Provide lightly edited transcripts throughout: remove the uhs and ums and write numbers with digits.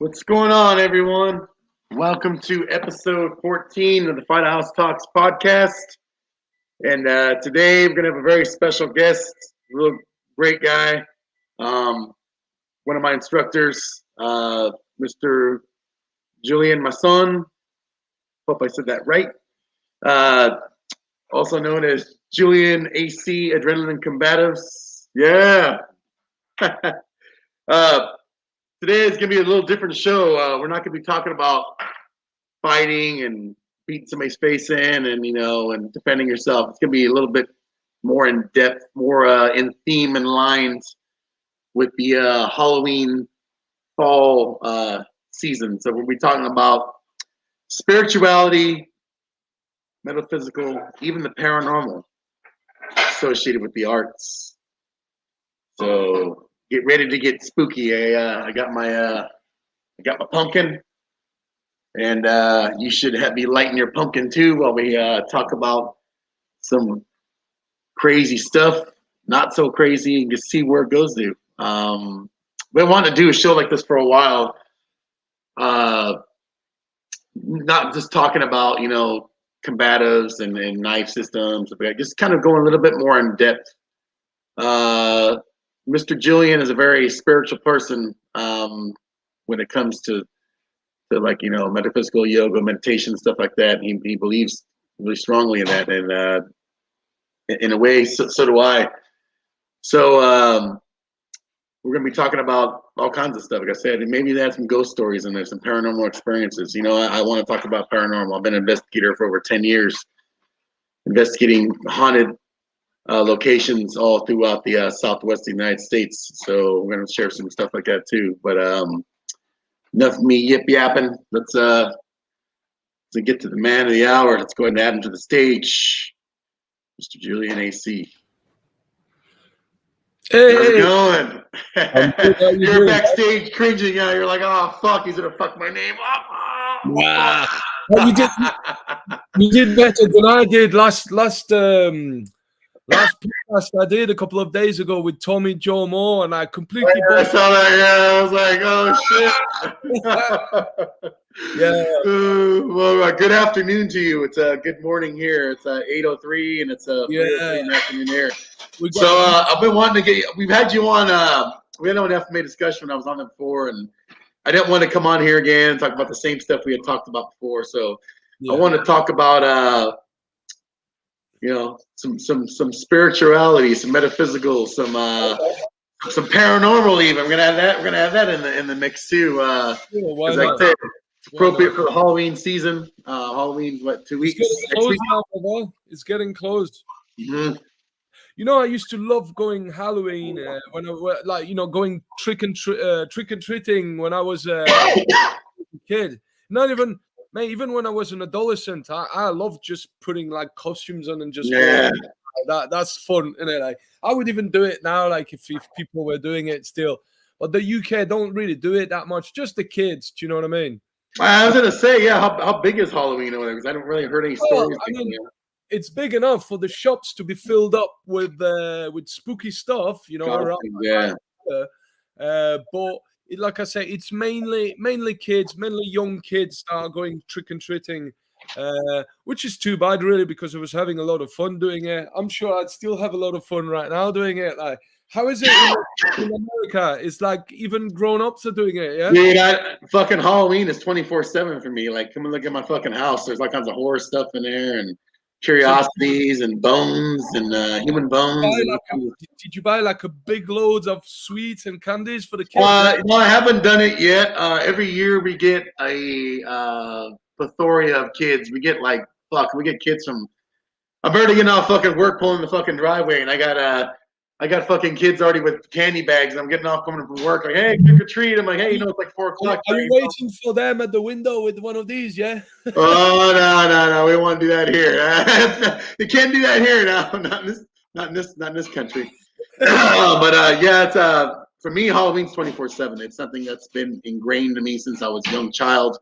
What's going on, everyone? Welcome to episode 14 of the Fight House Talks podcast. And today we're going to have a very special guest, real great guy, one of my instructors, Mr. Julien Masson. Hope I said that right. Also known as Julien AC, AdrenalineCombatives. Yeah. Today is going to be a little different show. We're not going to be talking about fighting and beating somebody's face in and defending yourself. It's going to be a little bit more in depth, more in theme and lines with the Halloween fall season. So we'll be talking about spirituality, metaphysical, even the paranormal associated with the arts. So get ready to get spooky. I got my pumpkin, and you should be lighting your pumpkin too while we talk about some crazy stuff, not so crazy, and just see where it goes to. We want to do a show like this for a while, not just talking about combatives and knife systems, but just kind of going a little bit more in depth. Mr. Julien is a very spiritual person when it comes to metaphysical yoga, meditation, stuff like that. He believes really strongly in that, and in a way, so do I. So we're going to be talking about all kinds of stuff. Like I said, and maybe there's some ghost stories and there's some paranormal experiences. I want to talk about paranormal. I've been an investigator for over 10 years, investigating haunted locations all throughout the Southwest United States. So we're going to share some stuff like that too. But enough of me yip yapping. Let's get to the man of the hour. Let's go ahead and add him to the stage, Mr. Julien AC. Hey, how's it going? Good, You're backstage cringing. You're like, oh fuck, he's gonna fuck my name up. Wow. Well, you did better than I did last podcast I did a couple of days ago with Tommy Joe Moore, and I completely. I saw that. Yeah, I was like, oh shit. Yeah. Well, good afternoon to you. It's good morning here. It's 8:03, and it's 4:03 in the afternoon here. So I've been wanting to we've had you on. We had an FMA discussion when I was on it before, and I didn't want to come on here again and talk about the same stuff we had talked about before. So I want to talk about some spirituality, some metaphysical, some paranormal. Even we're gonna have that. We're gonna have that in the mix too. Like I said, it's appropriate for the Halloween season. Halloween's 2 weeks? It's getting closed. Mm-hmm. I used to love going Halloween when I going trick and treating when I was a kid. Not even. Mate, even when I was an adolescent, I loved just putting like costumes on and just that's fun, isn't it? Like I would even do it now, like if people were doing it still. But the UK don't really do it that much. Just the kids. Do you know what I mean? I was gonna say, yeah. How big is Halloween over there? Because I haven't really heard any stories. It's big enough for the shops to be filled up with spooky stuff. But. Like I say, it's mainly kids, mainly young kids that are going trick and treating, which is too bad, really, because I was having a lot of fun doing it. I'm sure I'd still have a lot of fun right now doing it. Like, how is it in America? It's like even grown-ups are doing it, yeah? Dude, fucking Halloween is 24/7 for me. Like, come and look at my fucking house. There's all kinds of horror stuff in there and curiosities and bones and human bones. Did you buy like a big loads of sweets and candies for the kids? No, I haven't done it yet. Every year we get a plethora of kids. We get kids from. I'm already getting off fucking work, pulling the fucking driveway, and I got fucking kids already with candy bags. And I'm getting off coming from work. Like, hey, trick or treat. I'm like, hey, it's like 4 o'clock. Are you waiting for them at the window with one of these? Yeah. Oh no! We won't do that here. You can't do that here now. Not in this country. But it's for me, Halloween's 24/7. It's something that's been ingrained to me since I was a young child.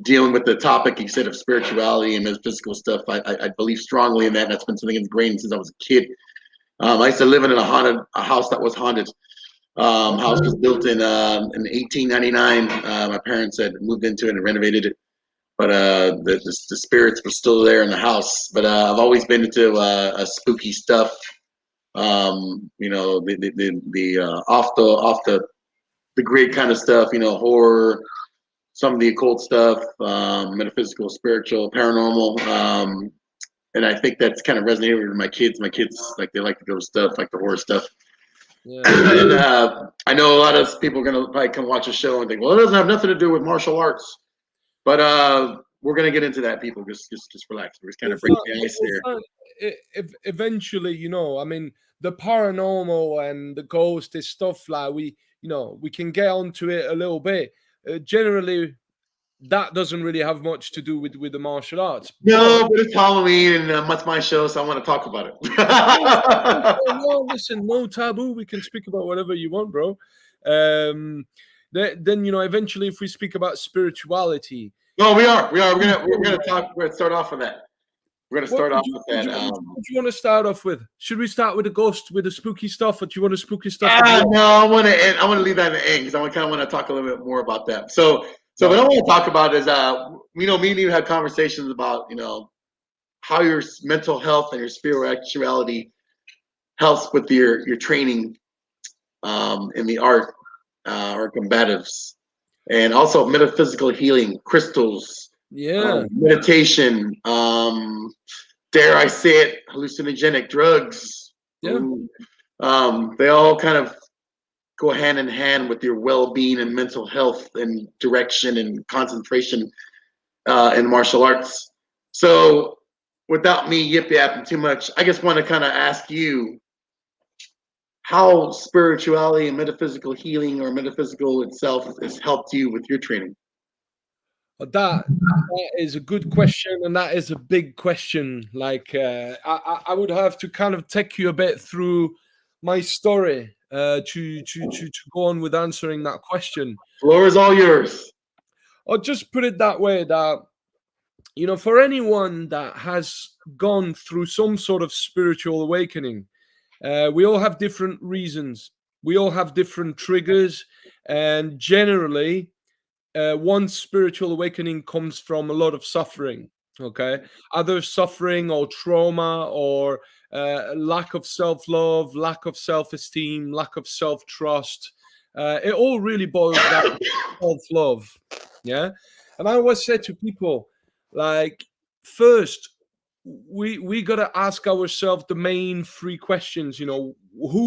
Dealing with the topic you said of spirituality and physical stuff, I believe strongly in that. And that's been something ingrained since I was a kid. I used to live in a house that was haunted. House was built in 1899. My parents had moved into it and renovated it, but the spirits were still there in the house. But I've always been into spooky stuff. The off the grid kind of stuff. Horror, some of the occult stuff, metaphysical, spiritual, paranormal. And I think that's kind of resonated with my kids. My kids they like to go stuff like the horror stuff. Yeah. And I know a lot of people are gonna probably come watch the show and think, well, it doesn't have nothing to do with martial arts. But we're gonna get into that. People just relax. We're just kind of breaking the ice there. Eventually, I mean, the paranormal and the ghost is stuff like we can get onto it a little bit. Generally, that doesn't really have much to do with the martial arts. No, but it's Halloween and that's my show, so I want to talk about it. No, listen, no taboo. We can speak about whatever you want, bro. Then eventually, if we speak about spirituality. No, we are. We're gonna talk. We're gonna start off with that. We're gonna start off with that. What do you want to start off with? Should we start with the ghost, with the spooky stuff, or do you want the spooky stuff? No, I want to leave that in the end because I kind of want to talk a little bit more about that. So what I want to talk about is, me and you had conversations about, how your mental health and your spirituality helps with your training in the art or combatives, and also metaphysical healing, crystals, meditation, dare I say it, hallucinogenic drugs. Yeah. They all kind of go hand in hand with your well-being and mental health and direction and concentration in martial arts. So without me yip-yapping too much, I just want to kind of ask you how spirituality and metaphysical healing or metaphysical itself has helped you with your training. That is a good question, and that is a big question. Like I would have to kind of take you a bit through my story to go on with answering that question. Floor is all yours. I'll just put it that way, that for anyone that has gone through some sort of spiritual awakening, we all have different reasons. We all have different triggers, and generally, one spiritual awakening comes from a lot of suffering. Okay, either suffering or trauma or lack of self-love, lack of self-esteem, lack of self-trust. It all really boils down to self-love. Yeah, and I always say to people, like, first, we gotta ask ourselves the main three questions. Who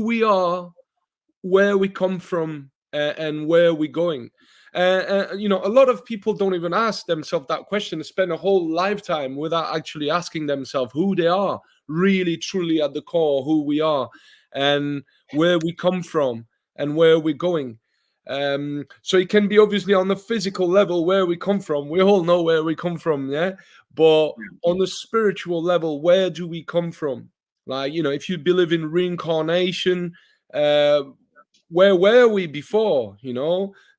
we are, where we come from, and where we're going. A lot of people don't even ask themselves that question. They spend a whole lifetime without actually asking themselves who they are, really, truly at the core, who we are, and where we come from, and where we're going. So it can be obviously on the physical level where we come from. We all know where we come from, yeah? But on the spiritual level, where do we come from? Like, if you believe in reincarnation, where were we before?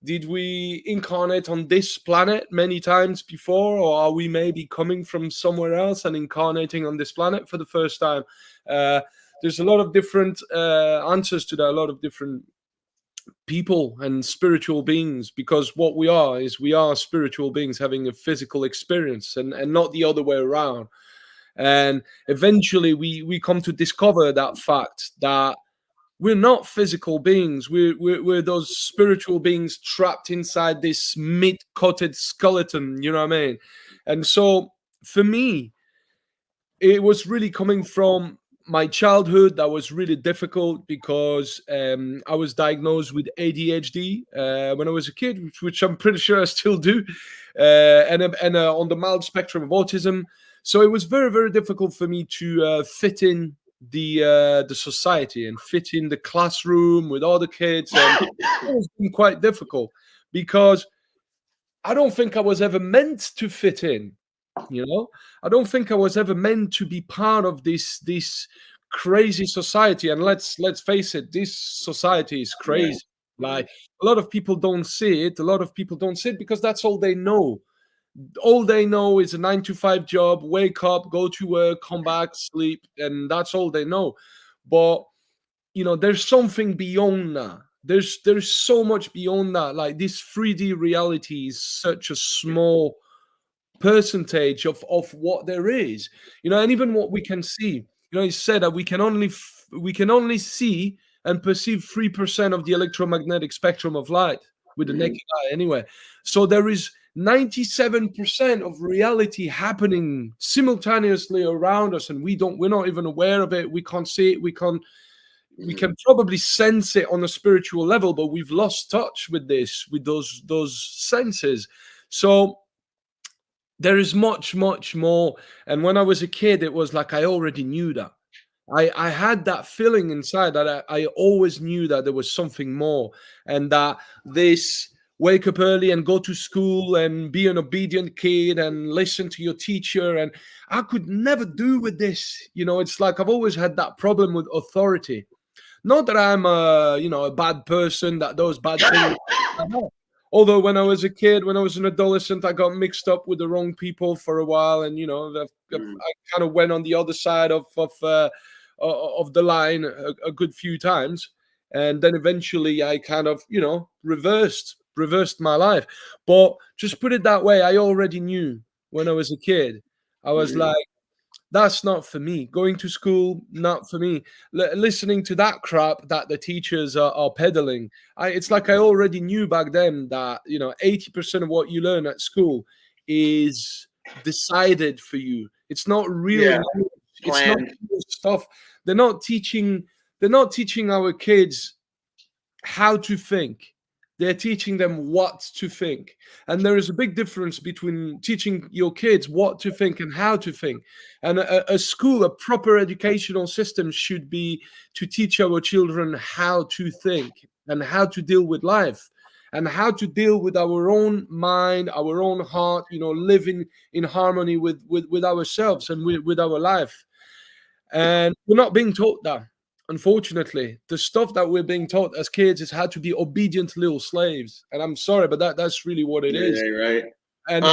Did we incarnate on this planet many times before, or are we maybe coming from somewhere else and incarnating on this planet for the first time? There's a lot of different answers to that, a lot of different people and spiritual beings, because what we are spiritual beings having a physical experience, and not the other way around. And eventually we come to discover that fact that we're not physical beings. We're those spiritual beings trapped inside this meat-coated skeleton, you know what I mean? And so for me, it was really coming from my childhood that was really difficult, because I was diagnosed with ADHD when I was a kid, which I'm pretty sure I still do, and on the mild spectrum of autism. So it was very, very difficult for me to fit in the society and fit in the classroom with all the kids. And it was been quite difficult, because I don't think I was ever meant to fit in. I don't think I was ever meant to be part of this crazy society. And let's face it, this society is crazy. Like, a lot of people don't see it. A lot of people don't see it because that's all they know. All they know is a 9-to-5 job, wake up, go to work, come back, sleep, and that's all they know. But, there's something beyond that. There's so much beyond that. Like, this 3D reality is such a small percentage of what there is, and even what we can see. It's said that we can only see and perceive 3% of the electromagnetic spectrum of light with the naked eye anyway. So there is 97% of reality happening simultaneously around us, and we're not even aware of it. We can't see it. We can probably sense it on a spiritual level, but we've lost touch with those senses. So there is much, much more. And when I was a kid, it was like I already knew that. I had that feeling inside that I always knew that there was something more, and that this wake up early and go to school and be an obedient kid and listen to your teacher, and I could never do with this. It's like I've always had that problem with authority. Not that I'm a bad person that does bad things. Although when I was a kid, when I was an adolescent, I got mixed up with the wrong people for a while, and I kind of went on the other side of the line a good few times, and then eventually I kind of reversed my life. But just put it that way, I already knew when I was a kid. I was like, that's not for me. Going to school, not for me. Listening to that crap that the teachers are peddling. It's like I already knew back then that 80% of what you learn at school is decided for you. It's not real knowledge. It's not real stuff. They're not teaching our kids how to think. They're teaching them what to think. And there is a big difference between teaching your kids what to think and how to think. And a school, a proper educational system should be to teach our children how to think and how to deal with life and how to deal with our own mind, our own heart, living in harmony with ourselves and with our life. And we're not being taught that. Unfortunately, the stuff that we're being taught as kids is how to be obedient little slaves. And I'm sorry, but that's really what it is. Right. And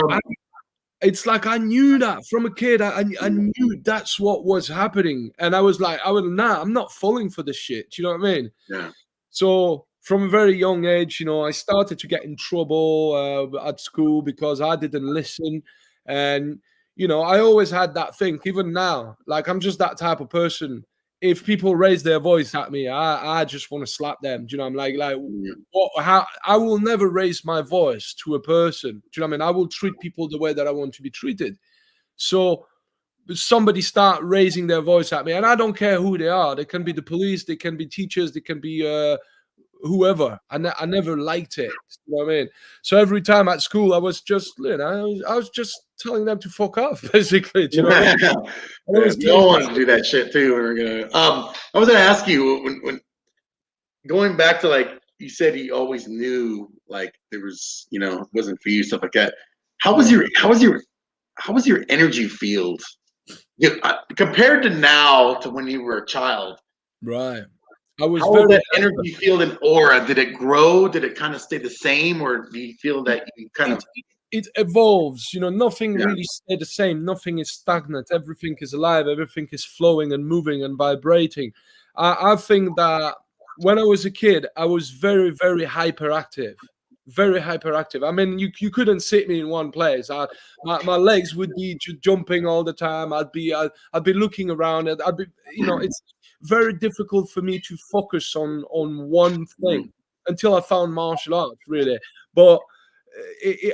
it's like I knew that from a kid. I knew that's what was happening. And I was like, I'm not falling for this shit. Do you know what I mean? Yeah. So from a very young age, I started to get in trouble at school because I didn't listen. And, I always had that thing, even now. Like, I'm just that type of person. If people raise their voice at me, I just want to slap them. Do you know? I'm like what? How? I will never raise my voice to a person. Do you know what I mean? I will treat people the way that I want to be treated. So somebody start raising their voice at me, and I don't care who they are. They can be the police, they can be teachers, they can be whoever. I never liked it. You know what I mean? So every time at school, I was just, I was just telling them to fuck off, basically. Do you know what I mean? No one wants to do that shit too. I was gonna ask you when going back to, like you said, you always knew like there was it wasn't for you, stuff like that. How was your energy field compared to now to when you were a child? Right. How was that energy field and aura? Did it grow? Did it kind of stay the same, or do you feel that you kind of it evolves? Nothing really stay the same. Nothing is stagnant. Everything is alive. Everything is flowing and moving and vibrating. I think that when I was a kid, I was very, very hyperactive. Very hyperactive. I mean, you couldn't sit me in one place. My legs would be jumping all the time. I'd be looking around. I'd be, it's very difficult for me to focus on one thing until I found martial arts, really. But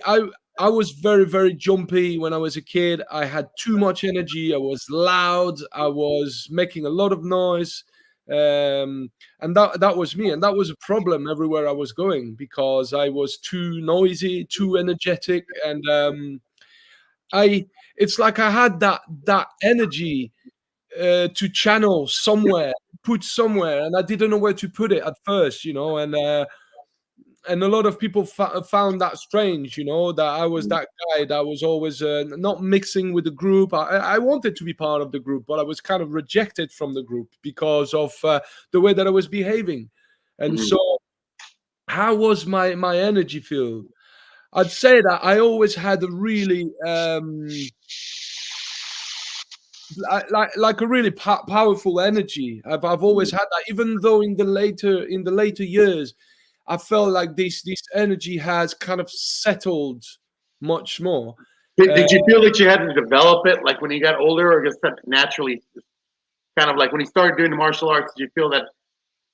I was very, very jumpy when I was a kid. I had too much energy. I was loud. I was making a lot of noise. And that was me, and that was a problem everywhere I was going because I was too noisy, too energetic, and it's like I had that energy to channel somewhere, put somewhere, and I didn't know where to put it at first, and a lot of people found that strange, that I was that guy that was always not mixing with the group. I wanted to be part of the group, but I was kind of rejected from the group because of the way that I was behaving. And so how was my energy field? I'd say that I always had a really like a really powerful energy. I've always had that, even though in the later years, I felt like this energy has kind of settled much more. Did you feel that you had to develop it, like when you got older, or just that naturally, kind of like when you started doing the martial arts? Did you feel that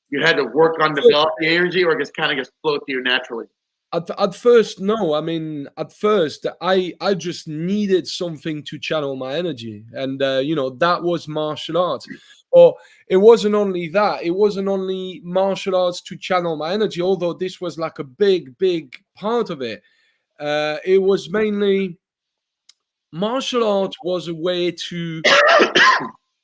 you had to work on developing the energy, or just kind of just flow to you naturally? At first, no. I mean, at first, I just needed something to channel my energy, and that was martial arts. Or it wasn't only that. It wasn't only martial arts to channel my energy, although this was like a big part of it. It was mainly martial arts was a way to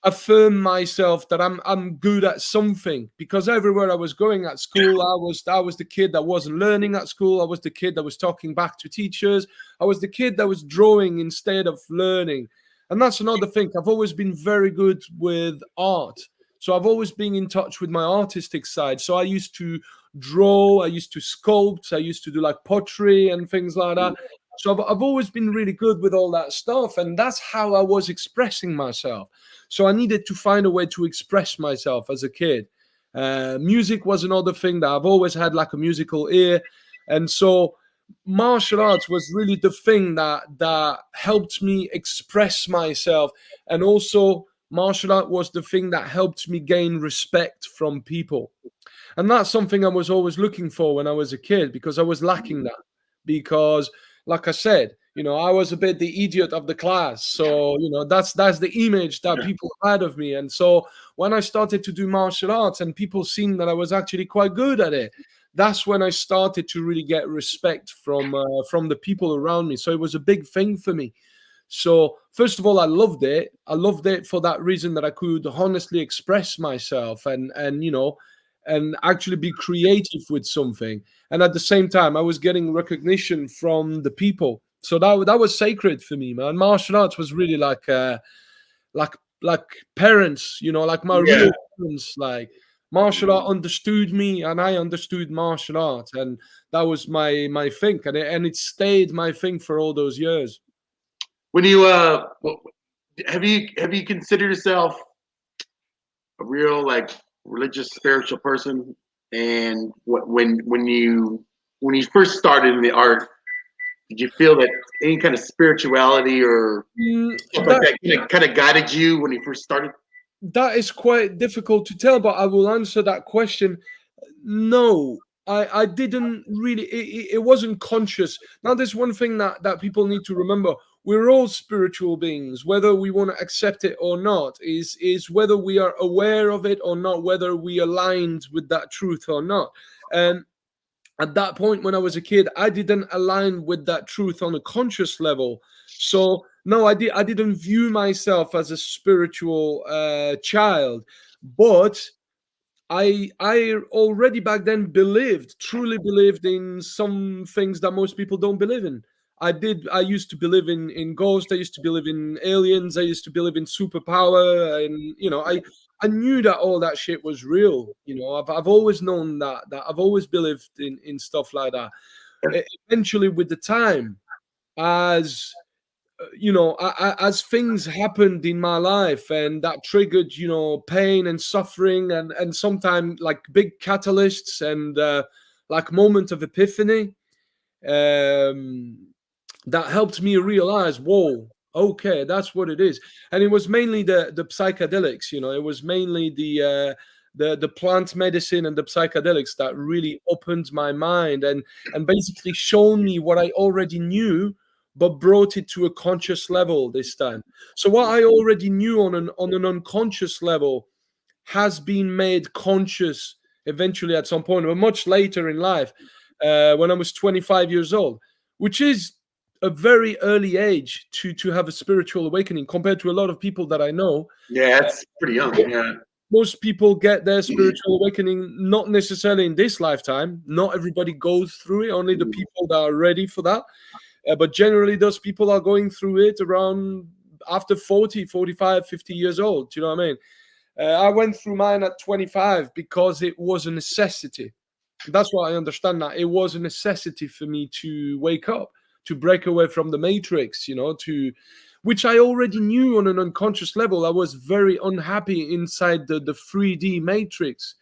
affirm myself that I'm good at something, because everywhere I was going at school, I was the kid that wasn't learning at school. I was the kid that was talking back to teachers. I was the kid that was drawing instead of learning. And that's another thing. I've always been very good with art. So I've always been in touch with my artistic side. So I used to draw, I used to sculpt, I used to do like pottery and things like that. So I've always been really good with all that stuff. And that's how I was expressing myself. So I needed to find a way to express myself as a kid. Music was another thing that I've always had, like a musical ear. And so martial arts was really the thing that helped me express myself. And also martial art was the thing that helped me gain respect from people. And that's something I was always looking for when I was a kid, because I was lacking that. Because, like I said, I was a bit the idiot of the class. So, that's the image that people had of me. And so when I started to do martial arts and people seen that I was actually quite good at it, that's when I started to really get respect from the people around me. So it was a big thing for me. So first of all, I loved it. I loved it for that reason, that I could honestly express myself and actually be creative with something. And at the same time, I was getting recognition from the people. So that was sacred for me, man. Martial arts was really like parents, like my real parents. Like martial art understood me, and I understood martial art, and that was my thing, and it stayed my thing for all those years. When you have you considered yourself a real, like, religious, spiritual person? And when you first started in the art, did you feel that any kind of spirituality or stuff like that kind of guided you when you first started? That is quite difficult to tell, but I will answer that question. No, I didn't really. It wasn't conscious. Now, there's one thing that people need to remember. We're all spiritual beings, whether we want to accept it or not, is whether we are aware of it or not, whether we aligned with that truth or not. And at that point, when I was a kid, I didn't align with that truth on a conscious level. So no, I didn't view myself as a spiritual child, but I already back then truly believed in some things that most people don't believe in. I used to believe in ghosts. I used to believe in aliens. I used to believe in superpower, and I knew that all that shit was real. I've always known that I've always believed in stuff like that. Eventually, with the time, as as things happened in my life, and that triggered pain and suffering, and sometimes like big catalysts and like moment of epiphany, that helped me realize, whoa, okay, that's what it is. And it was mainly the psychedelics. It was mainly the plant medicine and the psychedelics that really opened my mind and basically shown me what I already knew, but brought it to a conscious level this time. So what I already knew on an unconscious level has been made conscious eventually at some point, but much later in life, when I was 25 years old, which is a very early age to have a spiritual awakening compared to a lot of people that I know. Yeah, that's pretty young. Yeah. Most people get their spiritual awakening not necessarily in this lifetime. Not everybody goes through it, only the people that are ready for that. But generally, those people are going through it around after 40, 45, 50 years old. Do you know what I mean? I went through mine at 25 because it was a necessity. That's what I understand now. It was a necessity for me to wake up, to break away from the matrix, which I already knew on an unconscious level. I was very unhappy inside the 3D matrix.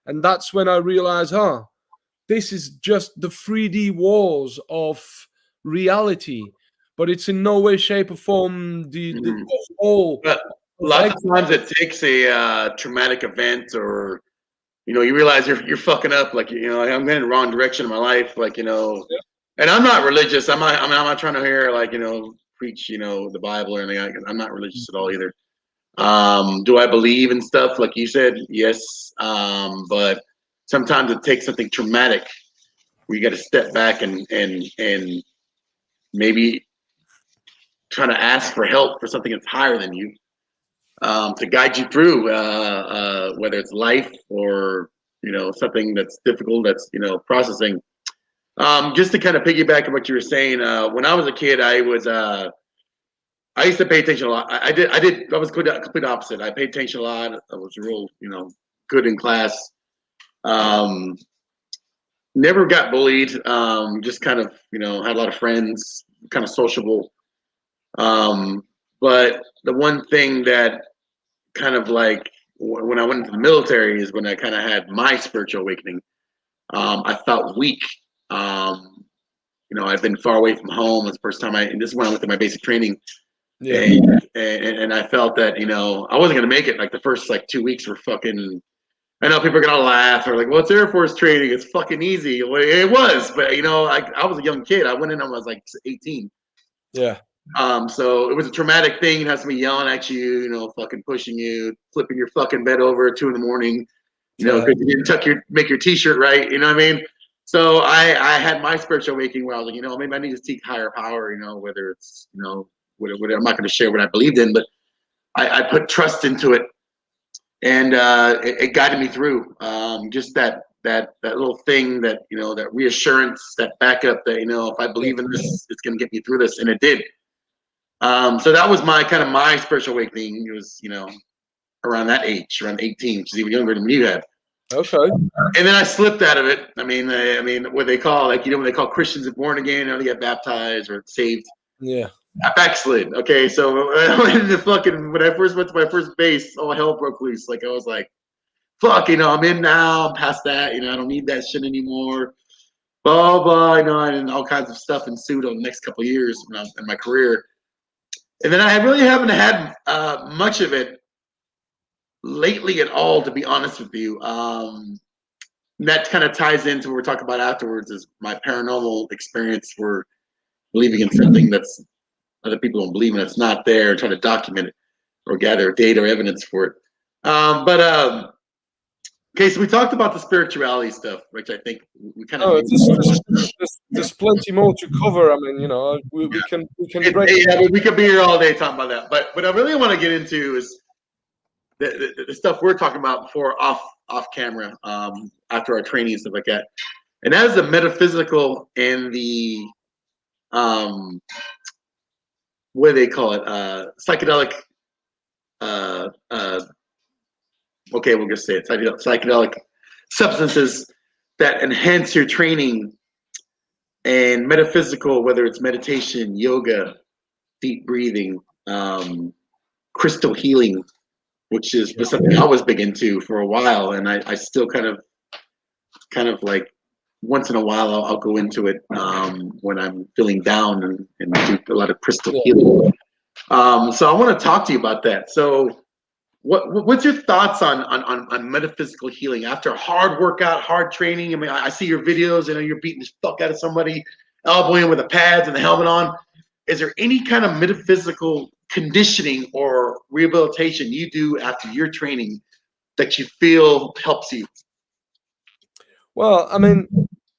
And that's when I realized, this is just the 3D walls of reality, but it's in no way, shape, or form the whole. But lots of times it takes a traumatic event, or you realize you're fucking up. Like I'm going in the wrong direction in my life. Like And I'm not religious. I'm not trying to hear preach the Bible or anything. I'm not religious at all either. Do I believe in stuff like you said? Yes. But sometimes it takes something traumatic where you got to step back and maybe trying to ask for help for something that's higher than you, to guide you through, whether it's life or something that's difficult, that's processing. Just to kind of piggyback on what you were saying, when I was a kid, I used to pay attention a lot. I was complete opposite. I paid attention a lot. I was real, good in class. Never got bullied. Just kind of, had a lot of friends, kind of sociable. But the one thing that kind of like when I went into the military is when I kind of had my spiritual awakening. I felt weak. I've been far away from home. It's the first time and this is when I went to my basic training. Yeah. And I felt that, I wasn't going to make it. Like the first 2 weeks were fucking, I know people are going to laugh or like, well, it's Air Force training. It's fucking easy. Well, it was, but I was a young kid. I went in, I was 18. Yeah. So it was a traumatic thing. It has somebody yelling at you, fucking pushing you, flipping your fucking bed over at 2 a.m, because you didn't make your t-shirt right. You know what I mean? So I had my spiritual awakening where I was like, maybe I need to seek higher power, whether it's, whatever. I'm not going to share what I believed in, but I put trust into it, and it guided me through. Just that little thing, that that reassurance, that backup, that if I believe in this, it's going to get me through this, and it did. So that was my spiritual awakening. It was around that age, around 18, which is even younger than you had. Okay. And then I slipped out of it. I mean, what they call when they call Christians born again, they get baptized or saved. Yeah. I backslid. Okay, so when I first went to my first base, all hell broke loose. Like I was like, fuck, I'm in now. I'm past that. I don't need that shit anymore. Blah blah. And all kinds of stuff ensued over the next couple of years in my career. And then I really haven't had much of it lately at all, to be honest with you. That kind of ties into what we're talking about afterwards, is my paranormal experience for believing in something that's other people don't believe in. It's not there, trying to document it or gather data or evidence for it. Okay, so we talked about the spirituality stuff, which I think we kind of. There's plenty more to cover. I mean, we can break. We could be here all day talking about that. But what I really want to get into is the stuff we're talking about before off camera, after our training and stuff like that. And that is the metaphysical and the what do they call it? Psychedelic. Okay, we'll just say it. Psychedelic substances that enhance your training, and metaphysical, whether it's meditation, yoga, deep breathing, crystal healing, which is something I was big into for a while, and I still kind of like once in a while I'll go into it when I'm feeling down and do a lot of crystal healing. So I want to talk to you about that. So what's your thoughts on metaphysical healing after a hard workout, hard training? I mean, I see your videos. You're beating the fuck out of somebody, elbowing with the pads and the helmet on. Is there any kind of metaphysical conditioning or rehabilitation you do after your training that you feel helps you? Well, I mean,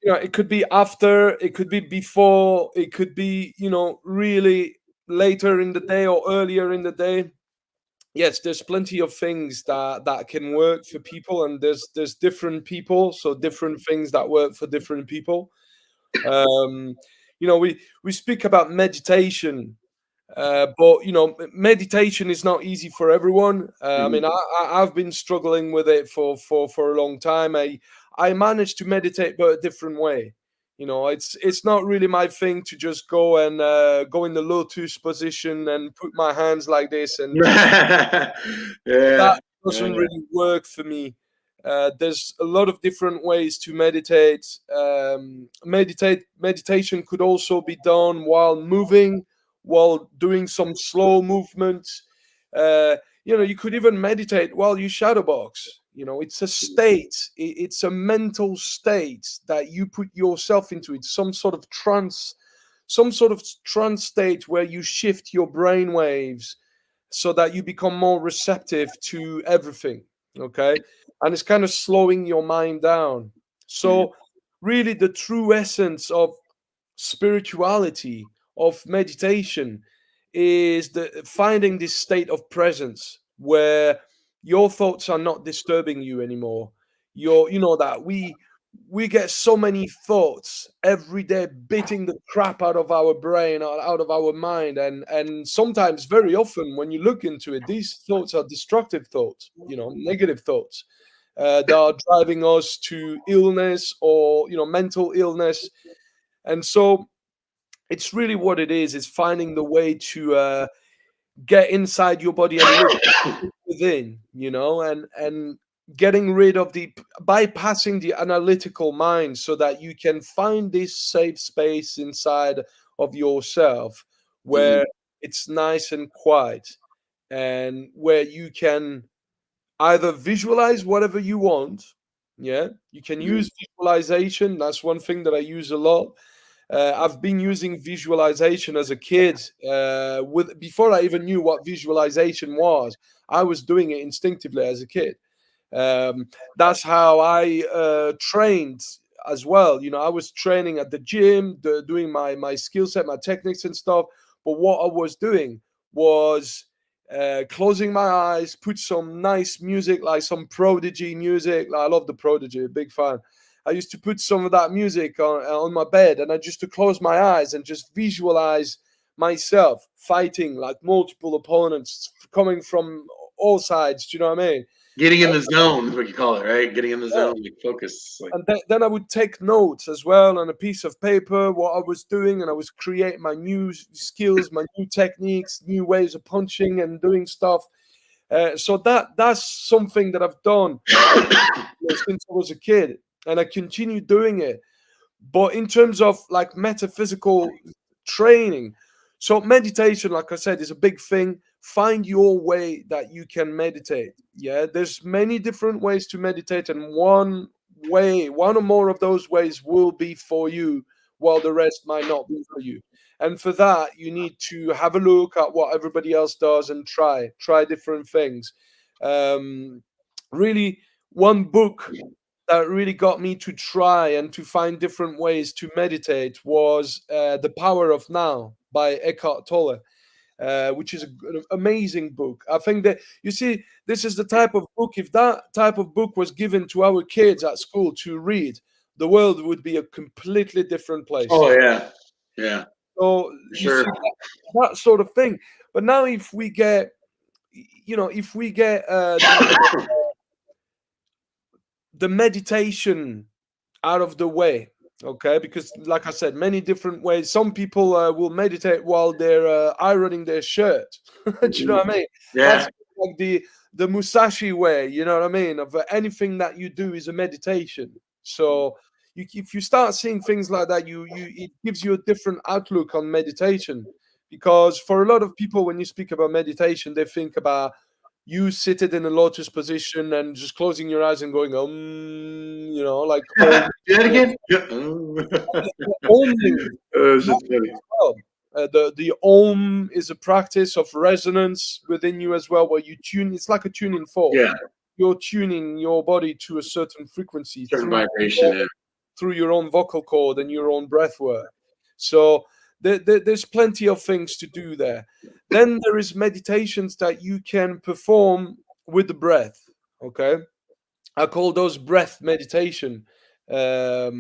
it could be after, it could be before, it could be, really later in the day or earlier in the day. Yes, there's plenty of things that can work for people, and there's different people, so different things that work for different people. We speak about meditation, but meditation is not easy for everyone. I mean, I've been struggling with it for a long time. I managed to meditate, but a different way. It's not really my thing to just go and go in the lotus position and put my hands like this and just, Yeah. that doesn't Yeah. really work for me. There's a lot of different ways to meditate. Meditation could also be done while moving, while doing some slow movements. You could even meditate while you shadow box. It's a state. It's a mental state that you put yourself into. It's some sort of trance state where you shift your brain waves so that you become more receptive to everything. Okay. And it's kind of slowing your mind down. So, really, the true essence of spirituality, of meditation, is finding this state of presence where your thoughts are not disturbing you anymore. That we get so many thoughts every day beating the crap out of our brain, out of our mind, and sometimes, very often, when you look into it, these thoughts are destructive thoughts, negative thoughts that are driving us to illness or mental illness. And so it's really what it is finding the way to get inside your body and look within, and getting rid of bypassing the analytical mind so that you can find this safe space inside of yourself where it's nice and quiet, and where you can either visualize whatever you want. Yeah, you can use visualization. That's one thing that I use a lot. I've been using visualization as a kid. Before I even knew what visualization was, I was doing it instinctively as a kid. That's how I trained as well. I was training at the gym, doing my skill set, my techniques and stuff. But what I was doing was closing my eyes, put some nice music, like some Prodigy music. Like, I love the Prodigy, big fan. I used to put some of that music on my bed, and I just to close my eyes and just visualize myself fighting like multiple opponents coming from all sides. Do you know what I mean? Getting in the zone is what you call it, right? Getting in the zone, like focus. Like, And then I would take notes as well on a piece of paper, what I was doing, and I was create my new skills, my new techniques, new ways of punching and doing stuff. So that's something that I've done since I was a kid, and I continue doing it. But in terms of like metaphysical training, so meditation, like I said, is a big thing. Find your way that you can meditate. Yeah, there's many different ways to meditate, and one or more of those ways will be for you, while the rest might not be for you. And for that, you need to have a look at what everybody else does and try different things. Really, one book that really got me to try and to find different ways to meditate was The Power of Now by Eckhart Tolle, which is an amazing book. I think that, you see, this is the type of book, if that type of book was given to our kids at school to read, the world would be a completely different place. oh yeah, yeah, So you sure. see that sort of thing. But now if we get the meditation out of the way, okay, because like I said, many different ways. Some people will meditate while they're ironing their shirt. Do you know what I mean? Yeah, That's like the Musashi way, you know what I mean, of anything that you do is a meditation. So if you start seeing things like that, it gives you a different outlook on meditation. Because for a lot of people, when you speak about meditation, they think about you seated in a lotus position and just closing your eyes and going, like do that again. oming. It's just funny. Well, the om is a practice of resonance within you as well, where you tune. It's like a tuning fork. Yeah, You're tuning your body to a certain frequency certain vibration. Yeah. through your own vocal cord and your own breath work. So there's plenty of things to do there. Then there is meditations that you can perform with the breath. Okay, I call those breath meditation, where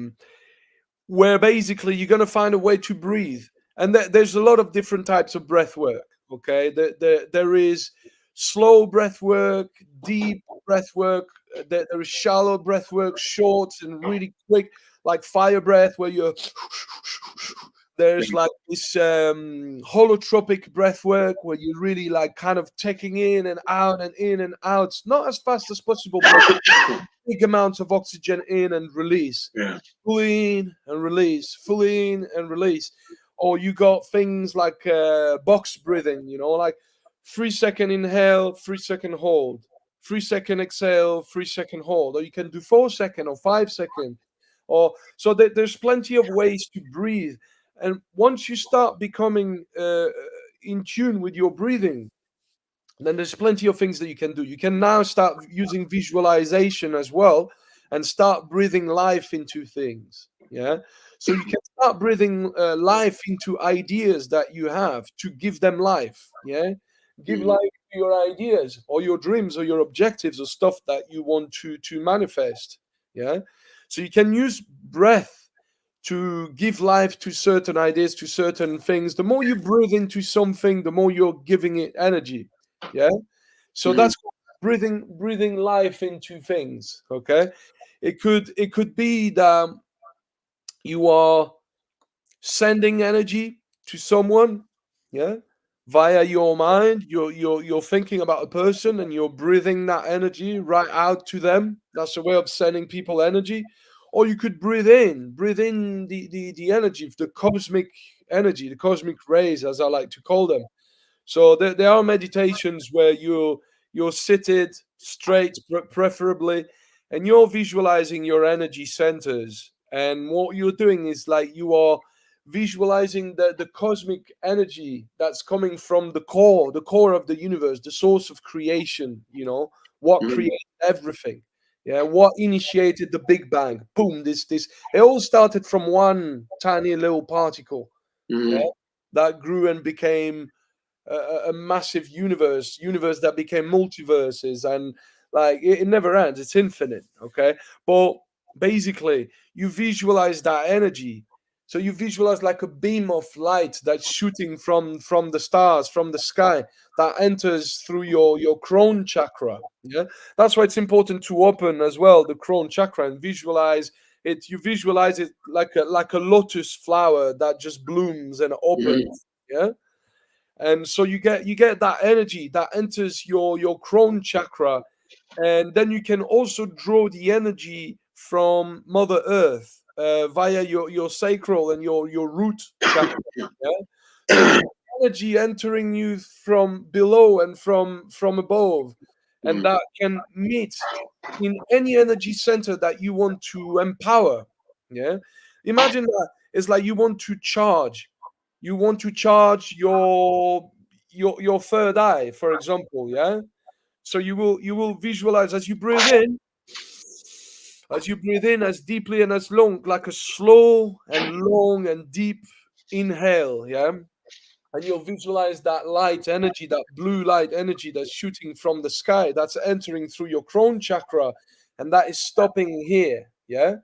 basically you're going to find a way to breathe. And there's a lot of different types of breath work. Okay, there is slow breath work, deep breath work. There is shallow breath work, short and really quick. like fire breath where you're there's like this holotropic breath work where you're really like kind of taking in and out and in and out, not as fast as possible, but big amounts of oxygen in and release. Yeah. Full in and release, full in and release. Or you got things like box breathing, you know, like 3-second inhale, 3-second hold, 3-second exhale, 3-second hold. Or you can do 4-second or 5-second. Or so there's plenty of ways to breathe. And once you start becoming in tune with your breathing, then there's plenty of things that you can do. You can now start using visualization as well and start breathing life into things. Yeah. So you can start breathing life into ideas that you have to give them life. Yeah. Give life to your ideas or your dreams or your objectives or stuff that you want to manifest. Yeah. So you can use breath to give life to certain ideas, to certain things. The more you breathe into something, the more you're giving it energy. Yeah. So that's breathing life into things. Okay. It could be that you are sending energy to someone, yeah, via your mind. You're thinking about a person and you're breathing that energy right out to them. That's a way of sending people energy. Or you could breathe in the energy, the cosmic energy, the cosmic rays, as I like to call them. So there are meditations where you're seated straight, preferably, and you're visualizing your energy centers. And what you're doing is like you are visualizing the cosmic energy that's coming from the core of the universe, the source of creation. You know what created everything. Yeah, what initiated the Big Bang? Boom! This it all started from one tiny little particle. Yeah, that grew and became a massive universe that became multiverses, and like it never ends. It's infinite. Okay, but basically you visualize that energy. So you visualize like a beam of light that's shooting from the stars, from the sky, that enters through your crown chakra. Yeah, that's why it's important to open as well the crown chakra and visualize it. You visualize it like a lotus flower that just blooms and opens. Yeah, and so you get that energy that enters your crown chakra, and then you can also draw the energy from Mother Earth via your sacral and your root chakra. Yeah? So you have energy entering you from below and from above, and that can meet in any energy center that you want to empower. Yeah, imagine that it's like you want to charge. You want to charge your third eye, for example. Yeah. So you will visualize as you breathe in as deeply and as long, like a slow and long and deep inhale. Yeah. And you'll visualize that light energy, that blue light energy that's shooting from the sky, that's entering through your crown chakra, and that is stopping here. Yeah.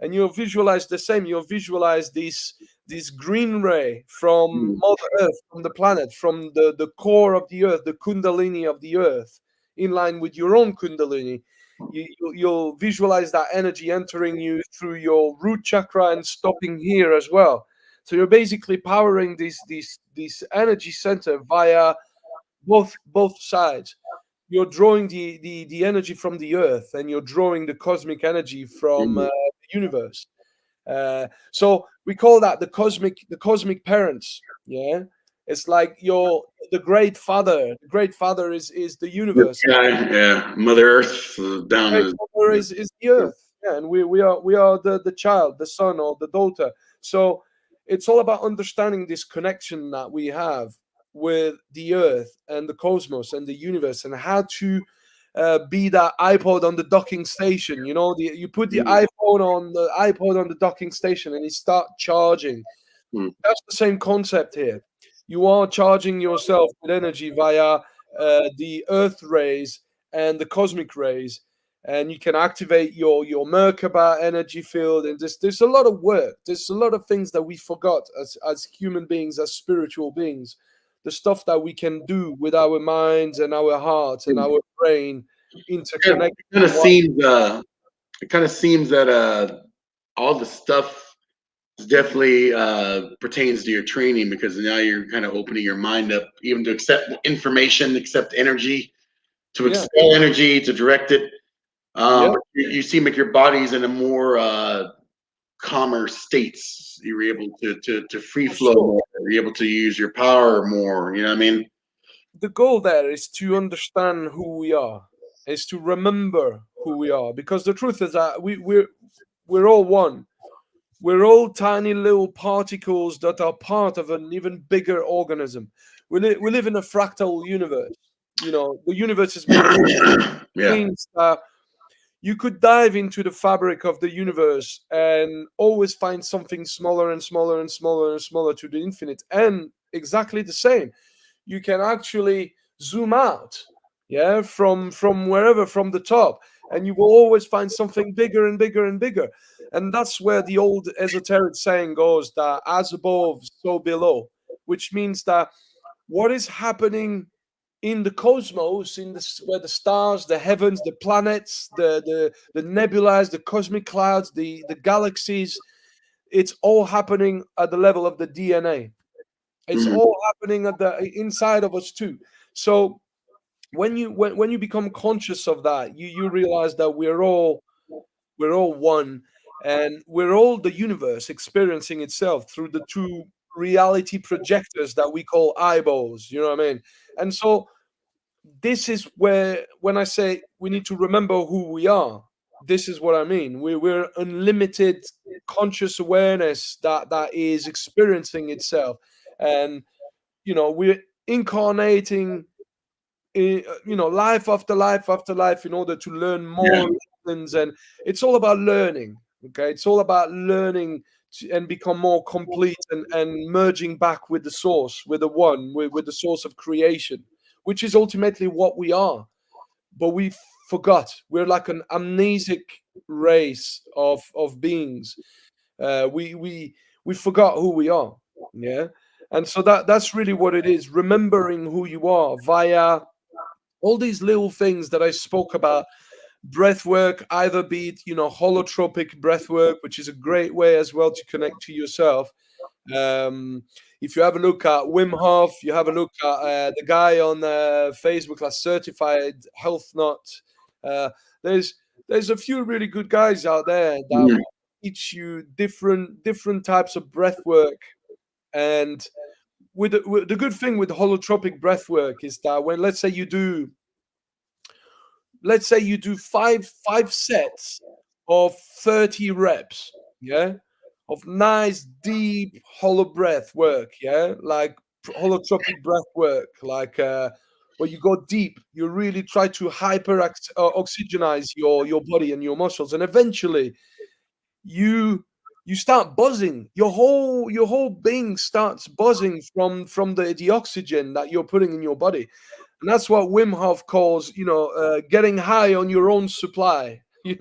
And you'll visualize the same. You'll visualize this green ray from Mother Earth, from the planet, from the core of the earth, the kundalini of the earth, in line with your own kundalini. You'll visualize that energy entering you through your root chakra and stopping here as well. So you're basically powering this energy center via both sides. You're drawing the energy from the earth, and you're drawing the cosmic energy from the universe. So we call that the cosmic parents. Yeah, it's like the great father. The great father is the universe. Yeah, Mother Earth down Great father is the earth. Yeah, and we are the child, the son or the daughter. So it's all about understanding this connection that we have with the earth and the cosmos and the universe, and how to be that iPod on the docking station. You know, you put the iPod on the docking station and it start charging. That's the same concept here. You are charging yourself with energy via the earth rays and the cosmic rays, and you can activate your Merkaba energy field. And there's a lot of work. There's a lot of things that we forgot as human beings, as spiritual beings. The stuff that we can do with our minds and our hearts and our brain interconnected. It kind of seems that all the stuff definitely pertains to your training, because now you're kind of opening your mind up even to accept information, accept energy, to expel energy, to direct it. You seem like your body's in a more calmer states. You're able to free flow more. You're able to use your power more. You know what I mean? The goal there is to understand who we are, is to remember who we are, because the truth is that we're all one. We're all tiny little particles that are part of an even bigger organism. We live in a fractal universe. You know, the universe is made of things that you could dive into the fabric of the universe and always find something smaller and smaller and smaller and smaller to the infinite. And exactly the same, you can actually zoom out, from wherever, from the top, and you will always find something bigger and bigger and bigger. And that's where the old esoteric saying goes, that as above, so below, which means that what is happening in the cosmos, where the stars, the heavens, the planets, the nebulas, the cosmic clouds, the galaxies, it's all happening at the level of the DNA. It's all happening at the inside of us too. So when you become conscious of that, you realize that we're all one, and we're all the universe experiencing itself through the two reality projectors that we call eyeballs. You know what I mean? And so this is where, when I say we need to remember who we are, this is what I mean. We're unlimited conscious awareness that is experiencing itself, and we're incarnating, life after life after life, in order to learn more lessons. And it's all about learning. Okay, it's all about learning and become more complete, and merging back with the source, with the one, with the source of creation, which is ultimately what we are. But we forgot. We're like an amnesic race of beings. We forgot who we are. Yeah. And so that's really what it is, remembering who you are via all these little things that I spoke about. Breath work, either be it, holotropic breath work, which is a great way as well to connect to yourself. If you have a look at Wim Hof, you have a look at the guy on Facebook, like Certified Health Nut. There's a few really good guys out there that will teach you different types of breath work. And with the good thing with holotropic breath work is that when, let's say you do five sets of 30 reps, of nice deep hollow breath work, like holotropic breath work, like where you go deep, you really try to oxygenize your body and your muscles, and eventually you start buzzing. Your whole being starts buzzing from the oxygen that you're putting in your body. And that's what Wim Hof calls, getting high on your own supply. He's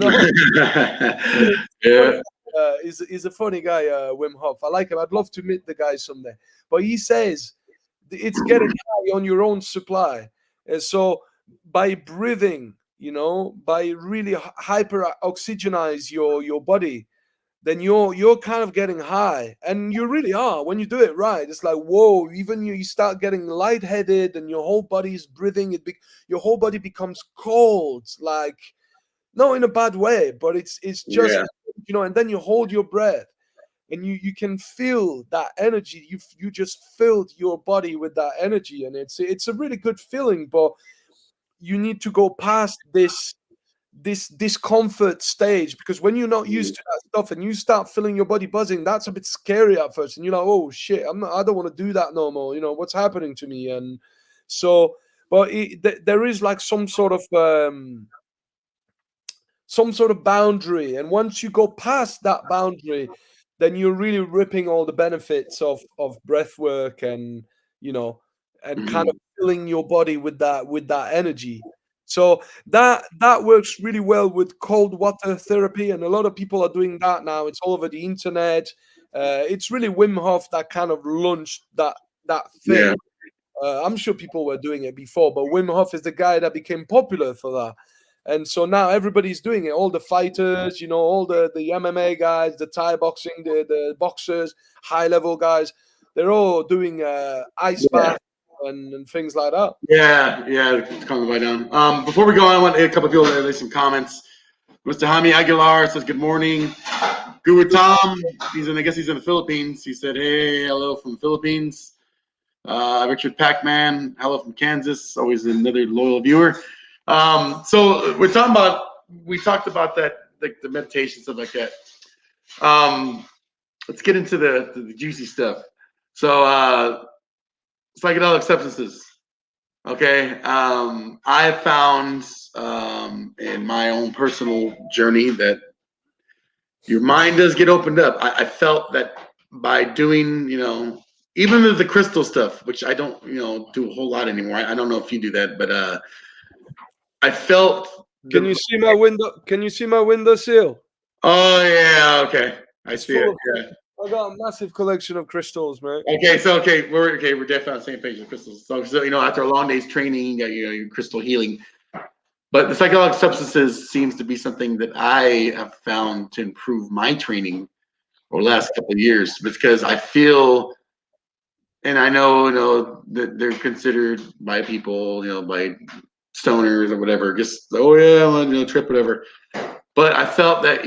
a funny guy, Wim Hof. I like him. I'd love to meet the guy someday. But he says it's getting high on your own supply. And so by breathing, by really hyper oxygenize your body, then you're kind of getting high, and you really are when you do it right. It's like, whoa, even you start getting lightheaded, and your whole body's breathing. Your whole body becomes cold, like, not in a bad way, but it's just, and then you hold your breath, and you can feel that energy. You just filled your body with that energy, and it's a really good feeling. But you need to go past this discomfort stage, because when you're not used to that stuff and you start feeling your body buzzing, that's a bit scary at first, and you're like, oh shit, I don't want to do that no more, what's happening to me? And so, but there is like some sort of boundary, and once you go past that boundary, then you're really ripping all the benefits of breath work, and kind of filling your body with that energy. So that works really well with cold water therapy, and a lot of people are doing that now. It's all over the internet. It's really Wim Hof that kind of launched that thing. I'm sure people were doing it before, but Wim Hof is the guy that became popular for that. And so now everybody's doing it. All the fighters, all the MMA guys, the Thai boxing, the boxers, high-level guys, they're all doing ice bath and things like that. Yeah, it's coming right down. Before we go on, I want a couple of people to leave some comments. Mr. Jaime Aguilar says, good morning. Guru Tom, I guess he's in the Philippines. He said, hey, hello from the Philippines. Richard Pac-Man, hello from Kansas, always another loyal viewer. So we talked about that, like the meditation, stuff like that. Let's get into the juicy stuff. So psychedelic substances. Okay. I found in my own personal journey that your mind does get opened up. I felt that by doing, even the crystal stuff, which I don't, do a whole lot anymore. I don't know if you do that, but I felt. Can you see my window? Can you see my window sill? Oh yeah, okay. I see it. Yeah. I got a massive collection of crystals, man. Okay, we're definitely on the same page with crystals. So after a long day's training, your crystal healing. But the psychedelic substances seems to be something that I have found to improve my training over the last couple of years, because I feel, and I know, that they're considered by people, by stoners or whatever, just, oh yeah, I'm on trip, whatever. But I felt that,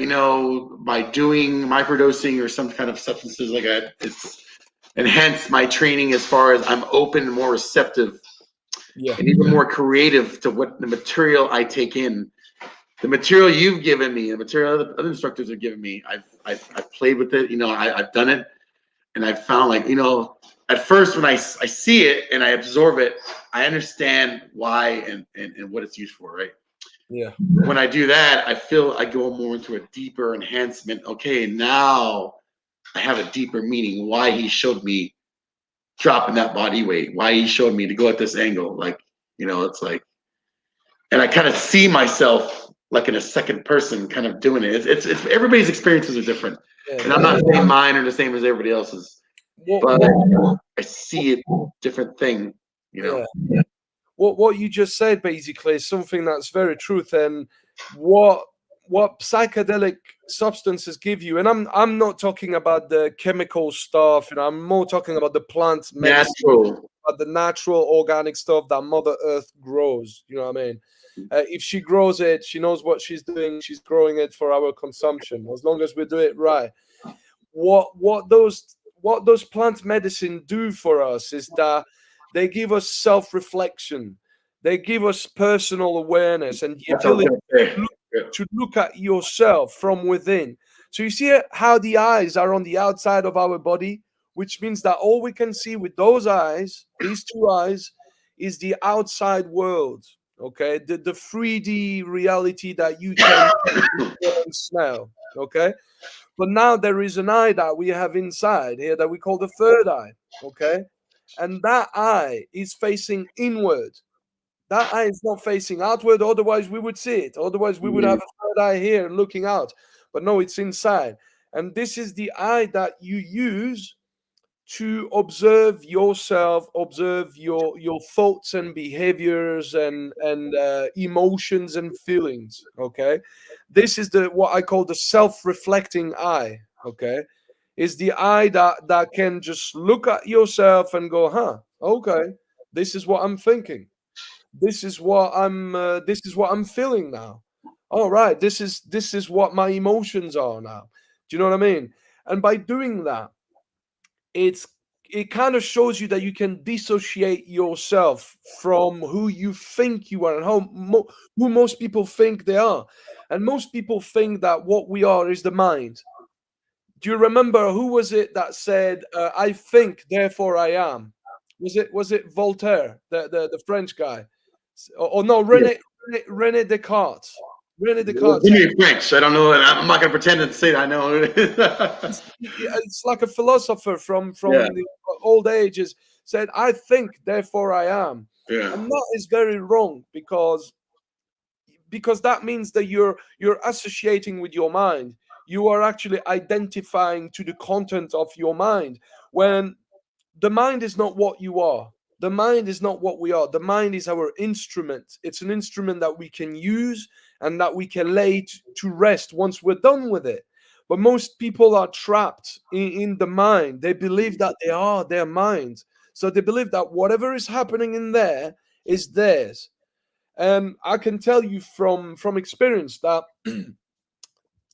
by doing microdosing or some kind of substances like that, it's enhanced my training as far as I'm open and more receptive. Yeah. And even more creative to what the material I take in. The material you've given me, the material other instructors have given me, I've played with it, I've done it, and I've found, like, at first when I see it and I absorb it, I understand why and what it's used for, right? Yeah. When I do that, I feel I go more into a deeper enhancement. Okay, now I have a deeper meaning why he showed me dropping that body weight, why he showed me to go at this angle, like, it's like, and I kind of see myself like in a second person kind of doing it. It's everybody's experiences are different, and I'm not saying mine are the same as everybody else's, but I see it different thing, Yeah. What you just said basically is something that's very truth, and what psychedelic substances give you, and I'm not talking about the chemical stuff, I'm more talking about the plant medicine, about the natural organic stuff that Mother Earth grows. You know what I mean? If she grows it, she knows what she's doing. She's growing it for our consumption, as long as we do it right. What those plant medicine do for us is that they give us self-reflection. They give us personal awareness and the ability to look at yourself from within. So you see how the eyes are on the outside of our body, which means that all we can see with those eyes, these two eyes, is the outside world. Okay, the 3D reality that you can smell. Okay, but now there is an eye that we have inside here that we call the third eye. Okay, and that eye is facing inward. That eye is not facing outward, otherwise we would see it. Otherwise we would have a third eye here looking out. But no, it's inside. And this is the eye that you use to observe yourself, observe your thoughts and behaviors and emotions and feelings. Okay, this is what I call the self-reflecting eye. Okay, is the eye that can just look at yourself and go, okay, this is what I'm thinking. This is what I'm feeling now. All right, this is what my emotions are now. Do you know what I mean? And by doing that, it kind of shows you that you can dissociate yourself from who you think you are and who most people think they are. And most people think that what we are is the mind. Do you remember who was it that said, "I think, therefore I am"? Was it Voltaire, the French guy, or no, René Descartes? René Descartes. French. I don't know. I'm not going to pretend to say that I know. It's like a philosopher from the old ages said, "I think, therefore I am." Yeah. And that is very wrong because that means that you're associating with your mind. You are actually identifying to the content of your mind, when the mind is not what you are. The mind is not what we are. The mind is our instrument. It's an instrument that we can use and that we can lay to rest once we're done with it. But most people are trapped in the mind. They believe that they are their mind. So they believe that whatever is happening in there is theirs. And I can tell you from experience that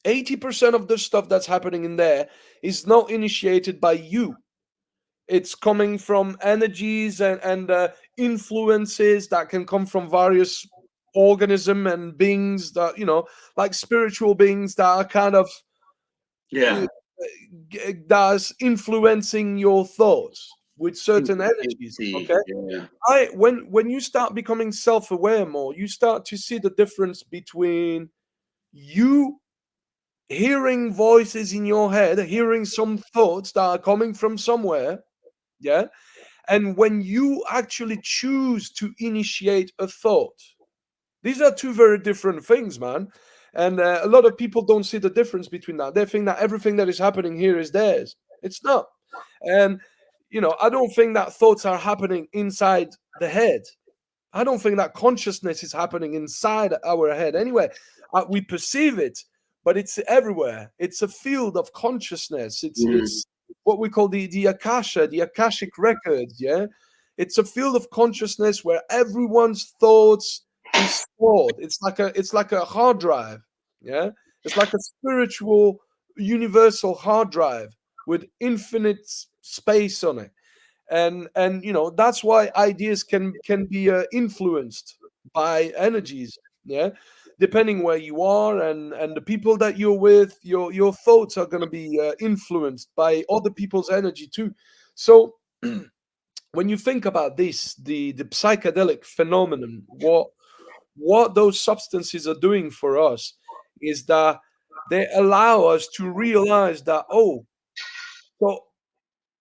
80% of the stuff that's happening in there is not initiated by you. It's coming from energies and influences that can come from various organism and beings that, like spiritual beings that are kind of that's influencing your thoughts with certain energies. Okay. When you start becoming self-aware more, you start to see the difference between you hearing voices in your head, hearing some thoughts that are coming from somewhere, and when you actually choose to initiate a thought. These are two very different things, man. And a lot of people don't see the difference between that. They think that everything that is happening here is theirs. It's not. And, I don't think that thoughts are happening inside the head. I don't think that consciousness is happening inside our head. Anyway, we perceive it, but it's everywhere. It's a field of consciousness. It's what we call the Akasha, the Akashic records, It's a field of consciousness where everyone's thoughts is stored. It's like a hard drive, It's like a spiritual universal hard drive with infinite space on it. And that's why ideas can be influenced by energies, depending where you are and the people that you're with. Your thoughts are going to be influenced by other people's energy too. So when you think about this, the psychedelic phenomenon, what those substances are doing for us is that they allow us to realize that, so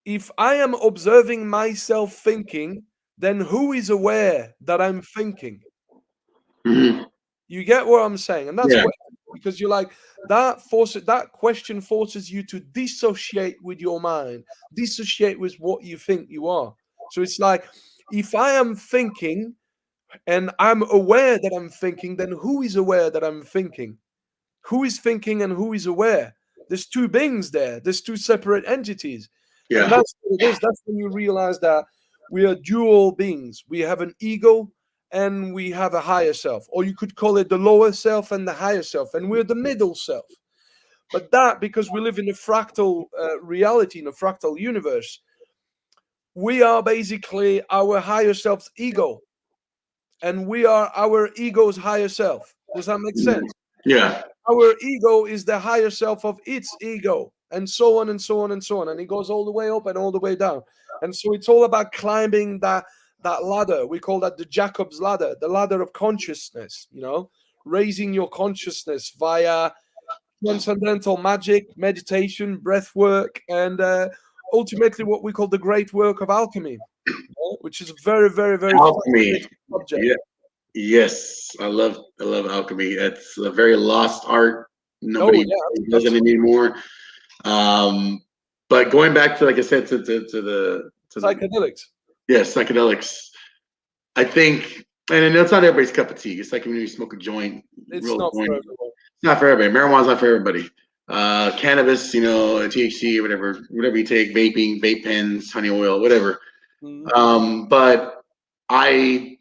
if I am observing myself thinking, then who is aware that I'm thinking? You get what I'm saying? And that's because you're like, that question forces you to dissociate with your mind, dissociate with what you think you are. So it's like, if I am thinking and I'm aware that I'm thinking, then who is aware that I'm thinking? Who is thinking and who is aware? There's two beings there. There's two separate entities. And that's what it is. That's when you realize that we are dual beings. We have an ego and we have a higher self, or you could call it the lower self and the higher self, and we're the middle self. But that, because we live in a fractal reality, in a fractal universe, we are basically our higher self's ego, and we are our ego's higher self. Does that make sense? Yeah. Our ego is the higher self of its ego, and so on and so on and so on. And it goes all the way up and all the way down. And so it's all about climbing that ladder. We call that the Jacob's ladder, the ladder of consciousness, raising your consciousness via transcendental magic, meditation, breath work, and ultimately what we call the great work of alchemy, which is a very, very, very alchemy subject. Yeah. Yes, I love alchemy. It's a very lost art. Nobody does it anymore. But going back to, like I said, to the psychedelics. Yes, psychedelics. I think, and it's not everybody's cup of tea. It's like when you smoke a joint. It's not for everyone. It's not for everybody. Marijuana's not for everybody. Cannabis, THC, whatever you take, vaping, vape pens, honey oil, whatever. But I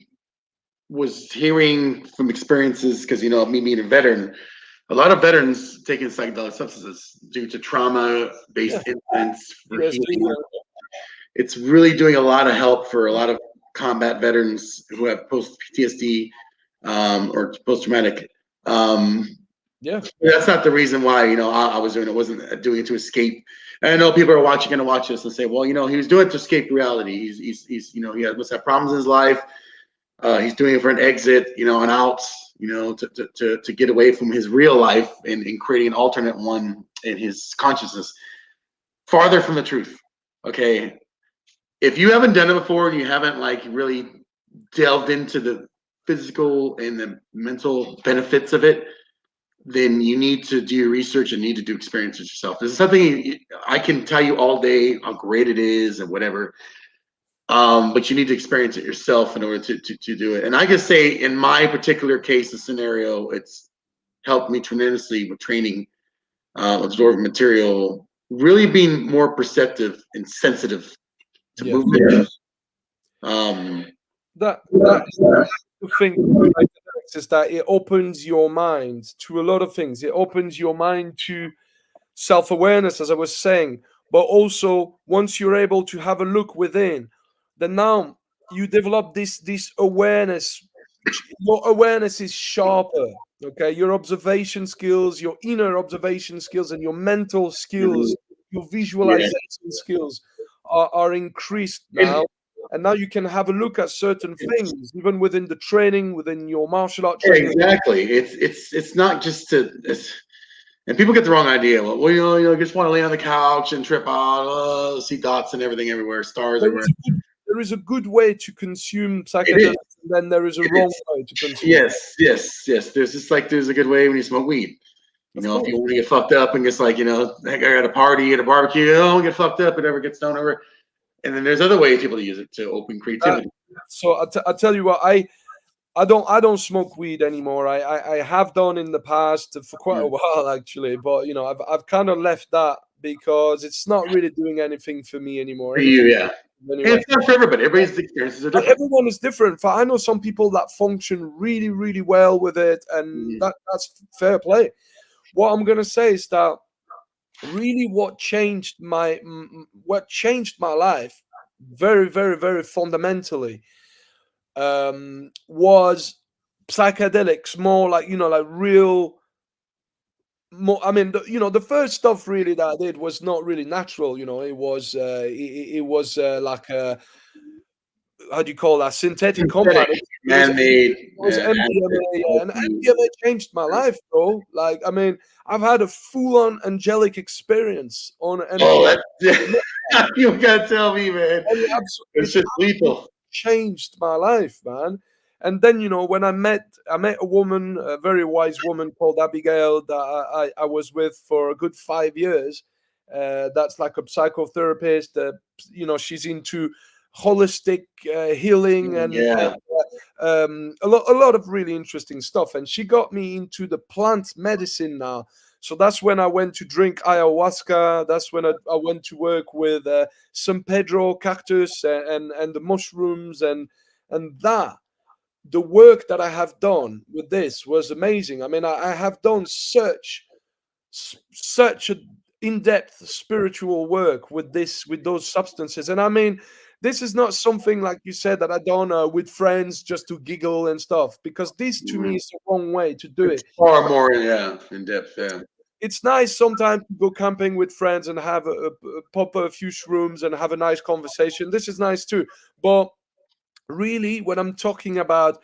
was hearing from experiences, because me being a veteran, a lot of veterans taking psychedelic substances due to trauma-based incidents for healing. It's really doing a lot of help for a lot of combat veterans who have post-PTSD or post-traumatic. That's not the reason why I was doing it. Wasn't doing it to escape. And I know people are going to watch this and say, well, he was doing it to escape reality. He's he must have problems in his life. He's doing it for an exit, an out, to get away from his real life and creating an alternate one in his consciousness. Farther from the truth. Okay. If you haven't done it before and you haven't really delved into the physical and the mental benefits of it, then you need to do your research and need to do experiences yourself. This is something I can tell you all day how great it is and whatever. But you need to experience it yourself in order to do it. And I can say, in my particular case, the scenario, it's helped me tremendously with training, absorbing material, really being more perceptive and sensitive to movement. That is the thing with psychedelics, is that it opens your mind to a lot of things. It opens your mind to self-awareness, as I was saying, but also once you're able to have a look within, then now you develop this awareness. Your awareness is sharper. Okay, your observation skills, your inner observation skills, and your mental skills, your visualization skills are increased now. And now you can have a look at certain things, even within the training, within your martial art training. Exactly. It's not just and people get the wrong idea. Well, you just want to lay on the couch and trip out, see dots and everything everywhere, stars everywhere. There is a good way to consume psychedelics, and then there is a wrong way to consume. Yes. There's a good way when you smoke weed. If you want to get fucked up and just like, I got a party at a barbecue, get fucked up, it never gets done over. And then there's other ways people use it to open creativity. So I tell you what, I don't smoke weed anymore. I have done in the past for quite a while actually, but I've kind of left that because it's not really doing anything for me anymore. Anyway. It's not for everybody. Everybody's experiences are different. Everyone is different. I know some people that function really, really well with it, and that's fair play. What I'm gonna say is that really what changed my life very, very, very fundamentally was psychedelics, more like like real. More, I mean, the first stuff really that I did was not really natural. It was like a, how do you call that, synthetic compound. Man-made. It was MDMA, and MDMA changed my life, bro. Like, I mean, I've had a full-on angelic experience on MDMA. You gotta tell me, man. It's just lethal. Changed my life, man. And then when I met a woman, a very wise woman called Abigail, that I was with for a good 5 years. That's like a psychotherapist. She's into holistic healing and a lot of really interesting stuff. And she got me into the plant medicine now. So that's when I went to drink ayahuasca. That's when I went to work with San Pedro cactus and the mushrooms and that. The work that I have done with this was amazing. I mean, I have done such a in-depth spiritual work with those substances. And I mean, this is not something, like you said, that I done with friends just to giggle and stuff, because this to me is the wrong way to do it. Far more in depth. Yeah. It's nice sometimes to go camping with friends and have pop a few shrooms and have a nice conversation. This is nice too. But really, when I'm talking about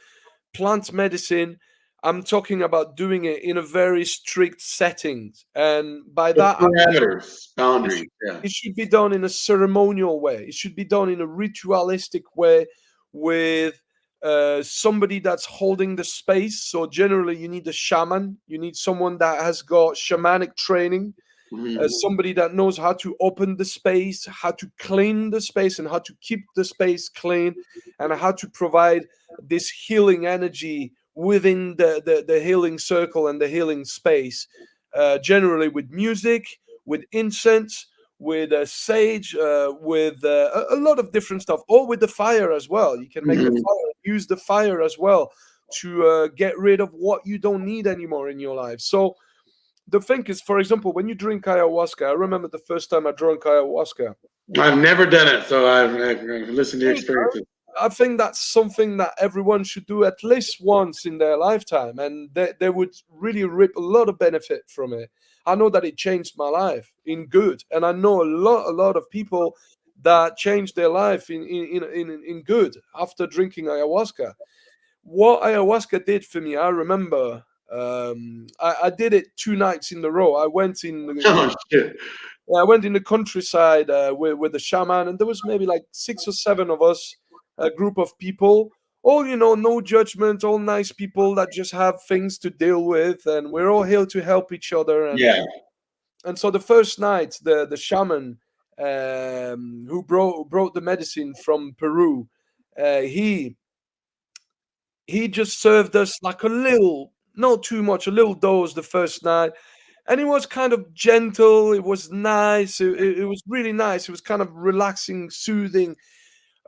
plant medicine, I'm talking about doing it in a very strict settings, and by that, boundaries. It should be done in a ceremonial way. It should be done in a ritualistic way with somebody that's holding the space. So generally, you need a shaman. You need someone that has got shamanic training. Somebody that knows how to open the space, how to clean the space, and how to keep the space clean, and how to provide this healing energy within the healing circle and the healing space. Generally with music, with incense, with sage, with a lot of different stuff, or with the fire as well. You can make a fire, use the fire as well to get rid of what you don't need anymore in your life. So the thing is, for example, when you drink ayahuasca, I remember the first time I drank ayahuasca. I've never done it, so I've listened to your experiences. I think that's something that everyone should do at least once in their lifetime, and they would really reap a lot of benefit from it. I know that it changed my life in good, and I know a lot of people that changed their life in good after drinking ayahuasca. What ayahuasca did for me, I remember. I did it 2 nights in a row. I went in the countryside with the shaman, and there was maybe like 6 or 7 of us, a group of people, all no judgment, all nice people that just have things to deal with, and we're all here to help each other. And so the first night, the shaman who brought the medicine from Peru, he just served us like a little not too much, a little dose the first night. And it was kind of gentle. It was nice. It was really nice. It was kind of relaxing, soothing.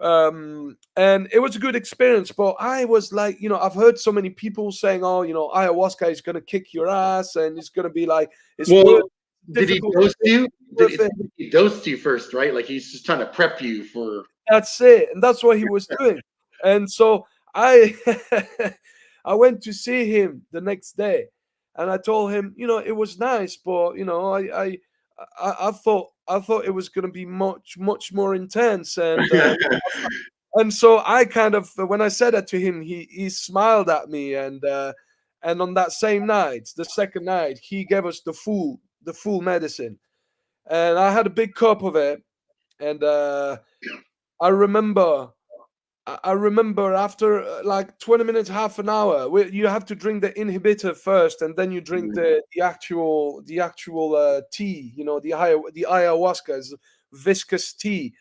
And it was a good experience. But I was like, I've heard so many people saying, oh, ayahuasca is going to kick your ass and it's going to be like, it's well, did he difficult. dose you? Did he dose you first, right? Like he's just trying to prep you for. That's it. And that's what he was doing. And so I I went to see him the next day, and I told him, it was nice, but I thought it was going to be much more intense, and so I kind of, when I said that to him, he smiled at me, and on that same night, the second night, he gave us the full medicine, and I had a big cup of it, and I remember after like 20 minutes, half an hour, you have to drink the inhibitor first, and then you drink the actual tea. The ayahuasca is viscous tea,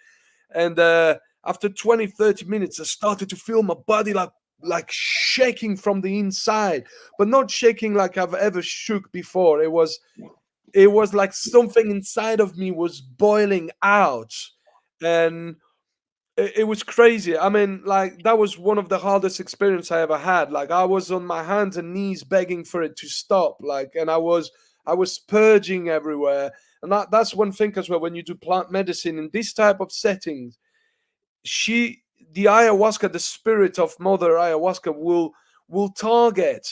and after 20-30 minutes, I started to feel my body like shaking from the inside, but not shaking like I've ever shook before. It was like something inside of me was boiling out, and it was crazy. I mean, like, that was one of the hardest experience I ever had. Like, I was on my hands and knees begging for it to stop. Like, and I was purging everywhere. And that's one thing as well. When you do plant medicine in this type of settings, the ayahuasca, the spirit of Mother Ayahuasca will target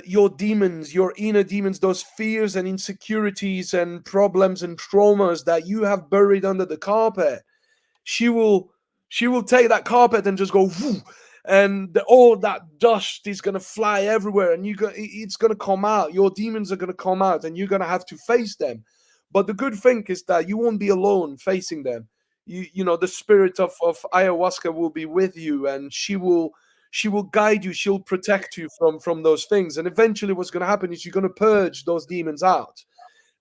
your demons, your inner demons, those fears and insecurities and problems and traumas that you have buried under the carpet. She will take that carpet and just go, whoo, and all that dust is going to fly everywhere, and it's going to come out. Your demons are going to come out, and you're going to have to face them. But the good thing is that you won't be alone facing them. The spirit of ayahuasca will be with you, and she will guide you. She'll protect you from those things. And eventually what's going to happen is you're going to purge those demons out.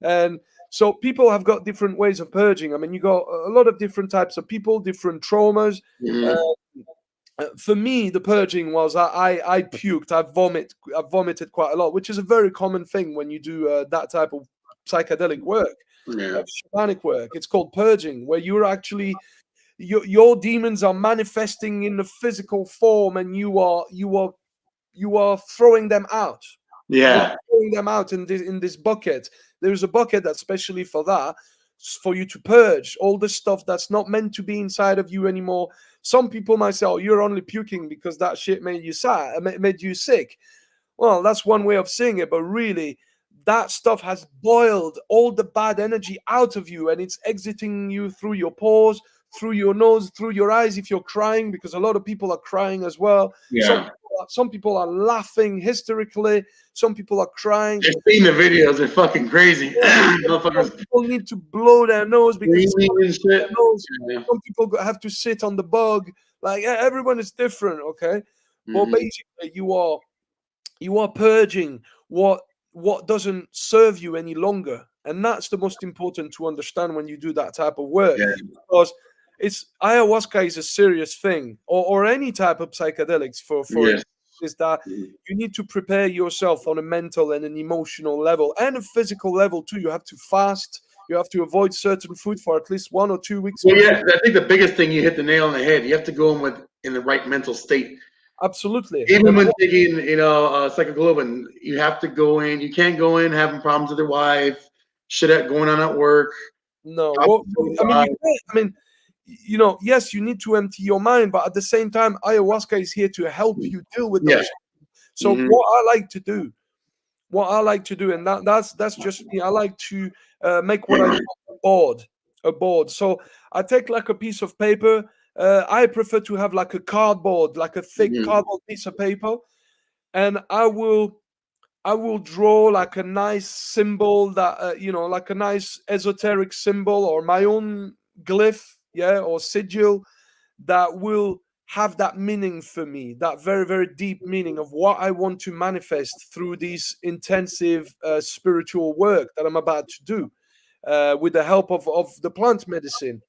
And so people have got different ways of purging. I mean, you got a lot of different types of people, different traumas. For me, the purging was I puked, I vomited quite a lot, which is a very common thing when you do that type of psychedelic work, shamanic work. It's called purging, where you're actually your demons are manifesting in the physical form, and you are throwing them out. Yeah, throwing them out in this bucket. There's a bucket that's specially for that, for you to purge all the stuff that's not meant to be inside of you anymore. Some people might say, "Oh, you're only puking because that shit made you sad, made you sick." Well, that's one way of seeing it, but really, that stuff has boiled all the bad energy out of you, and it's exiting you through your pores, through your nose, through your eyes. If you're crying, because a lot of people are crying as well. yeah. Some people are laughing hysterically. Some people are crying. I've seen the videos. They're fucking crazy. Some people need to blow their nose because Some people have to sit on the bug. Like, everyone is different, okay? But basically, you are purging what doesn't serve you any longer, and that's the most important to understand when you do that type of work, because ayahuasca is a serious thing, or any type of psychedelics for it, is that you need to prepare yourself on a mental and an emotional level and a physical level too. You have to fast. You have to avoid certain food for at least 1 or 2 weeks. Well, yeah, I think the biggest thing, you hit the nail on the head. You have to go in the right mental state. Absolutely. Even when taking, psychoglobin, you have to go in. You can't go in having problems with your wife, shit going on at work. No, yes, you need to empty your mind, but at the same time, ayahuasca is here to help you deal with those. So what I like to do, and that's just me. I like to make what I call a board. So I take like a piece of paper. I prefer to have like a cardboard, like a thick cardboard piece of paper, and I will draw like a nice symbol that like a nice esoteric symbol, or my own glyph, or sigil, that will have that meaning for me, that very, very deep meaning of what I want to manifest through this intensive spiritual work that I'm about to do, with the help of the plant medicine,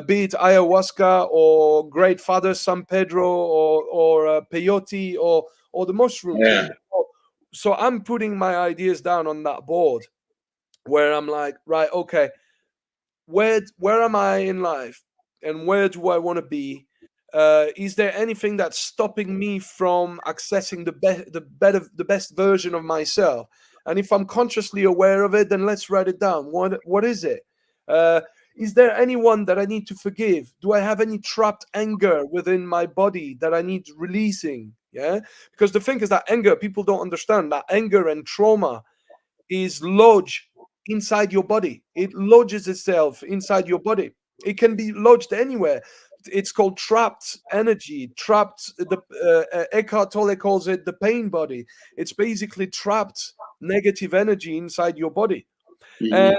be it ayahuasca or Great Father San Pedro or peyote or the mushrooms. so I'm putting my ideas down on that board where I'm like, right, okay, where am I in life, and where do I want to be? Is there anything that's stopping me from accessing the best version of myself? And if I'm consciously aware of it, then let's write it down. What is it? Uh, is there anyone that I need to forgive? Do I have any trapped anger within my body that I need releasing? Yeah, because the thing is that anger, people don't understand that anger and trauma is lodged inside your body. It lodges itself inside your body. It can be lodged anywhere. It's called trapped energy. Trapped. The Eckhart Tolle calls it the pain body. It's basically trapped negative energy inside your body. And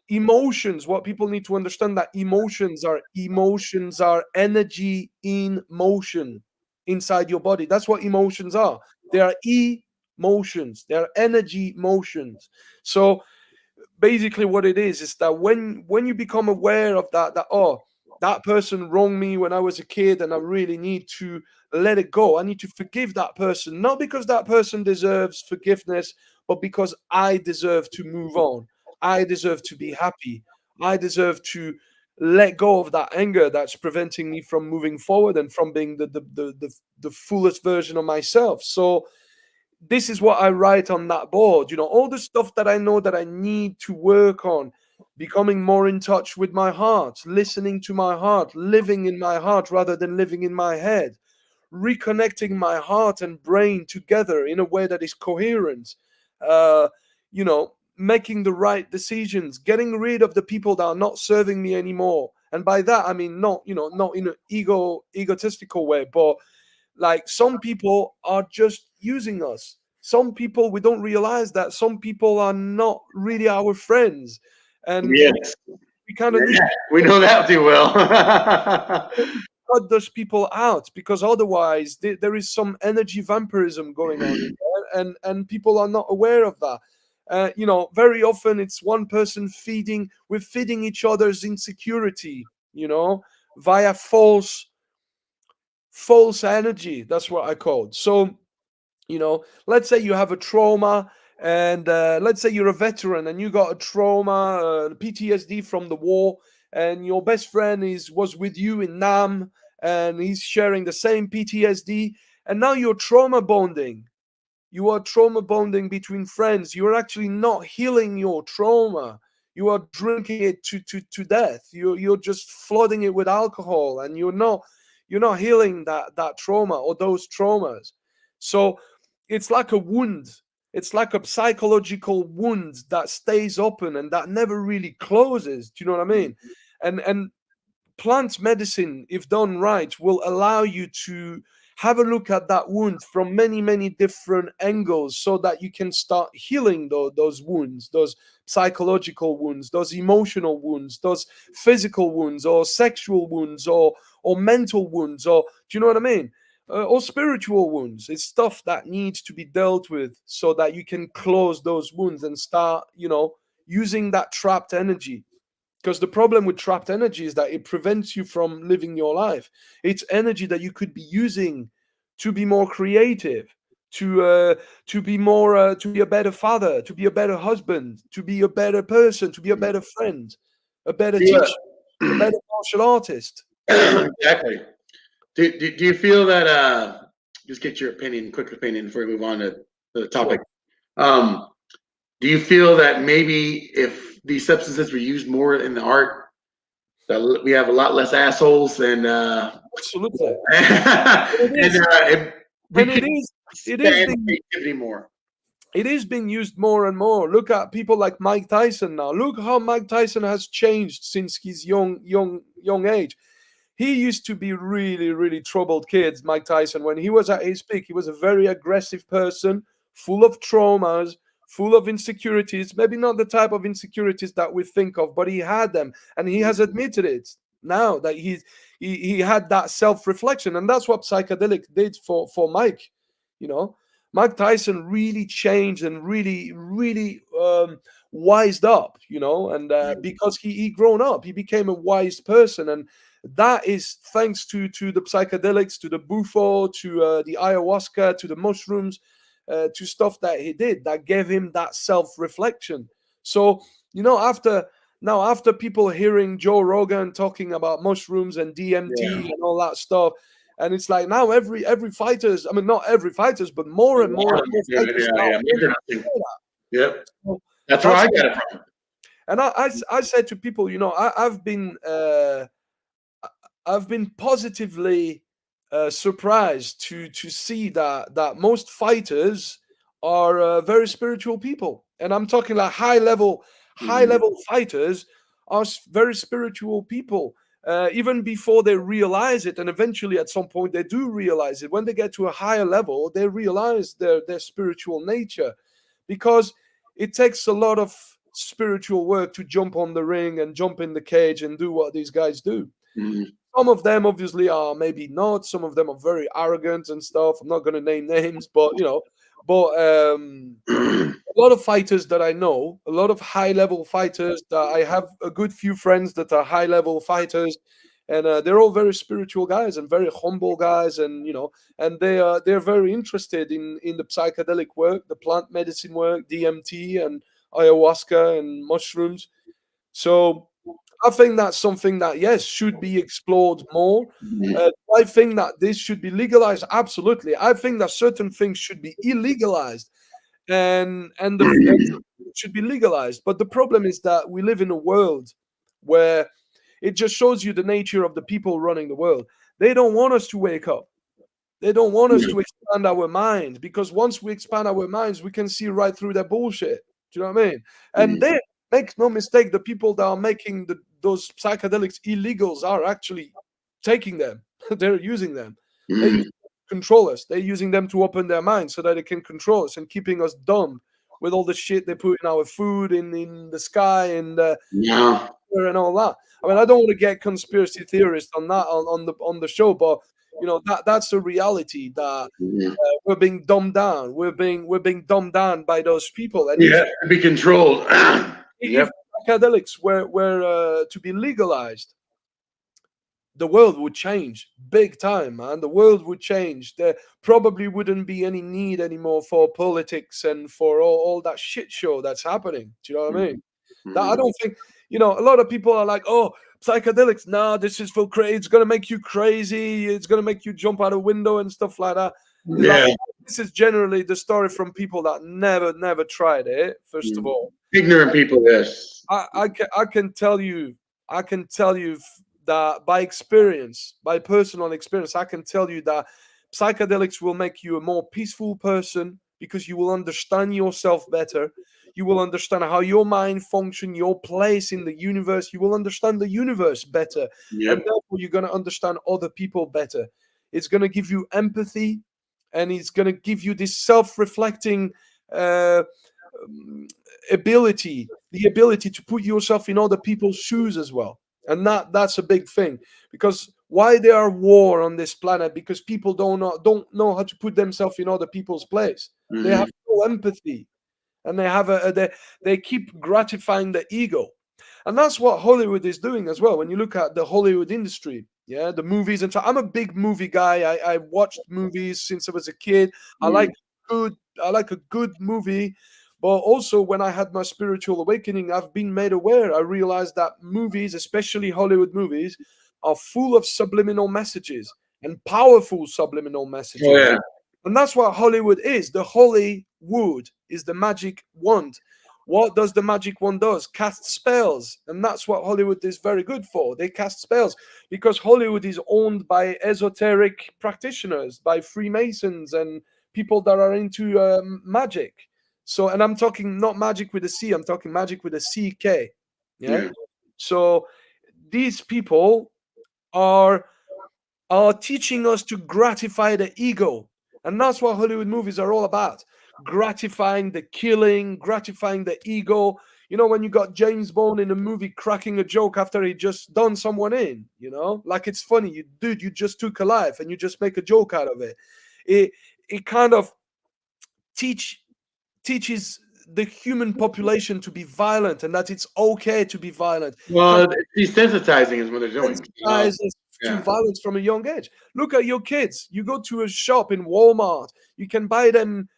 emotions. What people need to understand that emotions are energy in motion inside your body. That's what emotions are. They are emotions. They are energy motions. So basically what it is that when you become aware of that, oh, that person wronged me when I was a kid and I really need to let it go. I need to forgive that person, not because that person deserves forgiveness, but because I deserve to move on. I deserve to be happy. I deserve to let go of that anger that's preventing me from moving forward and from being the fullest version of myself. So this is what I write on that board. All the stuff that I know that I need to work on, becoming more in touch with my heart, listening to my heart, living in my heart rather than living in my head, reconnecting my heart and brain together in a way that is coherent, uh, making the right decisions, getting rid of the people that are not serving me anymore. And by that, I mean, not in an egotistical way, but like some people are just using us. Some people, we don't realize that some people are not really our friends. And Yes. we kind of need We know that too well. to cut those people out, because otherwise there is some energy vampirism going on in there, and people are not aware of that. Very often it's one person we're feeding each other's insecurity, via false energy. That's what I call it. So, let's say you have a trauma, and let's say you're a veteran and you got a trauma, PTSD from the war, and your best friend was with you in Nam, and he's sharing the same PTSD, and now you're trauma bonding. You are trauma bonding between friends. You are actually not healing your trauma. You are drinking it to death. You're just flooding it with alcohol, and you're not healing that trauma or those traumas. So it's like a wound. It's like a psychological wound that stays open and that never really closes. Do you know what I mean? And plant medicine, if done right, will allow you to have a look at that wound from many, many different angles, so that you can start healing those wounds, those psychological wounds, those emotional wounds, those physical wounds, or sexual wounds, or mental wounds, or do you know what I mean? Or spiritual wounds. It's stuff that needs to be dealt with so that you can close those wounds and start, using that trapped energy. Because the problem with trapped energy is that it prevents you from living your life. It's energy that you could be using to be more creative, to be more, to be a better father, to be a better husband, to be a better person, to be a better friend, a better teacher, a better martial artist. Exactly. Do you feel that? Just get your quick opinion before we move on to the topic. Sure. Do you feel that maybe if these substances were used more in the art, that we have a lot less assholes and absolutely, and it is creativity more. It is being used more and more. Look at people like Mike Tyson now. Look how Mike Tyson has changed since his young age. He used to be really, really troubled kid, Mike Tyson. When he was at his peak, he was a very aggressive person, full of traumas, full of insecurities. Maybe not the type of insecurities that we think of, but he had them, and he has admitted it now that he had that self-reflection, and that's what psychedelic did for Mike. Mike Tyson really changed and really, really wised up, and because he grown up, he became a wise person, and that is thanks to the psychedelics, to the bufo, to the ayahuasca, to the mushrooms. to stuff that he did that gave him that self-reflection. So, after people hearing Joe Rogan talking about mushrooms and DMT and all that stuff, and it's like now every fighters, I mean, not every fighters, but more and more fighters now. Yep. So that's where I got it from. And I said to people, I've been positively surprised to see that most fighters are very spiritual people, and I'm talking like high level fighters are very spiritual people. Even before they realize it, and eventually at some point they do realize it. When they get to a higher level, they realize their spiritual nature, because it takes a lot of spiritual work to jump on the ring and jump in the cage and do what these guys do. Some of them obviously are maybe not. Some of them are very arrogant and stuff. I'm not going to name names, but a lot of fighters that I know, a lot of high-level fighters that I have a good few friends that are high-level fighters, and they're all very spiritual guys and very humble guys, and and they're very interested in the psychedelic work, the plant medicine work, DMT and ayahuasca and mushrooms. So I think that's something that, yes, should be explored more. I think that this should be legalized. Absolutely. I think that certain things should be illegalized and it should be legalized. But the problem is that we live in a world where it just shows you the nature of the people running the world. They don't want us to wake up. They don't want us to expand our mind, because once we expand our minds, we can see right through their bullshit. Do you know what I mean? And they make no mistake, the people that are making those psychedelics illegals are actually taking them. They're using them. They use them to control us. They're using them to open their minds so that they can control us and keeping us dumb with all the shit they put in our food, in the sky, and and all that. I mean, I don't want to get conspiracy theorists on that on the show, but that's a reality that we're being dumbed down. We're being dumbed down by those people. And to be controlled. If psychedelics were to be legalized, the world would change big time, man. The world would change. There probably wouldn't be any need anymore for politics and for all that shit show that's happening. Do you know what I mean? That I don't think, a lot of people are like, oh, psychedelics, nah, this is for crazy. It's going to make you crazy. It's going to make you jump out a window and stuff like that. Like, this is generally the story from people that never tried it, first of all. Ignorant people, yes. I can tell you that by experience, by personal experience, I can tell you that psychedelics will make you a more peaceful person, because you will understand yourself better. You will understand how your mind functions, your place in the universe. You will understand the universe better. And therefore, you're going to understand other people better. It's going to give you empathy, and it's going to give you this self-reflecting ability, the ability to put yourself in other people's shoes as well. And that's a big thing, because why there are war on this planet? Because people don't know how to put themselves in other people's place. They have no empathy, and they keep gratifying the ego, and that's what Hollywood is doing as well. When you look at the Hollywood industry, the movies, and so I'm a big movie guy. I watched movies since I was a kid. I like a good movie. But also, when I had my spiritual awakening, I've been made aware. I realized that movies, especially Hollywood movies, are full of subliminal messages, and powerful subliminal messages. And that's what Hollywood is. The Hollywood is the magic wand. What does the magic wand do? Cast spells. And that's what Hollywood is very good for. They cast spells, because Hollywood is owned by esoteric practitioners, by Freemasons and people that are into magic. So, and I'm talking not magic with a C, I'm talking magic with a CK. So these people are teaching us to gratify the ego. And that's what Hollywood movies are all about. Gratifying the killing, gratifying the ego. When you got James Bond in a movie cracking a joke after he just done someone in, like it's funny. You just took a life and you just make a joke out of it. It kind of teaches the human population to be violent, and that it's okay to be violent. Well, desensitizing is what they're doing. To violence from a young age. Look at your kids. You go to a shop in Walmart, you can buy them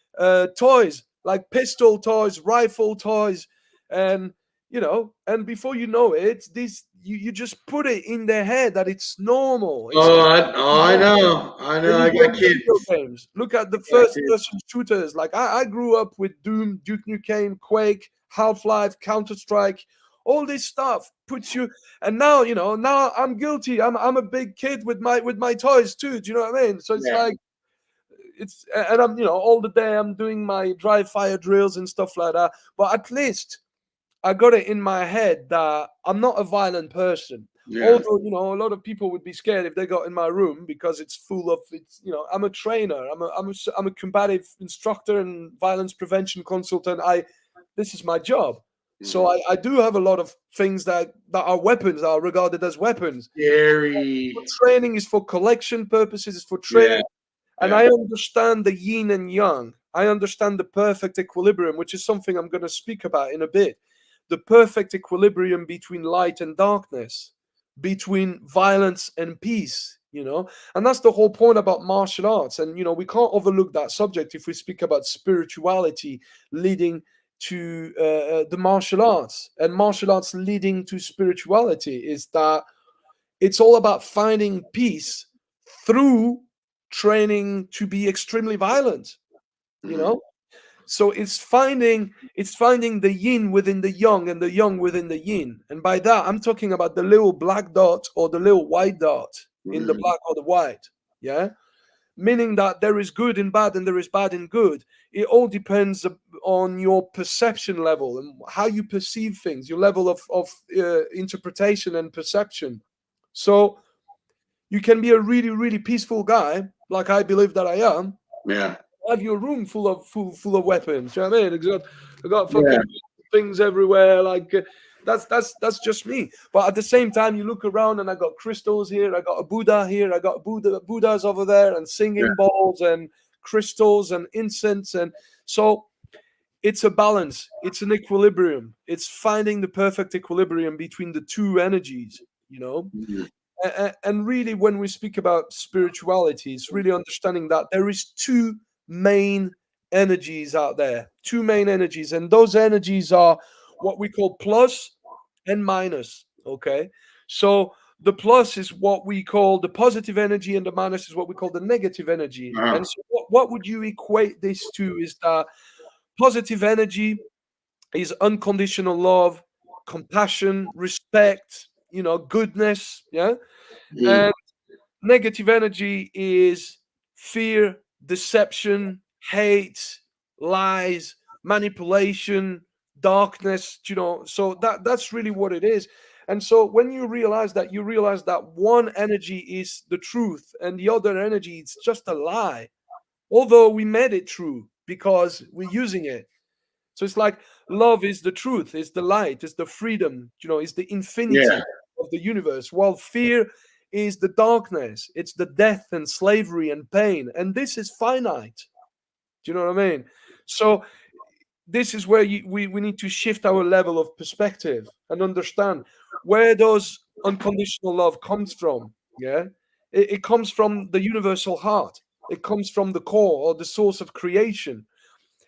toys, like pistol toys, rifle toys, and and before you know it, you just put it in their head that it's normal. It's I know. when I you go got to video kids. games, look at the I got first kids. person shooters. Like I grew up with Doom, Duke Nukem, Quake, Half-Life, Counter-Strike. All this stuff puts you, and now now I'm guilty. I'm a big kid with my toys too. Do you know what I mean? So it's Yeah. like and I'm all the day I'm doing my dry fire drills and stuff like that. But at least I got it in my head that I'm not a violent person. Yeah. Although, a lot of people would be scared if they got in my room because it's full of I'm a trainer. I'm a combative instructor and violence prevention consultant. This is my job. So I do have a lot of things that are weapons, that are regarded as weapons. Scary. Training is for collection purposes, it's for Yeah. training. And I understand the yin and yang. I understand the perfect equilibrium, which is something I'm going to speak about in a bit. The perfect equilibrium between light and darkness, between violence and peace, and that's the whole point about martial arts. And we can't overlook that subject if we speak about spirituality leading to the martial arts, and martial arts leading to spirituality, is that it's all about finding peace through training to be extremely violent, so it's finding the yin within the yang and the yang within the yin. And by that, I'm talking about the little black dot or the little white dot in the black or the white. Yeah. Meaning that there is good in bad and there is bad in good. It all depends on your perception level and how you perceive things, your level of interpretation and perception. So you can be a really, really peaceful guy, like I believe that I am. Yeah. Have your room full of weapons. You know what I mean? I got fucking things everywhere. Like that's just me. But at the same time, you look around and I got crystals here. I got a Buddha here. I got Buddhas over there, and singing bowls and crystals and incense. And so it's a balance. It's an equilibrium. It's finding the perfect equilibrium between the two energies. And really, when we speak about spirituality, it's really understanding that there is two main energies out there, and those energies are what we call plus and minus. Okay, so the plus is what we call the positive energy, and the minus is what we call the negative energy. And so what would you equate this to? Is that positive energy is unconditional love, compassion, respect, goodness, and negative energy is fear, deception, hate, lies, manipulation, darkness, so that's really what it is. And so when you realize that one energy is the truth and the other energy is just a lie, although we made it true because we're using it. So it's like love is the truth, is the light, is the freedom, is the infinity of the universe, while fear is the darkness, it's the death and slavery and pain, and this is finite. Do you know what I mean? So this is where we need to shift our level of perspective and understand where those unconditional love comes from. It comes from the universal heart. It comes from the core or the source of creation.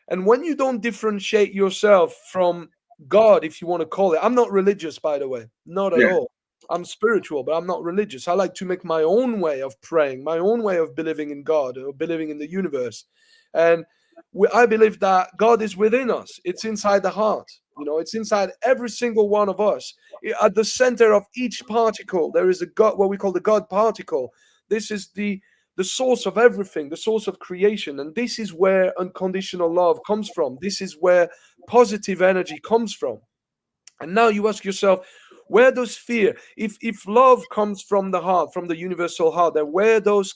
And when you don't differentiate yourself from God, if you want to call it, I'm not religious, by the way, not at all. I'm spiritual, but I'm not religious. I like to make my own way of praying, my own way of believing in God or believing in the universe. And I believe that God is within us. It's inside the heart. It's inside every single one of us. At the center of each particle, there is a God, what we call the God particle. This is the source of everything, the source of creation. And this is where unconditional love comes from. This is where positive energy comes from. And now you ask yourself, where does fear, if love comes from the heart, from the universal heart, then where does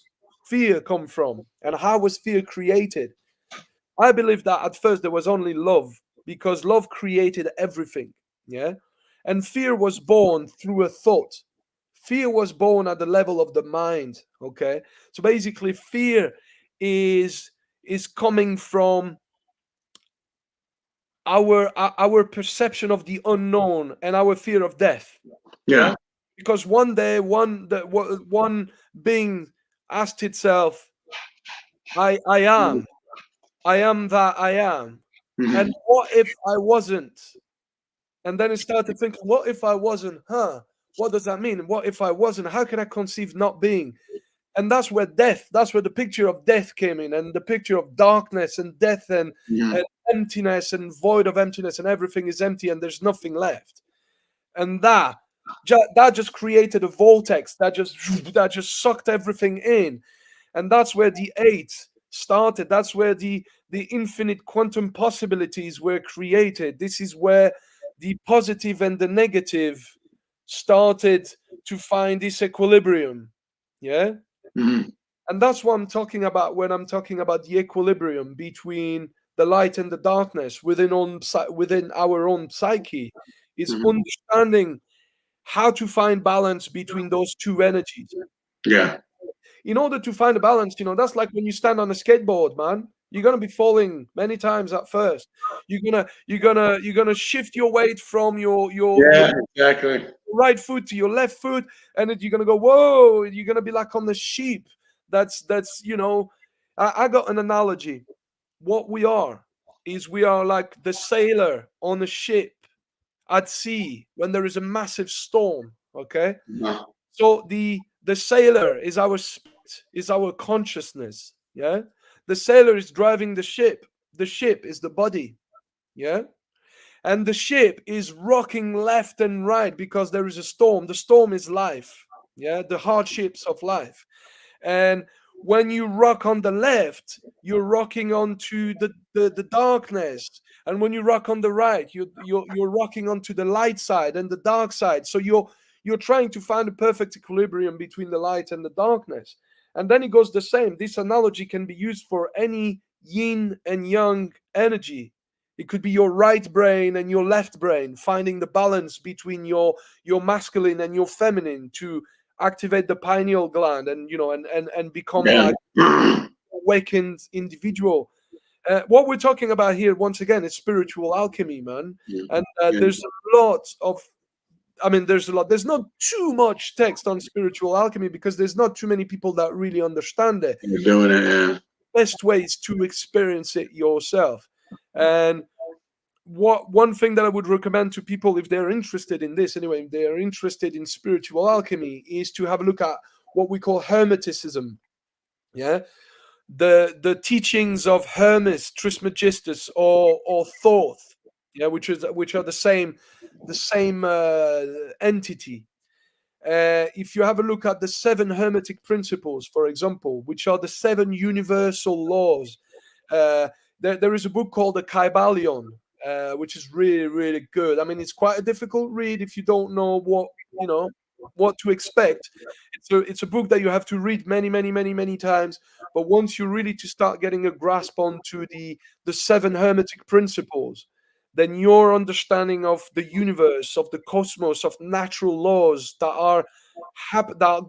fear come from? And how was fear created? I believe that at first there was only love, because love created everything. And fear was born through a thought. Fear was born at the level of the mind. Okay, so basically fear is coming from our perception of the unknown and our fear of death. Because one day one being asked itself, I am, I am that I am. Mhm. And what if I wasn't? And then it started thinking, what if I wasn't? What does that mean? What if I wasn't? How can I conceive not being? And that's where the picture of death came in, and the picture of darkness and death and emptiness and void of emptiness, and everything is empty and there's nothing left. And that just created a vortex that just sucked everything in. And that's where the eight started. That's where the infinite quantum possibilities were created. This is where the positive and the negative started to find this equilibrium. Yeah. Mhm. And that's what I'm talking about when I'm talking about the equilibrium between the light and the darkness within our own psyche, is Mhm. understanding how to find balance between those two energies. Yeah. In order to find a balance, that's like when you stand on a skateboard, man. You're gonna be falling many times at first. You're gonna shift your weight from your Yeah. Exactly. right foot to your left foot, and then you're gonna go, whoa. You're gonna be like on the sheep. I got an analogy. What we are is we are like the sailor on a ship at sea when there is a massive storm. Okay. No. So the sailor is our spirit, is our consciousness. Yeah. The sailor is driving the ship. The ship is the body. Yeah. And the ship is rocking left and right because there is a storm. The storm is life. Yeah. The hardships of life. And when you rock on the left, you're rocking onto the darkness. And when you rock on the right, you're rocking onto the light side and the dark side. So you're trying to find a perfect equilibrium between the light and the darkness. And then it goes the same. This analogy can be used for any yin and yang energy. It could be your right brain and your left brain, finding the balance between your masculine and your feminine to activate the pineal gland, and and become Yeah. like awakened individual. What we're talking about here, once again, is spiritual alchemy, man. Yeah. And Yeah. there's a lot of, there's not too much text on spiritual alchemy because there's not too many people that really understand it. You're doing it. Yeah. Best ways to experience it yourself. And one thing that I would recommend to people, if they're interested in this anyway, if they're interested in spiritual alchemy, is to have a look at what we call Hermeticism. Yeah. The teachings of Hermes Trismegistus or Thoth. Yeah, which are the same entity. If you have a look at the 7 Hermetic principles, for example, which are the 7 universal laws, there is a book called the Kybalion, which is really, really good. I mean, it's quite a difficult read if you don't know what to expect. It's a book that you have to read many, many, many, many times. But once you really to start getting a grasp onto the 7 Hermetic principles, then your understanding of the universe, of the cosmos, of natural laws that are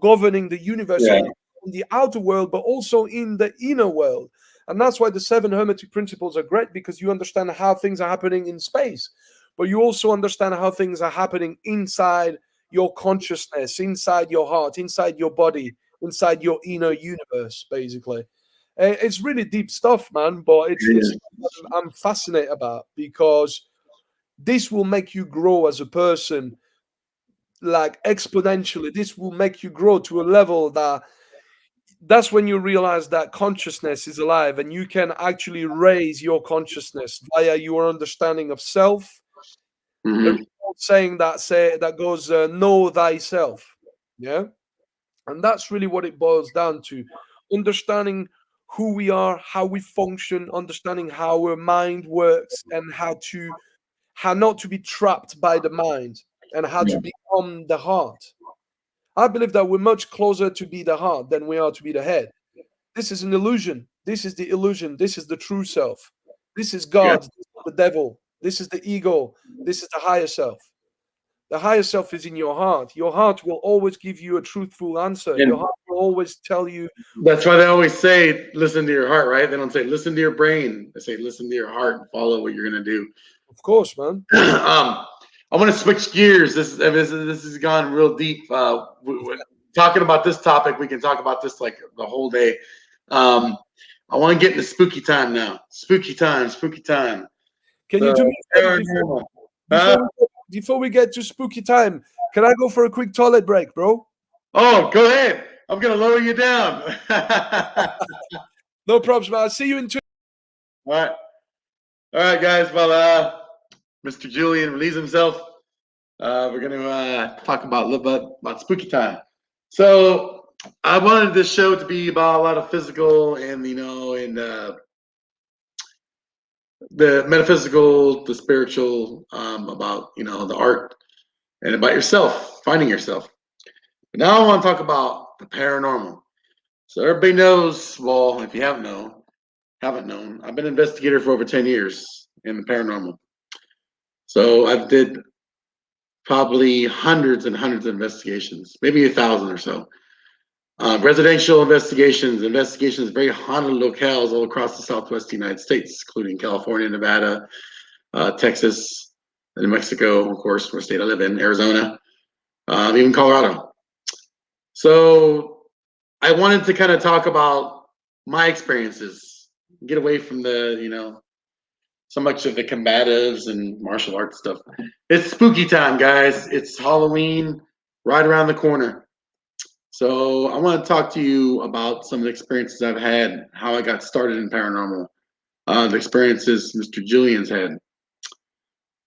governing the universe Yeah. in the outer world, but also in the inner world. And that's why the 7 Hermetic principles are great, because you understand how things are happening in space, but you also understand how things are happening inside your consciousness, inside your heart, inside your body, inside your inner universe, basically. It's really deep stuff, man, but it's I'm fascinated about, because this will make you grow as a person, like exponentially. This will make you grow to a level that's when you realize that consciousness is alive, and you can actually raise your consciousness via your understanding of self. There is Mhm. an old saying that goes, know thyself. Yeah. And that's really what it boils down to: understanding who we are, how we function, understanding how our mind works, and how not to be trapped by the mind, and how Yeah. to become the heart. I believe that we're much closer to be the heart than we are to be the head. This is an illusion. This is the illusion. This is the true self. This is Yeah. God, this is the devil. This is the ego. This is the higher self. The higher self is in your heart. Your heart will always give you a truthful answer. Your And heart will always tell you. that's why they always say, listen to your heart, right? They don't say, listen to your brain. They say, listen to your heart and follow what you're going to do. Of course, man. I want to switch gears. This has gone real deep. Talking about this topic, we can talk about this like the whole day. Um, I want to get into spooky time now. Spooky time. Can you do me paranormal. before we get to spooky time? Can I go for a quick toilet break, bro? Oh, go ahead. I'm gonna lower you down. No problems, man. I'll see you in 2. All right, guys. Well, Mr. Julien released himself. We're gonna talk about a little bit about spooky time. So I wanted this show to be about a lot of physical and the metaphysical, the spiritual, about the art and about yourself, finding yourself. But now I want to talk about the paranormal. So everybody knows, well, if you haven't known, I've been an investigator for over 10 years in the paranormal. So I did probably hundreds and hundreds of investigations, maybe 1,000 or so. Residential investigations in very haunted locales all across the Southwest United States, including California, Nevada, Texas, New Mexico, of course, where state I live in, Arizona, even Colorado. So I wanted to kind of talk about my experiences, get away from the, so much of the combatives and martial arts stuff. It's spooky time, guys. It's Halloween right around the corner. So I want to talk to you about some of the experiences I've had, how I got started in paranormal, the experiences Mr. Julien's had.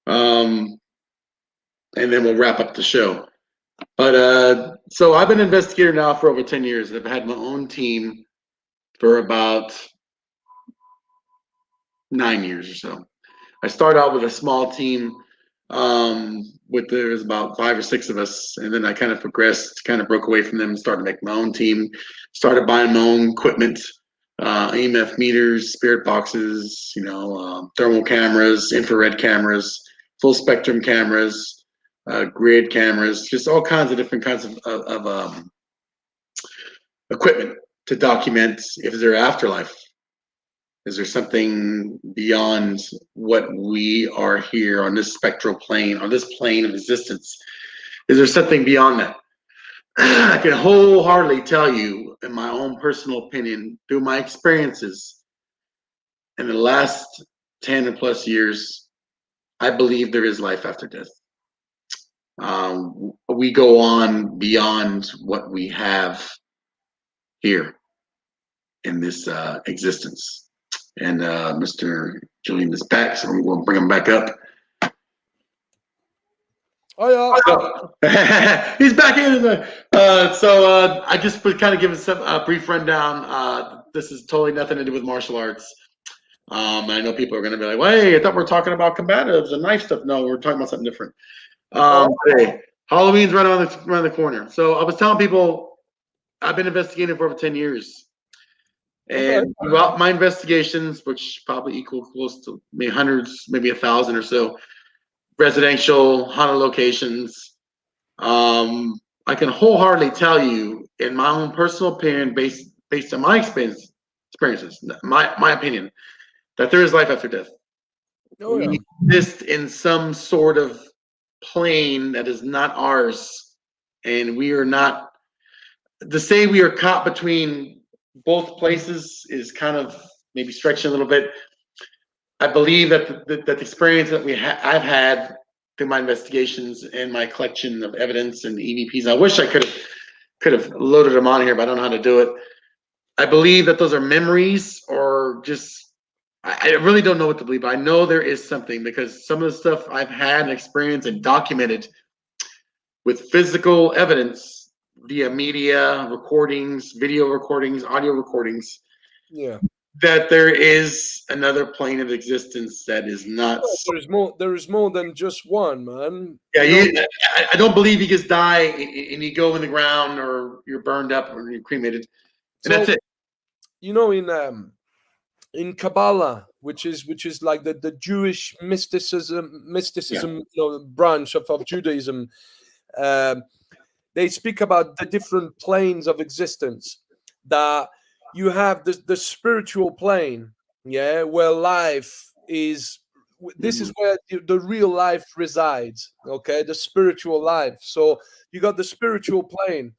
And then we'll wrap up the show. But so I've been an investigator now for over 10 years. I've had my own team for about 9 years or so. I started out with a small team. There was about 5 or 6 of us, and then I kind of progressed, kind of broke away from them, and started to make my own team. Started buying my own equipment, EMF meters, spirit boxes, thermal cameras, infrared cameras, full spectrum cameras, grid cameras, just all kinds of different kinds of equipment to document if there's an afterlife. Is there something beyond what we are here on this spectral plane, on this plane of existence? Is there something beyond that? I can wholeheartedly tell you, in my own personal opinion, through my experiences in the last 10 or plus years, I believe there is life after death. We go on beyond what we have here in this existence. And Mr. Julien is back, so I'm going to bring him back up. Oh yeah, he's back in. I just would kind of give a brief rundown. This is totally nothing to do with martial arts. I know people are going to be like, "Well, hey, I thought we were talking about combatives and knife stuff." No, we're talking about something different. Today, Halloween's right around the corner. So I was telling people I've been investigating for over 10 years. And throughout my investigations, which probably equal close to maybe hundreds, maybe 1,000 or so, residential haunted locations, I can wholeheartedly tell you, in my own personal opinion, based on my experiences, my opinion, that there is life after death. Oh, yeah. We exist in some sort of plane that is not ours, and we are not. To say we are caught between both places is kind of maybe stretching a little bit. I believe that the experience that I've had through my investigations and my collection of evidence and EVPs, I wish I could have loaded them on here, but I don't know how to do it. I believe that those are memories, or just I really don't know what to believe. But I know there is something, because some of the stuff I've had and experienced and documented with physical evidence via media recordings, video recordings, audio recordings. Yeah. That there is another plane of existence that is not. There is more than just one, man. Yeah, I don't believe you just die and you go in the ground, or you're burned up, or you're cremated, and that's it. In Kabbalah, which is like the Jewish mysticism branch of Judaism, they speak about the different planes of existence. That you have the spiritual plane, where life is. This is where the real life resides. Okay, the spiritual life. So you got the spiritual plane.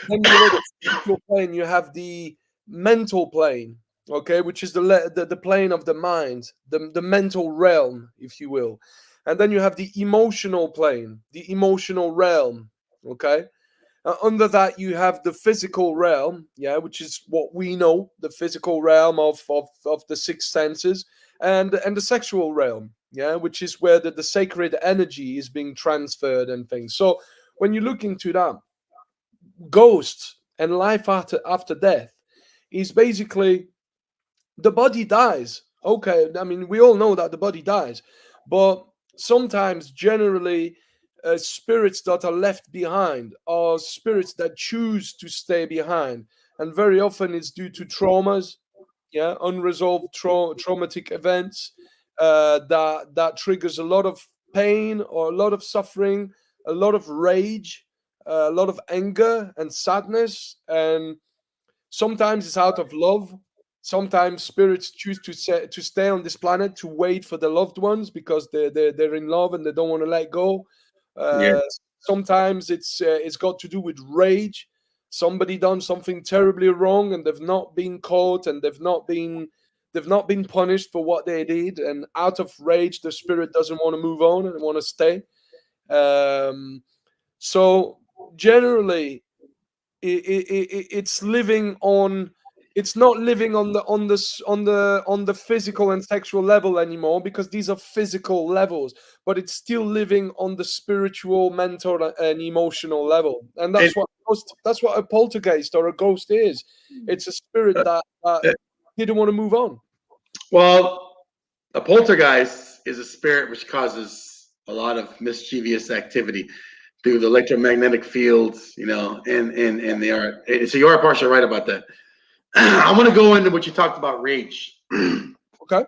Then below the spiritual plane, you have the mental plane. okay, which is the plane of the mind, the mental realm, if you will. And then you have the emotional plane, the emotional realm, okay. Under that, you have the physical realm, yeah, which is what we know, the physical realm of the six senses, and the sexual realm, yeah, which is where the sacred energy is being transferred and things. So when you look into that, ghosts and life after death is basically the body dies. Okay, I mean, we all know that the body dies, but sometimes, generally, spirits that are left behind are spirits that choose to stay behind, and very often it's due to traumas, yeah, unresolved traumatic events that triggers a lot of pain or a lot of suffering, a lot of rage, a lot of anger and sadness, and sometimes it's out of love. Sometimes spirits choose to stay on this planet to wait for the loved ones because they're in love and they don't want to let go. Yeah. Uh, Sometimes it's got to do with rage. Somebody done something terribly wrong and they've not been caught and they've not been punished for what they did, and out of rage the spirit doesn't want to move on and want to stay. So generally it's living on, it's not living on the physical and sexual level anymore, because these are physical levels, but it's still living on the spiritual, mental and emotional level. And And, that's what a poltergeist or a ghost is. It's a spirit that uh, didn't want to move on. well, a poltergeist is a spirit which causes a lot of mischievous activity through the electromagnetic fields, and they are. So you are partially right about that. I want to go into what you talked about, rage, and Okay.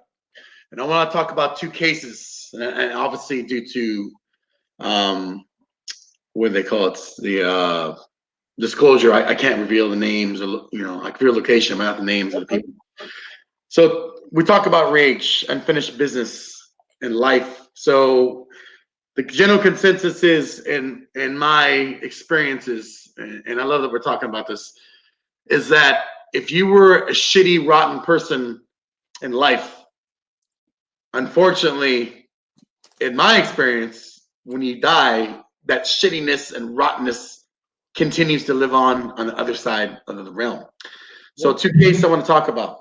I want to talk about two cases, and obviously due to what do they call it, the disclosure, I can't reveal the names, or I can reveal location, but not the names of the people. So we talk about rage, unfinished business in life. So the general consensus is, in my experiences, and I love that we're talking about this, is that if you were a shitty, rotten person in life, unfortunately, in my experience, when you die, that shittiness and rottenness continues to live on the other side of the realm. So, two cases I want to talk about.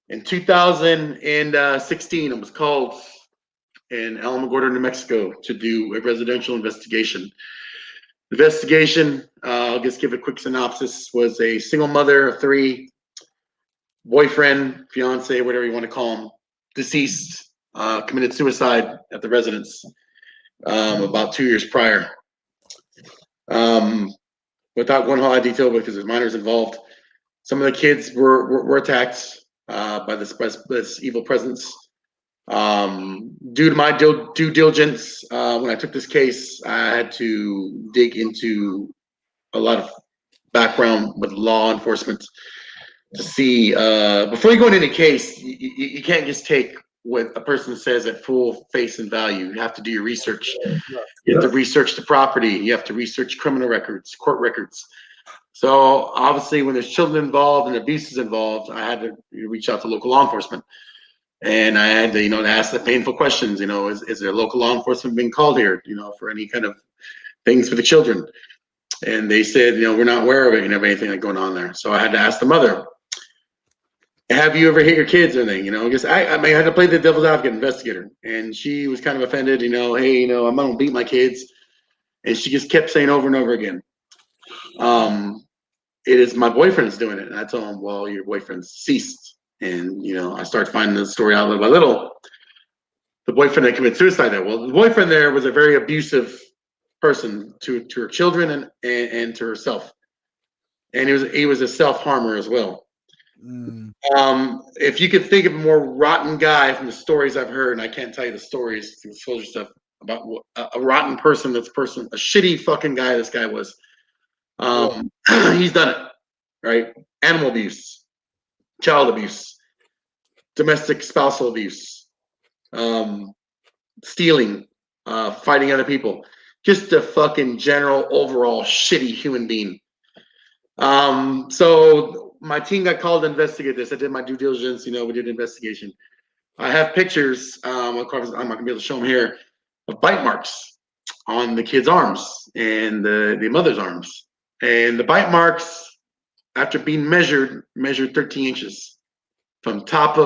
In 2016, I was called in Alamogordo, New Mexico, to do a residential investigation. The investigation, I'll just give a quick synopsis, was a single mother of three, boyfriend, fiance, whatever you want to call him, deceased, committed suicide at the residence about 2 years prior. Without going into a lot of detail, because there's minors involved, some of the kids were attacked by this evil presence. Due to my due diligence, when I took this case, I had to dig into a lot of background with law enforcement to see. Before you go into any case, you can't just take what a person says at full face and value. You have to do your research. You have to research the property. You have to research criminal records, court records. So obviously, when there's children involved and abuse is involved, I had to reach out to local law enforcement. And I had to, ask the painful questions. Is there local law enforcement being called here? For any kind of things for the children. And they said, we're not aware of it. Anything like going on there. So I had to ask the mother, have you ever hit your kids or anything? Because I had to play the devil's advocate investigator. And she was kind of offended, hey, I'm going to beat my kids. And she just kept saying over and over again, it is my boyfriend's doing it. And I told him, well, your boyfriend's deceased. And, I started finding the story out little by little. The boyfriend that committed suicide there. Well, the boyfriend there was a very abusive person to her children and to herself. And he was a self-harmer as well. If you could think of a more rotten guy from the stories I've heard, and I can't tell you the stories, disclosure stuff, about a rotten person, a shitty fucking guy this guy was. He's done it, right? Animal abuse, child abuse, domestic spousal abuse, stealing, fighting other people. Just a fucking general overall shitty human being. So my team got called to investigate this. I did my due diligence. We did an investigation. I have pictures. Of course, I'm not gonna be able to show them here, of bite marks on the kid's arms and the mother's arms. And the bite marks, after being measured 13 inches from top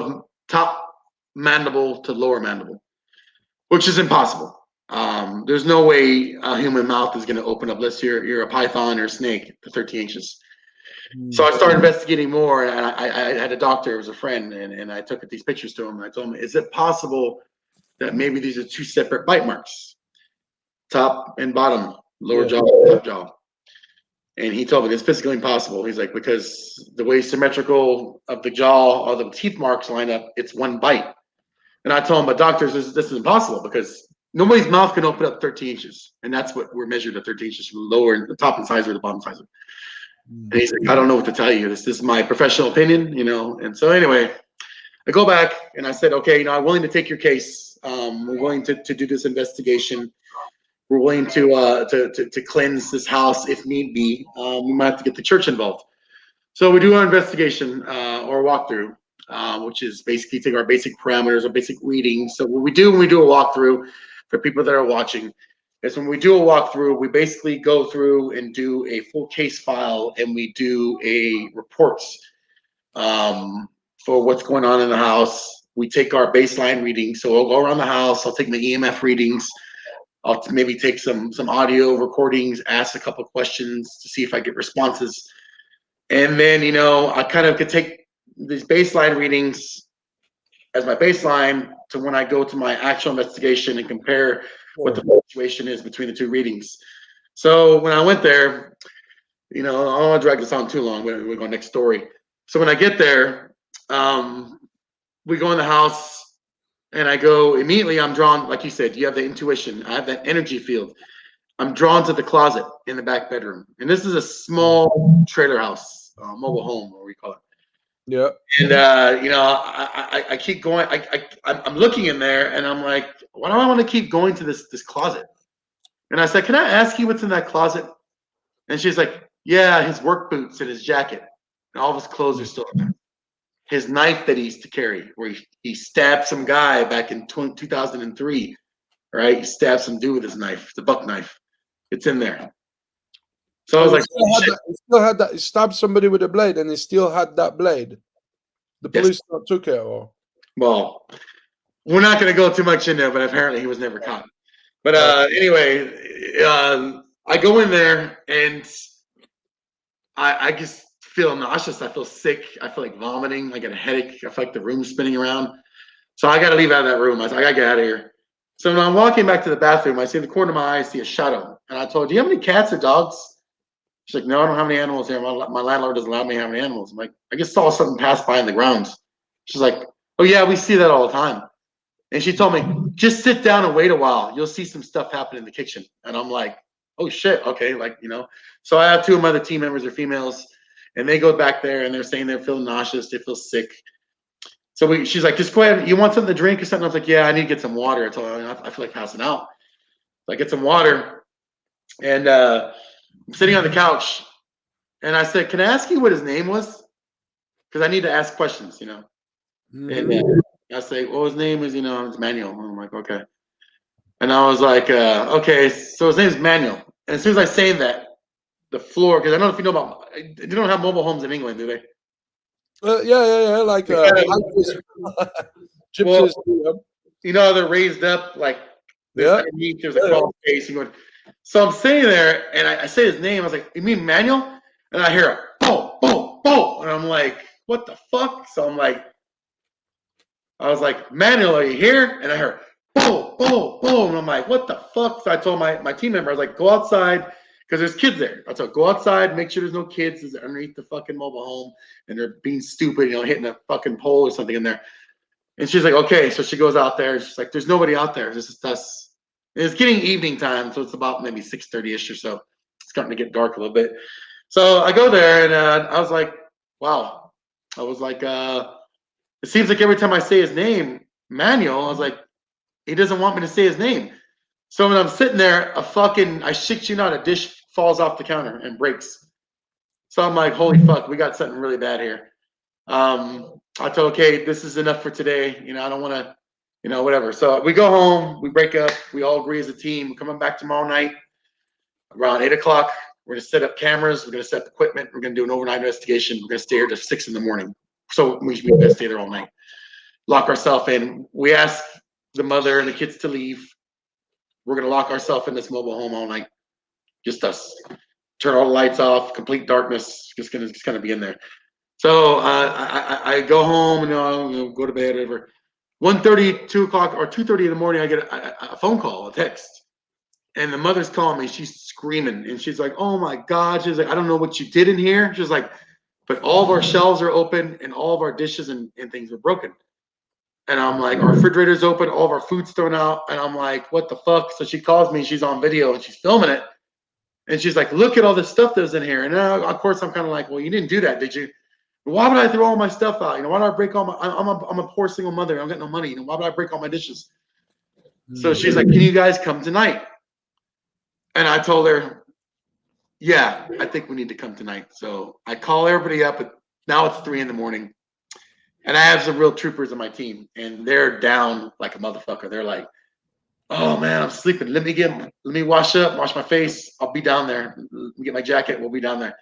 mandible to lower mandible, which is impossible. There's no way a human mouth is going to open up unless you're a python or a snake to 13 inches. So I started investigating more, and I had a doctor, it was a friend, and I took these pictures to him, and I told him, is it possible that maybe these are two separate bite marks, top and bottom, lower jaw, top jaw? And he told me it's physically impossible. He's like, because the way symmetrical of the jaw or the teeth marks line up, it's one bite. And I told him, but doctors, this is impossible because nobody's mouth can open up 13 inches. And that's what we're measured at 13 inches from the lower, the top incisor to the bottom incisor. And he's like, I don't know what to tell you. This is my professional opinion, And so anyway, I go back and I said, okay, I'm willing to take your case. We're willing to do this investigation. We're willing to cleanse this house if need be. We might have to get the church involved. So we do our investigation or walkthrough, which is basically take our basic parameters, our basic readings. So what we do when we do a walkthrough, for people that are watching, is when we do a walkthrough, we basically go through and do a full case file, and we do a reports for what's going on in the house. We take our baseline readings. So we'll go around the house. I'll take my EMF readings. I'll maybe take some audio recordings, ask a couple of questions to see if I get responses. And then, I kind of could take these baseline readings as my baseline to when I go to my actual investigation and compare what the situation is between the two readings. So when I went there, I don't want to drag this on too long, but we're going next story. So when I get there, we go in the house. And I go immediately, I'm drawn, like you said, you have the intuition. I have that energy field. I'm drawn to the closet in the back bedroom. And this is a small trailer house, mobile home, what we call it. Yeah. And, I keep going. I'm looking in there and I'm like, why do I want to keep going to this closet? And I said, can I ask you what's in that closet? And she's like, yeah, his work boots and his jacket. And all of his clothes are still in there. His knife that he used to carry, where he stabbed some guy back in 2003, right? He stabbed some dude with his knife. It's a buck knife. It's in there. So I was like, he still had that. He stabbed somebody with a blade, and he still had that blade. The police took it, or? Well, we're not going to go too much in there, but apparently he was never caught. But anyway, I go in there, and I just feel nauseous. I feel sick. I feel like vomiting. I get a headache. I feel like the room's spinning around. So I got to leave out of that room. I was like, I got to get out of here. So when I'm walking back to the bathroom, I see in the corner of my eye, I see a shadow. And I told her, do you have any cats or dogs? She's like, no, I don't have any animals here. My landlord doesn't allow me to have any animals. I'm like, I just saw something pass by in the grounds. She's like, oh, yeah, we see that all the time. And she told me, just sit down and wait a while. You'll see some stuff happen in the kitchen. And I'm like, oh, shit. Okay. So I have two of my other team members are females. And they go back there and they're saying they're feeling nauseous, they feel sick. So she's like, just go ahead. You want something to drink or something? I was like, yeah, I need to get some water. I told her, I feel like passing out. So I get some water, and I'm sitting on the couch, and I said, can I ask you what his name was? Because I need to ask questions, Mm-hmm. And I say, well, his name is, it's Manuel. I'm like, okay. And I was like, okay, so his name is Manuel. And as soon as I say that, the floor, because I don't know if you know about, they don't have mobile homes in England, do they? Yeah. Like gypsies. Well, they're raised up like underneath. There's a crawl space. So I'm sitting there, and I say his name. I was like, "You mean Manuel?" And I hear a boom, boom, boom, and I'm like, "What the fuck?" So I was like, "Manuel, are you here?" And I heard boom, boom, boom, and I'm like, "What the fuck?" So I told my team member, I was like, "Go outside." Because there's kids there. I told, go outside, make sure there's no kids underneath the fucking mobile home, and they're being stupid, hitting a fucking pole or something in there. And she's like, okay. So she goes out there. She's like, there's nobody out there. This is us. And it's getting evening time, so it's about maybe 6:30ish or so. It's starting to get dark a little bit. So I go there, and I was like, wow. I was like, it seems like every time I say his name, Manuel, I was like, he doesn't want me to say his name. So when I'm sitting there, I shit you not, a dish falls off the counter and breaks. So I'm like, holy fuck, we got something really bad here. I told, okay, this is enough for today. You know, I don't want to, you know, whatever. So we go home, we break up, we all agree as a team. We're coming back tomorrow night around 8 o'clock. We're going to set up cameras. We're going to set up equipment. We're going to do an overnight investigation. We're going to stay here till 6 in the morning. So we're going to stay there all night. Lock ourselves in. We ask the mother and the kids to leave. We're going to lock ourselves in this mobile home all night. Just us. Turn all the lights off. Complete darkness. Just gonna be in there. So I go home and go to bed. Whatever. 1:30, 2 o'clock, or 2:30 in the morning, I get a phone call, a text, and the mother's calling me. She's screaming, and she's like, "Oh my God!" She's like, "I don't know what you did in here." She's like, "But all of our shelves are open, and all of our dishes and things are broken." And I'm like, "Our refrigerator's open, all of our food's thrown out," and I'm like, "What the fuck?" So she calls me. She's on video and she's filming it. And she's like, "Look at all this stuff that's in here." And now, of course, I'm kind of like, "Well, you didn't do that, did you? Why would I throw all my stuff out? You know, why do I break all my? I'm a poor single mother. I don't got no money. You know, why would I break all my dishes?" So she's like, "Can you guys come tonight?" And I told her, "Yeah, I think we need to come tonight." So I call everybody up. But now it's 3 in the morning, and I have some real troopers on my team, and they're down like a motherfucker. They're like, "Oh man, I'm sleeping. Let me wash up, wash my face. I'll be down there. Let me get my jacket. We'll be down there."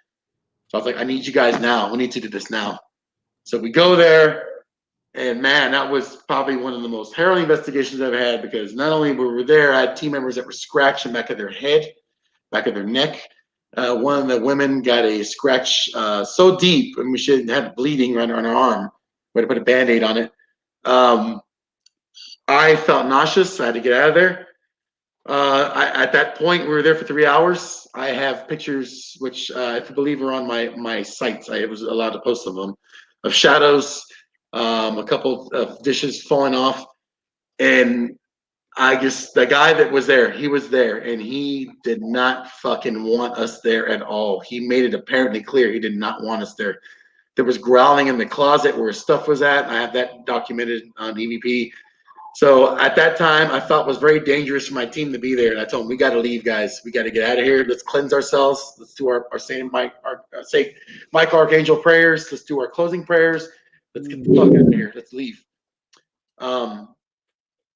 So I was like, "I need you guys now. We need to do this now." So we go there, and man, that was probably one of the most harrowing investigations I've had, because not only were we there, I had team members that were scratching back of their head, back of their neck. One of the women got a scratch so deep, and she had bleeding right on her arm. We had to put a Band-Aid on it. I felt nauseous. I had to get out of there. At that point, we were there for 3 hours. I have pictures, which if you believe are on my sites, I was allowed to post them, of shadows, a couple of dishes falling off. And the guy that was there, he was there, and he did not fucking want us there at all. He made it apparently clear he did not want us there. There was growling in the closet where his stuff was at. I have that documented on EVP. So at that time, I felt it was very dangerous for my team to be there. And I told them, "We got to leave, guys. We got to get out of here. Let's cleanse ourselves. Let's do our Saint Michael Archangel prayers. Let's do our closing prayers. Let's get the fuck out of here. Let's leave."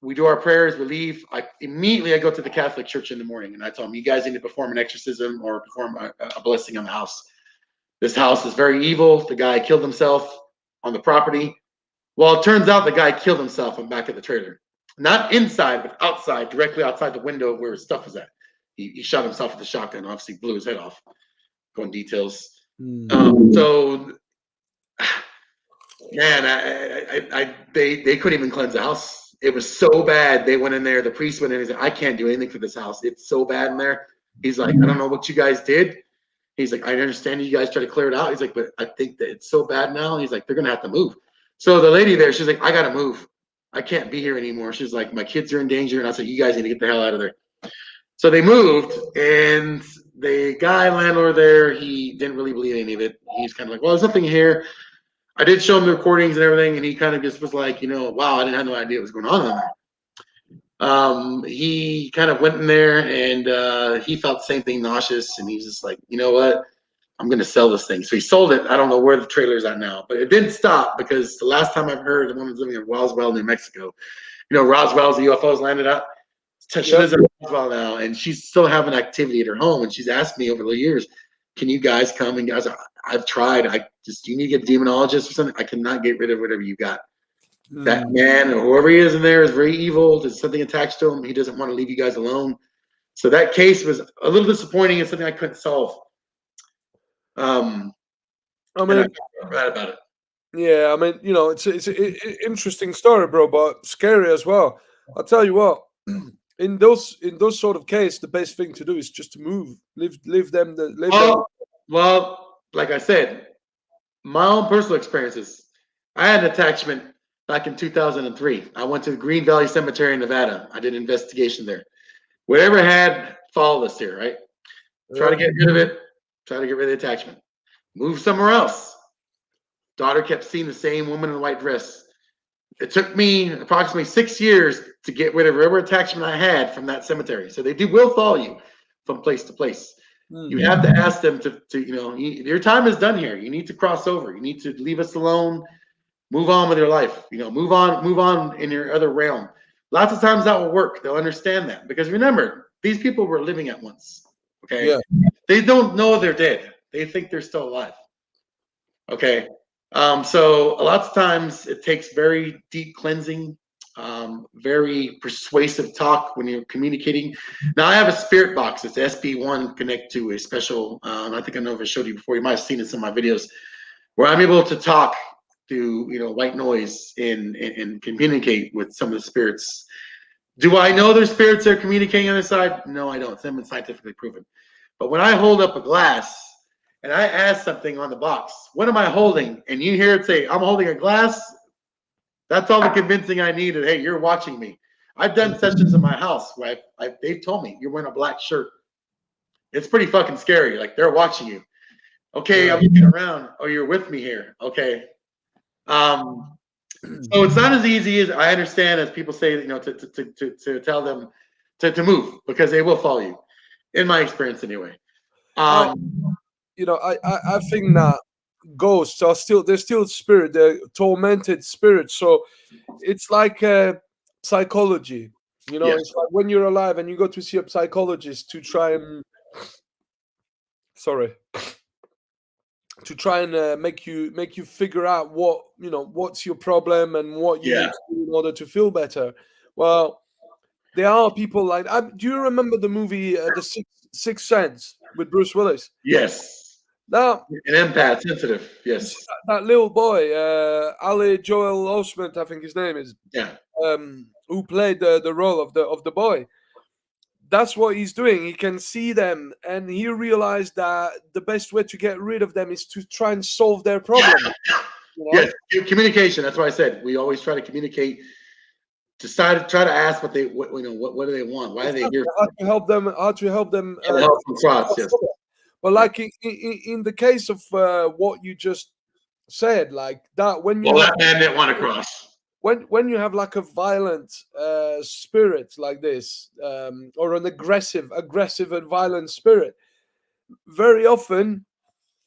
We do our prayers. We leave. I go to the Catholic Church in the morning, and I told them, "You guys need to perform an exorcism or perform a blessing on the house. This house is very evil. The guy killed himself on the property." Well, it turns out the guy killed himself on back of the trailer. Not inside, but outside, directly outside the window where his stuff was at. He shot himself with a shotgun, obviously blew his head off. Going details. So, man, they couldn't even cleanse the house. It was so bad. They went in there. The priest went in and said, "I can't do anything for this house. It's so bad in there." He's like, "I don't know what you guys did." He's like, "I understand you guys try to clear it out." He's like, "But I think that it's so bad now." He's like, "They're going to have to move." So the lady there, she's like, "I got to move. I can't be here anymore." She's like, "My kids are in danger." And I said, "You guys need to get the hell out of there." So they moved, and the landlord there, he didn't really believe any of it. He's kind of like, "Well, there's nothing here." I did show him the recordings and everything, and he kind of just was like, "Wow, I didn't have no idea what was going on there." He kind of went in there, and he felt the same thing, nauseous, and he's just like, "You know what? I'm going to sell this thing." So he sold it. I don't know where the trailer's at now, but it didn't stop, because the last time I've heard, the woman's living in Roswell, New Mexico. Roswell's the UFOs landed up. She lives in Roswell now, and she's still having activity at her home. And she's asked me over the years, "Can you guys come?" And guys, I've tried. Do you need to get a demonologist or something? I cannot get rid of whatever you got. That man or whoever he is in there is very evil. There's something attached to him. He doesn't want to leave you guys alone. So that case was a little disappointing. It's something I couldn't solve. I mean, I'm glad about it. Yeah, I mean, it's an interesting story, bro, but scary as well. I'll tell you what, in those sort of case, the best thing to do is just to move, leave them. Well, like I said, my own personal experiences. I had an attachment back in 2003. I went to the Green Valley Cemetery in Nevada. I did an investigation there. Whatever had followed us here, right? Try to get rid of it. Try to get rid of the attachment. Move somewhere else. Daughter kept seeing the same woman in a white dress. It took me approximately 6 years to get rid of whatever attachment I had from that cemetery. So they will follow you from place to place. You have to ask them to your time is done here. You need to cross over. You need to leave us alone. Move on with your life. Move on in your other realm. Lots of times that will work. They'll understand that because remember, these people were living at once. Okay, Yeah. They don't know they're dead. They think they're still alive. Okay, so lots of times it takes very deep cleansing, very persuasive talk when you're communicating. Now I have a spirit box. It's SP1 connect to a special. I think I know if I showed you before. You might have seen it in some of my videos where I'm able to talk to white noise and communicate with some of the spirits. Do I know their spirits are communicating on the side? No, I don't. It's been scientifically proven. But when I hold up a glass and I ask something on the box, what am I holding? And you hear it say, I'm holding a glass. That's all the convincing I needed. Hey, you're watching me. I've done sessions in my house where they've told me you're wearing a black shirt. It's pretty fucking scary. Like they're watching you. Okay, I'm looking around. Oh, you're with me here. Okay. So it's not as easy as I understand as people say, to tell them to move because they will follow you. In my experience, anyway. I think that ghosts are they're still spirit, they're tormented spirits. So it's like psychology. Yes. It's like when you're alive and you go to see a psychologist to try and make you figure out what's your problem and what you need to do in order to feel better. Well, there are people like do you remember the movie The Sixth Sense with Bruce Willis? Yes. Now, an empath, sensitive. Yes. That little boy, Ali Joel Osment, I think his name is. Yeah. Who played the role of the boy. That's what he's doing. He can see them, and he realized that the best way to get rid of them is to try and solve their problem. Yes, communication. That's why I said we always try to communicate. Try to ask what do they want? Why are they here? How to help them? Help them cross, yes. But like in the case of what you just said, like that when you that man didn't want to cross. When you have like a violent spirit like this, or an aggressive and violent spirit, very often,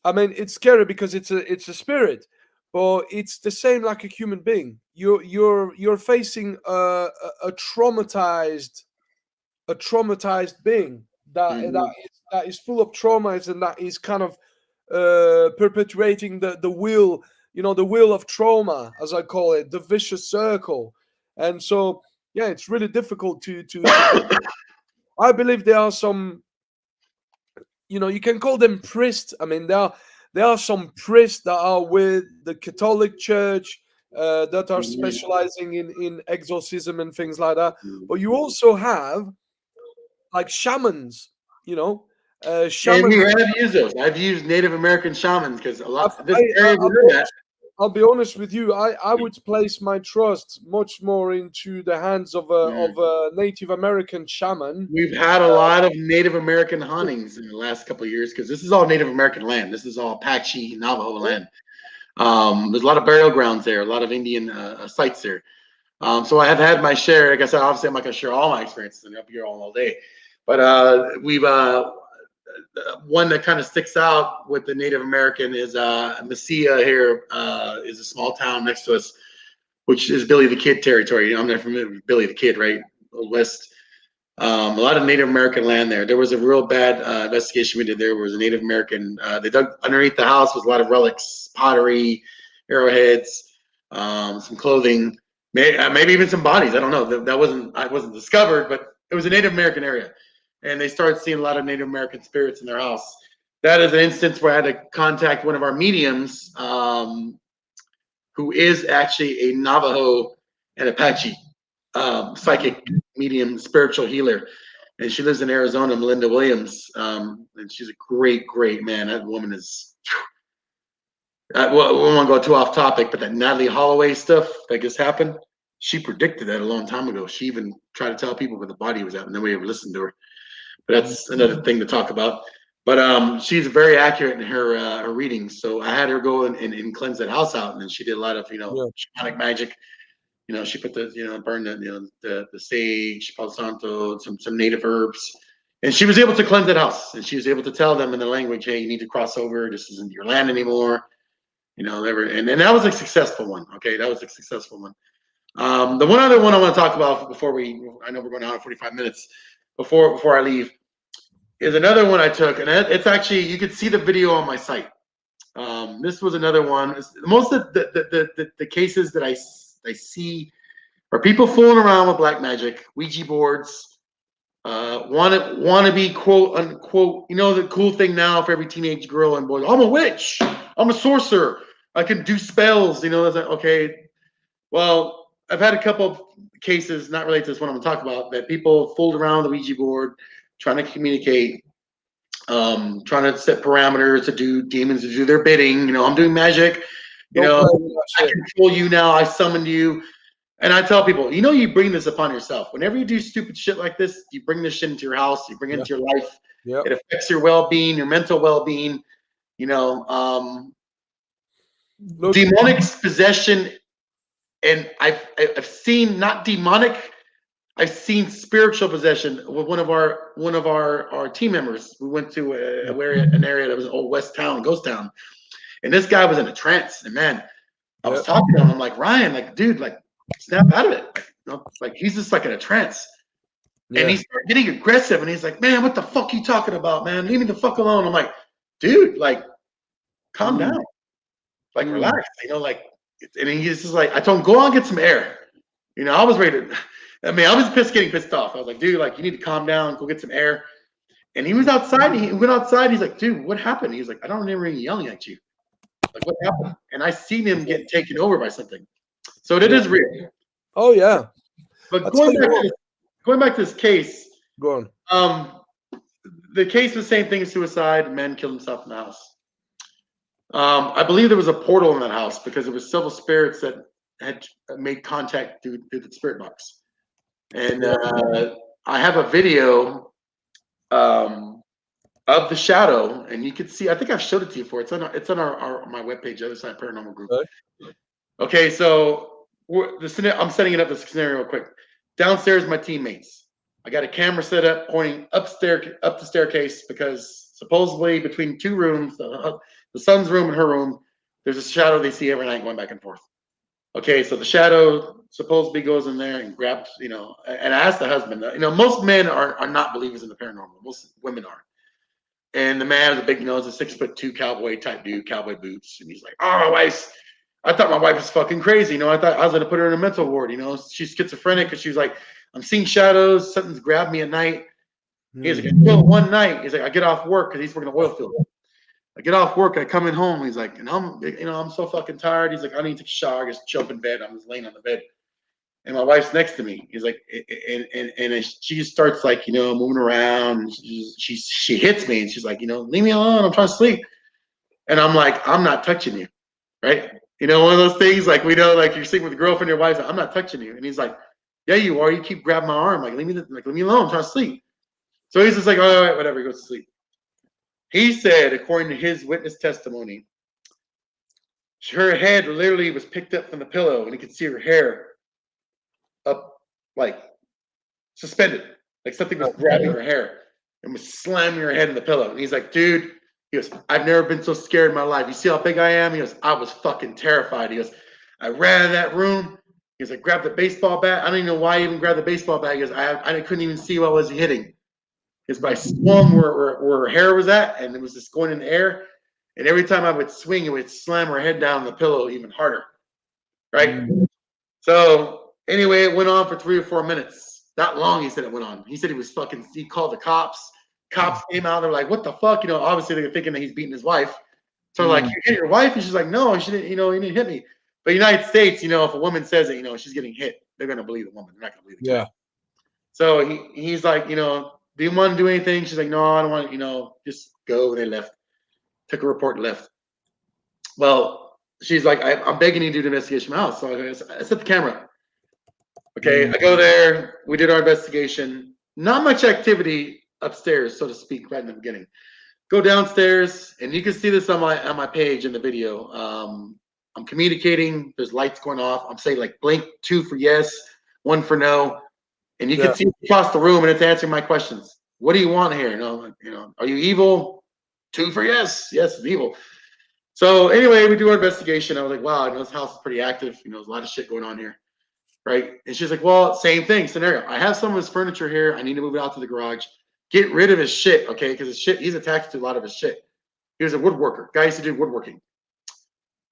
I mean, it's scary because it's a spirit, but it's the same like a human being. You're facing a traumatized being that is full of traumas and that is kind of perpetuating the wheel. The wheel of trauma, as I call it, the vicious circle. And so, yeah, it's really difficult to I believe there are some, you can call them priests. I mean, there are some priests that are with the Catholic Church that are specializing in exorcism and things like that. But you also have like shamans, shamans. And I've used those. I've used Native American shamans because a lot. I'll be honest with you. I would place my trust much more into the hands of a Native American shaman. We've had a lot of Native American hauntings in the last couple of years because this is all Native American land. This is all Apache, Navajo land. There's a lot of burial grounds there, a lot of Indian sites there. So I have had my share. Like I said, obviously I'm not going to share all my experiences and I'll be here all day. But we've one that kind of sticks out with the Native American is Mesilla here is a small town next to us, which is Billy the Kid territory. I'm not familiar with Billy the Kid, right? Old West. A lot of Native American land there. There was a real bad investigation we did there. There was a Native American. They dug underneath the house was a lot of relics, pottery, arrowheads, some clothing, maybe even some bodies. I don't know. That wasn't discovered, but it was a Native American area. And they started seeing a lot of Native American spirits in their house. That is an instance where I had to contact one of our mediums, who is actually a Navajo and Apache psychic medium, spiritual healer. And she lives in Arizona, Melinda Williams. And she's a great, great man. That woman is, we won't go too off topic, but that Natalie Holloway stuff that just happened, she predicted that a long time ago. She even tried to tell people where the body was at, and nobody ever listened to her. But that's another thing to talk about. But she's very accurate in her readings. So I had her go and cleanse that house out, and then she did a lot of shamanic magic. She put burned the sage, Palo Santo, some native herbs. And she was able to cleanse that house, and she was able to tell them in the language, hey, you need to cross over. This isn't your land anymore. You know, and that was a successful one. Okay, that was a successful one. The one other one I want to talk about before I know we're going on 45 minutes before I leave, is another one I took, and it's actually, you could see the video on my site. This was another one. Most of the cases that I see are people fooling around with black magic, Ouija boards, want to be quote unquote, you know, the cool thing now for every teenage girl and boy, I'm a witch, I'm a sorcerer, I can do spells, you know. It's like, okay, well, I've had a couple of cases, not related to this one I'm gonna talk about, that people fooled around the Ouija board, trying to communicate, trying to set parameters to do demons to do their bidding. You know, I'm doing magic. You know, I control you now. I summoned you. And I tell people, you know, you bring this upon yourself. Whenever you do stupid shit like this, you bring this shit into your house. You bring it into your life. It affects your well-being, your mental well-being. You know, demonic possession. And I've seen not demonic. I've seen spiritual possession with one of our team members. We went to an area that was an old West town, ghost town, and this guy was in a trance. And man, I was talking to him. I'm like, Ryan, like, dude, like, snap out of it. You know, like, he's just like in a trance. And he started getting aggressive. And he's like, man, what the fuck you talking about, man? Leave me the fuck alone. I'm like, dude, like, calm down, like, relax. You know, like, and he's just like, I told him, go on, get some air. You know, I was ready to. I mean, I was getting pissed off. I was like, dude, like, you need to calm down, go get some air. And he was outside. He went outside. He's like, dude, what happened? He's like, I don't remember him yelling at you. Like, what happened? And I seen him get taken over by something. So it is real. Oh yeah. But going back to this case. Go on. The case was the same thing as suicide. Man killed himself in the house. I believe there was a portal in that house because it was several spirits that had made contact through the spirit box. And I have a video of the shadow, and you can see. I think I've showed it to you before. It's on my webpage, Other Side Paranormal Group. Okay, so I'm setting it up this scenario real quick. Downstairs, my teammates. I got a camera set up pointing up the staircase because supposedly between two rooms, the son's room and her room, there's a shadow they see every night going back and forth. Okay, so the shadow supposedly goes in there and grabs, you know, and I asked the husband, you know, most men are not believers in the paranormal. Most women are. And the man has a big nose, a 6'2" cowboy type dude, cowboy boots. And he's like, oh, I thought my wife was fucking crazy. You know, I thought I was going to put her in a mental ward. You know, she's schizophrenic because she was like, I'm seeing shadows. Something's grabbed me at night. He's like, well, one night, he's like, I get off work because he's working an oil field. I get off work, I come in home. He's like, and I'm so fucking tired. He's like, I need to take a shower, just jump in bed. I'm just laying on the bed, and my wife's next to me. He's like, and she starts like, you know, moving around. She hits me, and she's like, you know, leave me alone. I'm trying to sleep. And I'm like, I'm not touching you, right? You know, one of those things like we know, like you're sleeping with a girlfriend, your wife's like, I'm not touching you, and he's like, yeah, you are. You keep grabbing my arm, like leave me alone. I'm trying to sleep. So he's just like, all right, whatever. He goes to sleep. He said, according to his witness testimony, her head literally was picked up from the pillow, and he could see her hair up, like suspended, like something was grabbing her hair and was slamming her head in the pillow. And he's like, dude, he goes, I've never been so scared in my life. You see how big I am? He goes, I was fucking terrified. He goes, I ran out of that room. He goes, I grabbed the baseball bat. I don't even know why I even grabbed the baseball bat. He goes, I couldn't even see what I was hitting. Because I swung where her hair was at, and it was just going in the air. And every time I would swing, it would slam her head down on the pillow even harder. Right? So anyway, it went on for 3 or 4 minutes. Not long, he said it went on. He said he called the cops. Cops came out. They're like, what the fuck? You know, obviously they're thinking that he's beating his wife. So like, you hit your wife? And she's like, no, she didn't, you know, he didn't hit me. But United States, you know, if a woman says it, you know, she's getting hit, they're going to believe the woman. They're not going to believe the kid. So he's like, you know, do you want to do anything? She's like, no, I don't want to, you know, just go. And they left. Took a report and left. Well, she's like, I'm begging you to do the investigation in my house. So I set the camera up. Okay, I go there. We did our investigation. Not much activity upstairs, so to speak, right in the beginning. Go downstairs, and you can see this on my page in the video. I'm communicating. There's lights going off. I'm saying like blink 2 for yes, 1 for no. And you can see across the room, and it's answering my questions. what do you want here? Are you evil? 2 for yes. Yes, it's evil. So anyway, we do our investigation. I was like, wow, this house is pretty active. There's a lot of shit going on here. Right. And she's like, well, same thing, scenario. I have some of his furniture here. I need to move it out to the garage. Get rid of his shit, okay? Because his shit, he's attached to a lot of his shit. He was a woodworker. Guy used to do woodworking.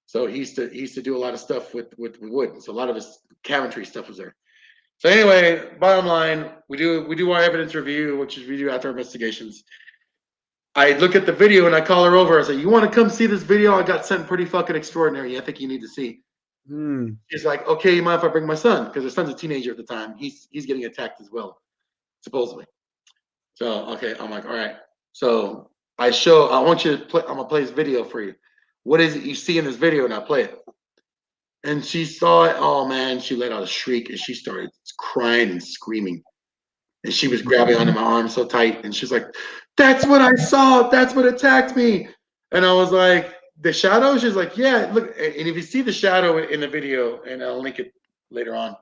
So he used to do a lot of stuff with wood. So a lot of his cabinetry stuff was there. So anyway, bottom line, we do our evidence review, which is we do after investigations. I look at the video and I call her over. I say, you want to come see this video? I got something pretty fucking extraordinary. I think you need to see. She's like, okay, you mind if I bring my son? Because her son's a teenager at the time. He's getting attacked as well, supposedly. So okay, I'm like, all right. So I want you to play. I'm gonna play this video for you. What is it you see in this video? And I play it. And she saw it. Oh man, she let out a shriek and she started crying and screaming. And she was grabbing onto my arm so tight. And she's like, that's what I saw. That's what attacked me. And I was like, the shadow? She's like, yeah, look. And if you see the shadow in the video, and I'll link it later on,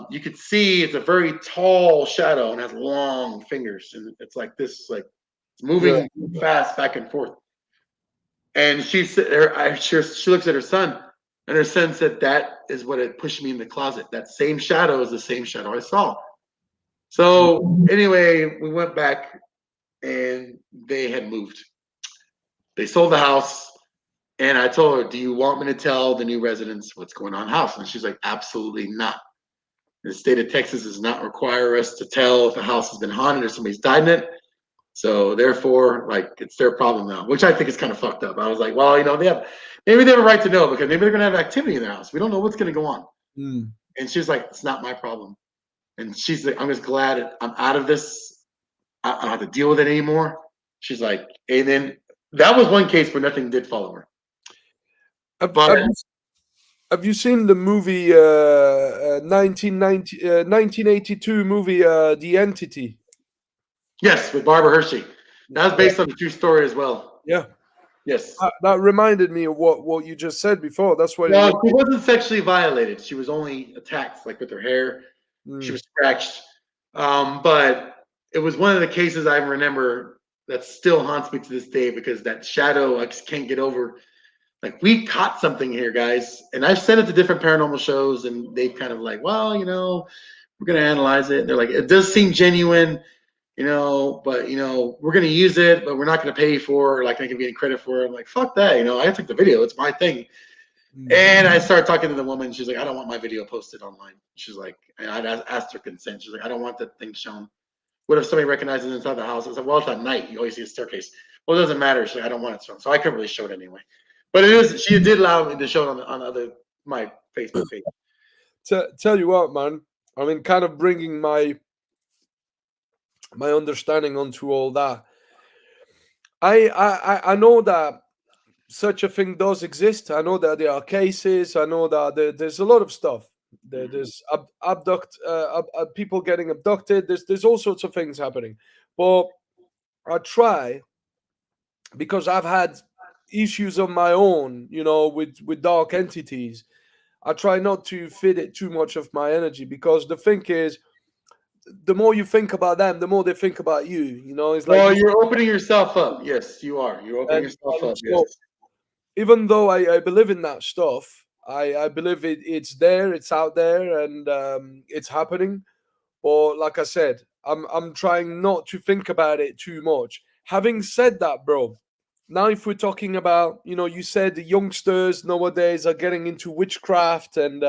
you could see it's a very tall shadow and has long fingers. And it's like this, like it's moving fast back and forth. And she looks at her son, and her son said, that is what had pushed me in the closet. That same shadow is the same shadow I saw. So anyway, we went back and they had moved. They sold the house, and I told her, do you want me to tell the new residents what's going on in the house? And she's like, absolutely not. The state of Texas does not require us to tell if a house has been haunted or somebody's died in it. So therefore, like, it's their problem now, which I think is kind of fucked up. I was like, well, maybe they have a right to know because maybe they're going to have activity in their house. We don't know what's going to go on. And she's like, it's not my problem. And she's like, I'm just glad I'm out of this. I don't have to deal with it anymore. She's like, and then that was one case where nothing did follow her. Have you seen the movie 1982 movie The Entity? Yes, with Barbara Hershey. That was based on a true story as well. Yeah. Yes. That reminded me of what you just said before. That's why. Well, she wasn't sexually violated. She was only attacked, like with her hair. She was scratched. But it was one of the cases I remember that still haunts me to this day because that shadow I just can't get over. Like, we caught something here, guys. And I've sent it to different paranormal shows, and they've kind of like, well, we're going to analyze it. And they're like, it does seem genuine, but, we're going to use it, but we're not going to pay for it. Like, I can get any credit for it. I'm like, fuck that. I took the video. It's my thing. And I started talking to the woman. She's like, I don't want my video posted online. She's like, and I asked her consent. She's like, I don't want that thing shown. What if somebody recognizes it inside the house? I said, well, it's at night. You always see a staircase. Well, it doesn't matter. She's like, I don't want it shown. So I couldn't really show it anyway. But she did allow me to show it on my Facebook page. Tell you what, man. I mean, kind of bringing my understanding onto all that. I know that such a thing does exist. I know that there are cases. I know that there's a lot of stuff. There's people getting abducted. There's all sorts of things happening. But I try, because I've had issues of my own, with dark entities. I try not to fit it too much of my energy, because the thing is, the more you think about them, the more they think about you. It's like, well, you're opening yourself up. Yes, you are. You're opening yourself up. Yes. Even though I believe in that stuff, I believe it's there, it's out there, and it's happening. But like I said, I'm trying not to think about it too much. Having said that, bro, now if we're talking about, you said the youngsters nowadays are getting into witchcraft, and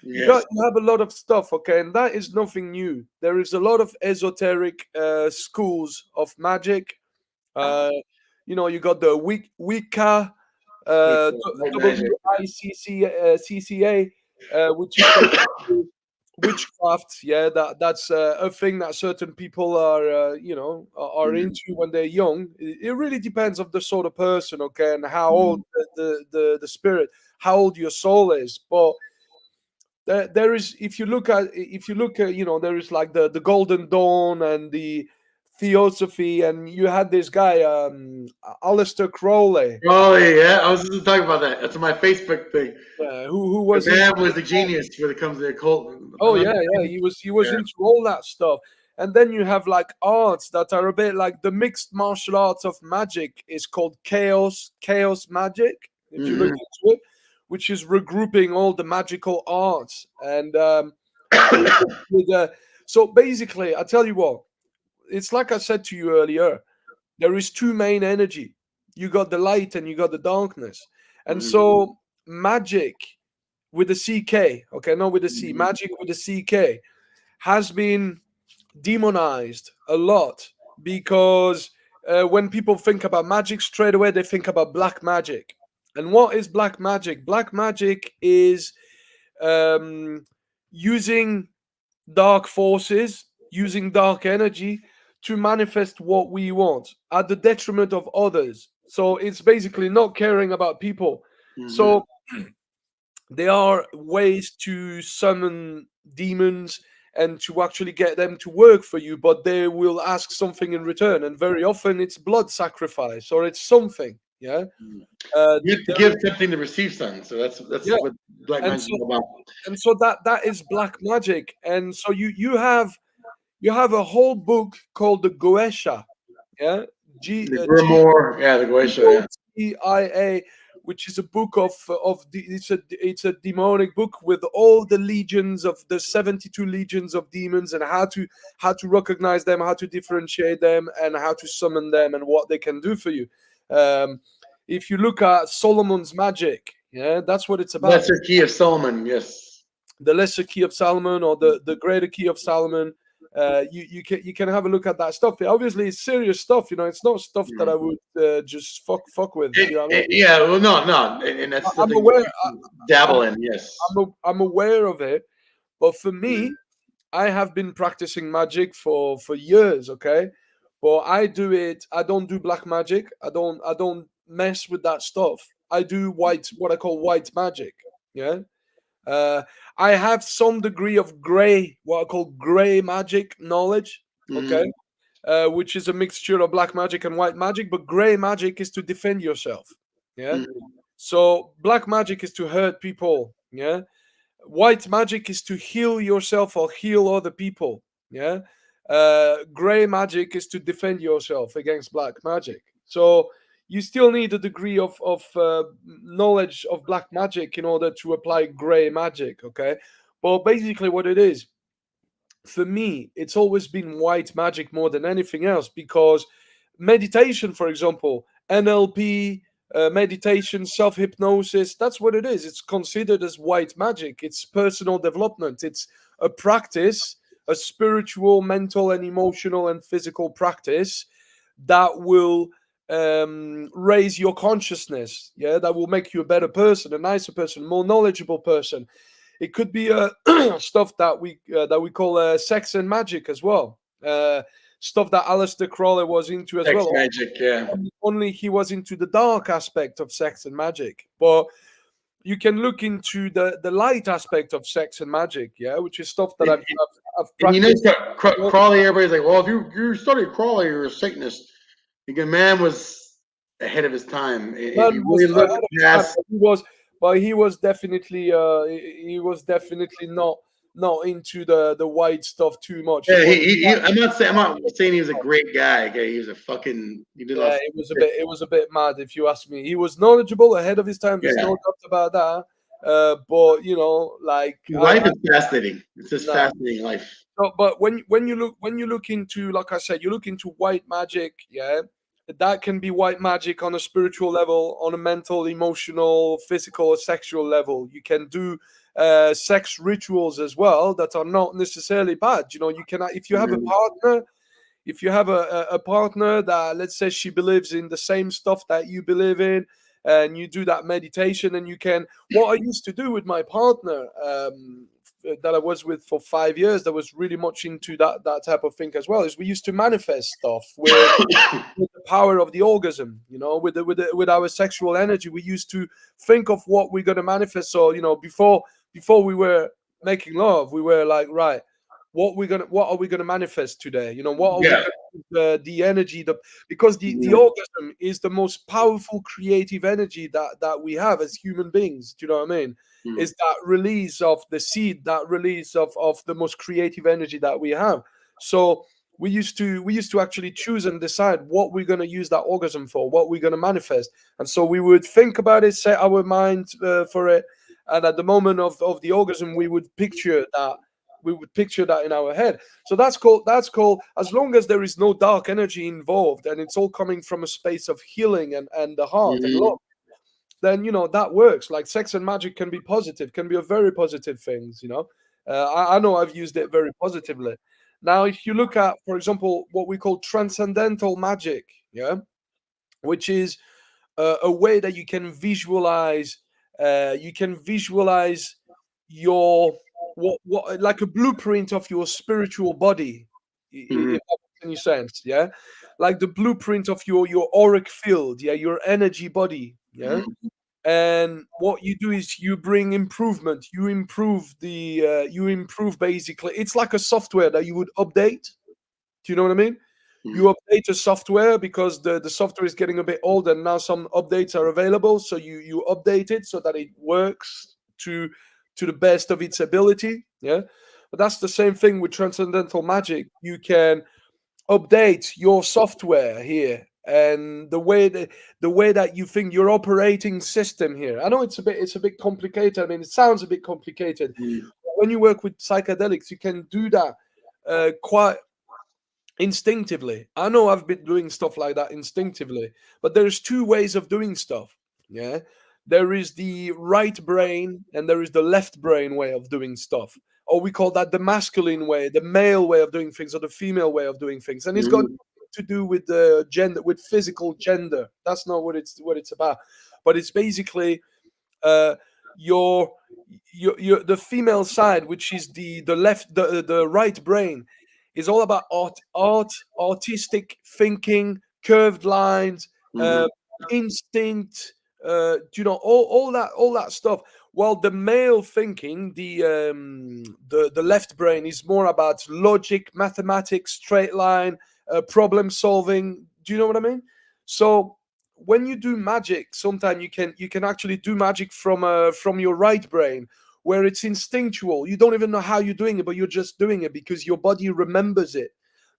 you have a lot of stuff, okay, and that is nothing new. There is a lot of esoteric schools of magic. You got the Wicca, WICCA, which is witchcraft. Yeah, that's a thing that certain people are into when they're young. It really depends on the sort of person, okay, and how old the spirit, how old your soul is. But there is, if you look at there is like the Golden Dawn and the Theosophy, and you had this guy, Aleister Crowley. Crowley, yeah, I was just talking about that. That's my Facebook thing. Who was? The man was the genius when it comes to the occult. Oh yeah, he was into all that stuff. And then you have like arts that are a bit like the mixed martial arts of magic is called chaos magic, if you look into it, which is regrouping all the magical arts. And so basically, I tell you what, it's like I said to you earlier, there is two main energy. You got the light and you got the darkness. And so magic with the CK, okay, not with the C, magic with the CK has been demonized a lot because when people think about magic, straight away they think about black magic. And what is black magic? Black magic is using dark forces, using dark energy to manifest what we want at the detriment of others. So it's basically not caring about people. So there are ways to summon demons and to actually get them to work for you, but they will ask something in return, and very often it's blood sacrifice or it's something. Yeah, you have to give something to receive something. So that's what black magic is about. And so that is black magic. And so you have a whole book called the Goetia. Yeah, The Grimoire, the Goetia, GIA, which is a book it's a demonic book with all the legions of the 72 legions of demons and how to recognize them, how to differentiate them, and how to summon them and what they can do for you. If you look at Solomon's magic, that's what it's about. Lesser key of Solomon, yes. The lesser key of Solomon or the greater key of Solomon. You can have a look at that stuff. Obviously, it's serious stuff. It's not stuff that I would just fuck with. You know what I mean? Yeah, well, no, and that's I'm aware. Dabble in, yes. I'm aware of it, but for me, I have been practicing magic for years. Okay, but I don't do black magic. I don't mess with that stuff. I do what I call white magic. Yeah. I have some degree of what I call gray magic knowledge, okay, which is a mixture of black magic and white magic. But gray magic is to defend yourself, yeah. So black magic is to hurt people, yeah. White magic is to heal yourself or heal other people, yeah. Gray magic is to defend yourself against black magic. So you still need a degree of knowledge of black magic in order to apply gray magic, okay? But basically what it is, for me, it's always been white magic more than anything else, because meditation, for example, NLP, meditation, self-hypnosis, that's what it is. It's considered as white magic. It's personal development. It's a practice, a spiritual, mental, and emotional and physical practice that will raise your consciousness, that will make you a better person, a nicer person, more knowledgeable person. It could be stuff that we call sex and magic as well, stuff that Aleister Crowley was into as sex well. Magic, yeah. Only he was into the dark aspect of sex and magic, but you can look into the light aspect of sex and magic, which is stuff that I've practiced. And Crowley, everybody's like, well, if you studied Crowley, you're a Satanist. Because man was ahead of his time. If you really look past, he was definitely not into the white stuff too much. Yeah, I'm not saying he was a great guy. Okay, he was a fucking. It was a bit mad, if you ask me. He was knowledgeable, ahead of his time. There's no doubt about that. But life is fascinating. It's just fascinating life. No, but when you look into, like I said, you look into white magic, that can be white magic on a spiritual level, on a mental, emotional, physical, or sexual level. You can do sex rituals as well that are not necessarily bad. You can, if you have a partner, a partner that, let's say, she believes in the same stuff that you believe in, and you do that meditation, and you can. What I used to do with my partner that I was with for 5 years, that was really much into that type of thing as well, is we used to manifest stuff with the power of the orgasm, with our sexual energy. We used to think of what we're going to manifest. So, before we were making love, we were like, right, what are we gonna manifest today? What are we gonna, the energy, because the orgasm is the most powerful creative energy that we have as human beings. Do you know what I mean? Is that release of the seed, that release of the most creative energy that we have. So we used to actually choose and decide what we're going to use that orgasm for, what we're going to manifest. And so we would think about it, set our mind for it, and at the moment of the orgasm, we would picture that in our head. So that's called, as long as there is no dark energy involved and it's all coming from a space of healing and the heart and love, then that works. Like sex and magic can be positive, can be a very positive things. I know I've used it very positively. Now, if you look at, for example, what we call transcendental magic, which is a way that you can visualize your what like a blueprint of your spiritual body, if that makes any sense. Like the blueprint of your auric field, your energy body. And what you do is you bring improvement, you improve basically. It's like a software that you would update. Do you know what I mean? You update a software because the software is getting a bit old and now some updates are available. So you update it so that it works to the best of its ability. But that's the same thing with transcendental magic. You can update your software here and the way that you think your operating system here. I know it's a bit complicated. I mean, it sounds a bit complicated. When you work with psychedelics, you can do that quite instinctively. I know I've been doing stuff like that instinctively, but there's two ways of doing stuff. There is the right brain and there is the left brain way of doing stuff, or we call that the masculine way, the male way of doing things, or the female way of doing things. And it's got to do with the gender, with physical gender. That's not what it's about, but it's basically your the female side, which is the left, the right brain, is all about artistic thinking, curved lines, instinct, all that stuff. While the male thinking, the left brain, is more about logic, mathematics, straight line, problem solving. Do you know what I mean? So when you do magic, sometimes you can actually do magic from your right brain, where it's instinctual. You don't even know how you're doing it, but you're just doing it because your body remembers it.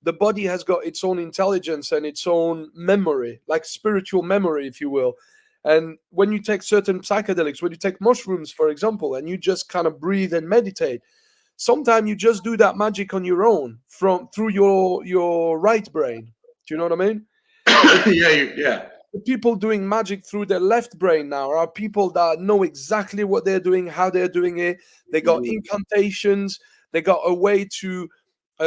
The body has got its own intelligence and its own memory, like spiritual memory, if you will. And when you take certain psychedelics, when you take mushrooms, for example, and you just kind of breathe and meditate, sometimes you just do that magic on your own through your right brain. Do you know what I mean? Yeah. The people doing magic through their left brain now are people that know exactly what they're doing, how they're doing it. They got incantations. They got a way to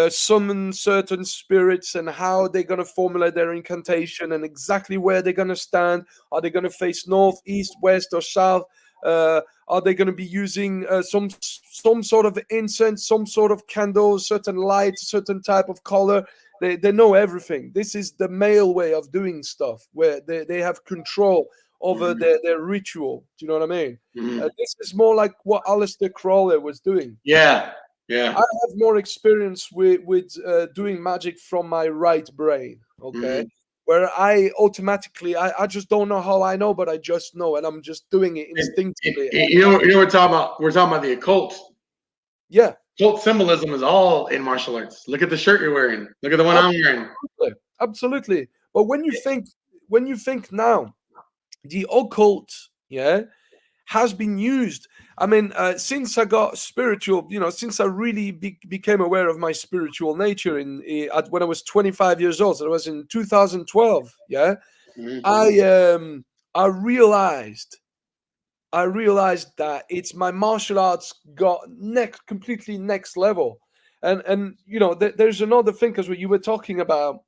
summon certain spirits and how they're going to formulate their incantation and exactly where they're going to stand. Are they going to face north, east, west, or south? Are they going to be using some sort of incense, some sort of candle, certain light, certain type of color? They know everything. This is the male way of doing stuff, where they have control over their ritual. Do you know what I mean? This is more like what Aleister Crowley was doing. Yeah. I have more experience with doing magic from my right brain, okay? Where I automatically, I just don't know how I know, but I just know, and I'm just doing it instinctively. We're talking about the occult. Yeah. Occult symbolism is all in martial arts. Look at the shirt you're wearing. Look at the one I'm wearing. Absolutely. But when you think now, the occult, has been used. I mean, since I got spiritual, since I really became aware of my spiritual nature when I was 25 years old, so it was in 2012. I realized that it's my martial arts got completely next level, and there's another thing, because you were talking about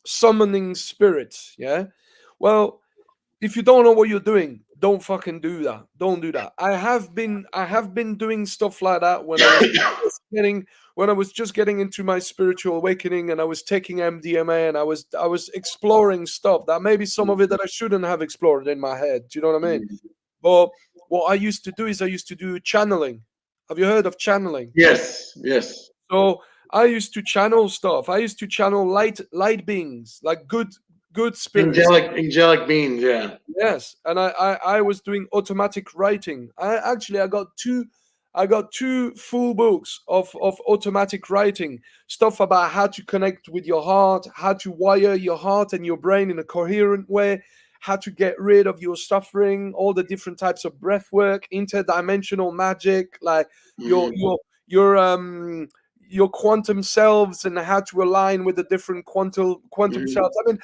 summoning spirits. Well, if you don't know what you're doing, don't fucking do that. Don't do that. I have been doing stuff like that when I was just getting into my spiritual awakening, and I was taking MDMA, and I was exploring stuff that maybe some of it that I shouldn't have explored in my head. Do you know what I mean? But what I used to do is I used to do channeling. Have you heard of channeling? Yes. So I used to channel stuff. I used to channel light beings, like good spirits. Angelic beings, yeah. Yes, and I was doing automatic writing. I got two I got 2 full books of automatic writing, stuff about how to connect with your heart, how to wire your heart and your brain in a coherent way, how to get rid of your suffering, all the different types of breath work, interdimensional magic, like your Mhm. your quantum selves and how to align with the different quantum Mhm. selves. I mean,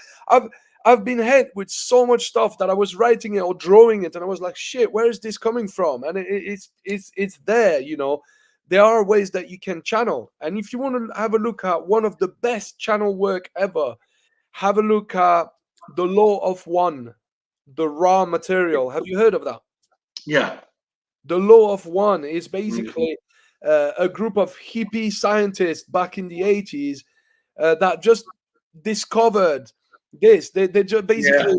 I've been hit with so much stuff that I was writing it or drawing it, and I was like, "Shit, where is this coming from?" And it's there, you know. There are ways that you can channel, and if you want to have a look at one of the best channel work ever, have a look at the Law of One, the raw material. Have you heard of that? Yeah. The Law of One is Mhm. basically a group of hippie scientists back in the 80s that just discovered this. They just Yeah. basically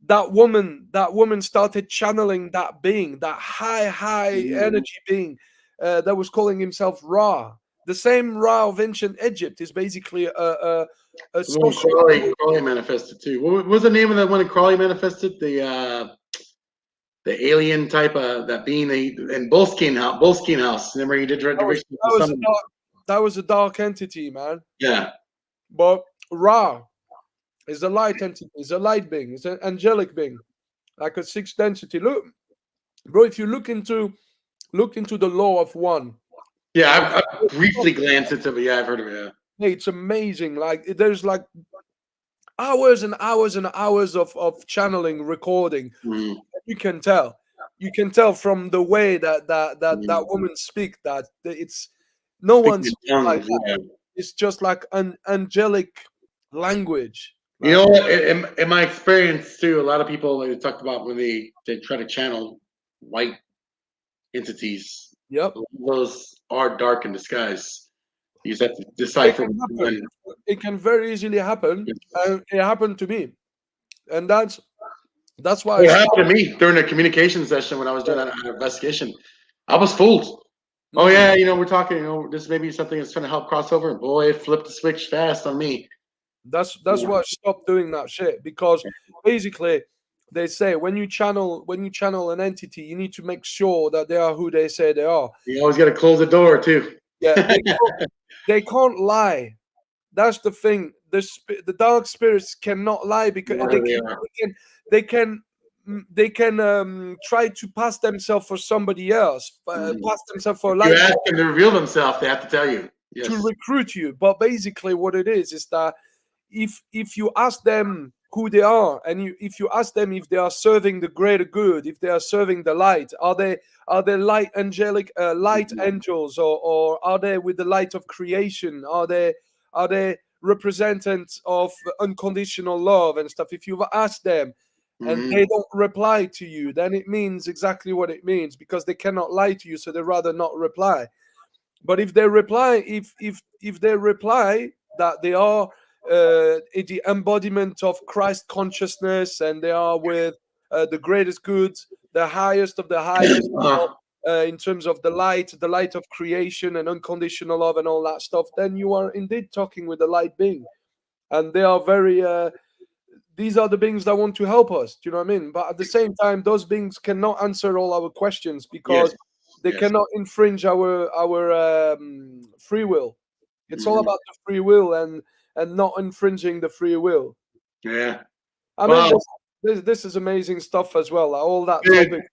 that woman started channeling that being, that high Mhm. energy being that was calling himself Ra. The same Ra of ancient Egypt is basically a The one social. Crawley manifested too. What was the name of that one that Crawley manifested? The alien type of that being in Boleskine house. Remember he did direction to some. That was a dark entity, man. Yeah. But Ra is a light entity, is a light being, it's an angelic being, like a sixth density. Look, bro, if you look into the Law of One, Yeah, I've briefly glanced into it, but yeah, I've heard of it. hey, it's amazing. Like there's like hours and hours and hours of channeling, recording. Yeah. Mhm. You can tell. You can tell from the way that Mhm. woman speak that it's no one Speaking in speaks like tongues, that. yeah. It's just like an angelic language. You Like, know what? In my experience too, a lot of people they talked about when they try to channel white entities. yep. Those are dark in disguise. You just have to It decipher can which happen. one. It can very easily happen, and it happened to me. And that's why I It stopped. happened to me during a communication session when I was doing that investigation. I was fooled. Oh Mm, yeah, we're talking. This may be something that's going to help cross over. And boy, it flipped the switch fast on me. that's why I stopped doing that shit because basically they say when you channel an entity, you need to make sure that they are who they say they are. You always got to close the door too. Yeah, they can't lie. That's the thing. The dark spirits cannot lie because Where they are. they can they can try to pass themselves for somebody else, Mhm. pass themselves for If a you light ask them to reveal themselves, they have to tell you. to Yes. recruit you. But basically, what it is that if you ask them who they are, and if you ask them if they are serving the greater good, if they are serving the light, are they light angelic light Mhm. angels, or are they with the light of creation? Are they representatives of unconditional love and stuff? If you've asked them and Mhm. they don't reply to you, then it means exactly what it means because they cannot lie to you, so they rather not reply. But if they reply that they are the embodiment of Christ consciousness and they are with the greatest goods, the highest of the highest, Uh-huh. in terms of the light of creation and unconditional love and all that stuff, then you are indeed talking with the light being, and they are very. These are the beings that want to help us. Do you know what I mean? But at the same time, those beings cannot answer all our questions Yes. because they Yes. cannot infringe our free will. It's all Mhm. about the free will and not infringing the free will. Yeah. I mean, Well, this is amazing stuff as well. Like all that dude, topic.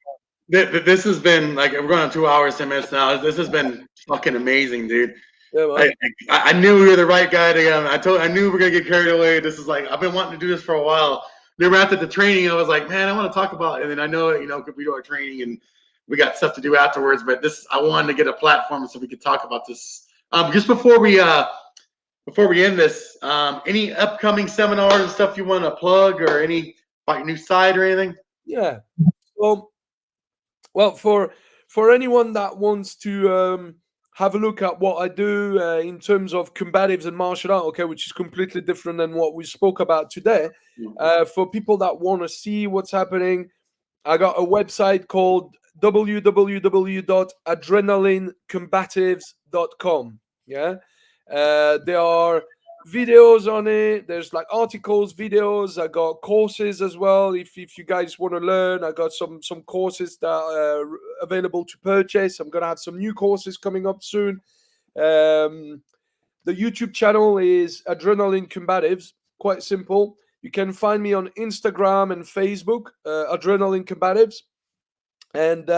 this has been like we're going on 2 hours, 10 minutes now. This has been fucking amazing, dude. Yeah, I, man. I knew we were the right guy to. I knew we were gonna get carried away. This is like I've been wanting to do this for a while. Then after the training, I was like, man, I want to talk about it. And then I know it, because we do our training and we got stuff to do afterwards. But I wanted to get a platform so we could talk about this. Just before we end this, any upcoming seminars and stuff you want to plug or any like new site or anything? Yeah. Well, for anyone that wants to have a look at what I do in terms of combatives and martial art, okay, which is completely different than what we spoke about today. For people that want to see what's happening, I got a website called www.adrenalinecombatives.com. Yeah, there are videos on it. There's like articles, videos. I got courses as well. If you guys want to learn, I got some courses that are available to purchase. I'm gonna have some new courses coming up soon. The YouTube channel is AdrenalineCombatives. Quite simple. You can find me on Instagram and Facebook, AdrenalineCombatives. And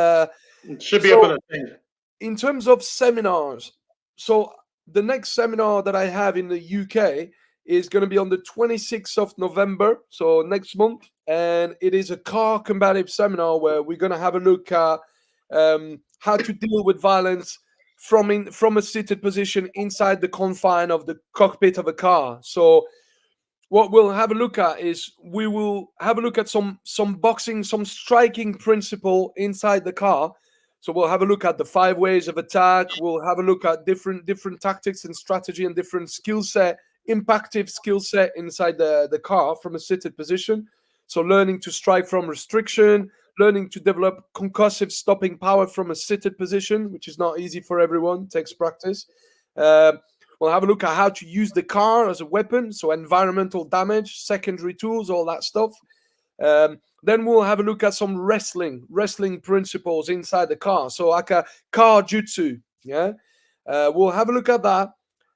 It should be up on the thing. in terms of seminars, so the next seminar that I have in the UK is going to be on the 26th of November, so next month, and it is a car combative seminar where we're going to have a look at how to deal with violence from a seated position inside the confine of the cockpit of a car. So what we'll have a look at is we will have a look at some boxing, some striking principle inside the car. So we'll have a look at the 5 ways of attack. We'll have a look at different tactics and strategy and different skill set, impactive skill set inside the car from a seated position. So learning to strike from restriction, learning to develop concussive stopping power from a seated position, which is not easy for everyone, takes practice. We'll have a look at how to use the car as a weapon, so environmental damage, secondary tools, all that stuff. Then we'll have a look at some wrestling principles inside the car, so like a car jutsu. Yeah, we'll have a look at that,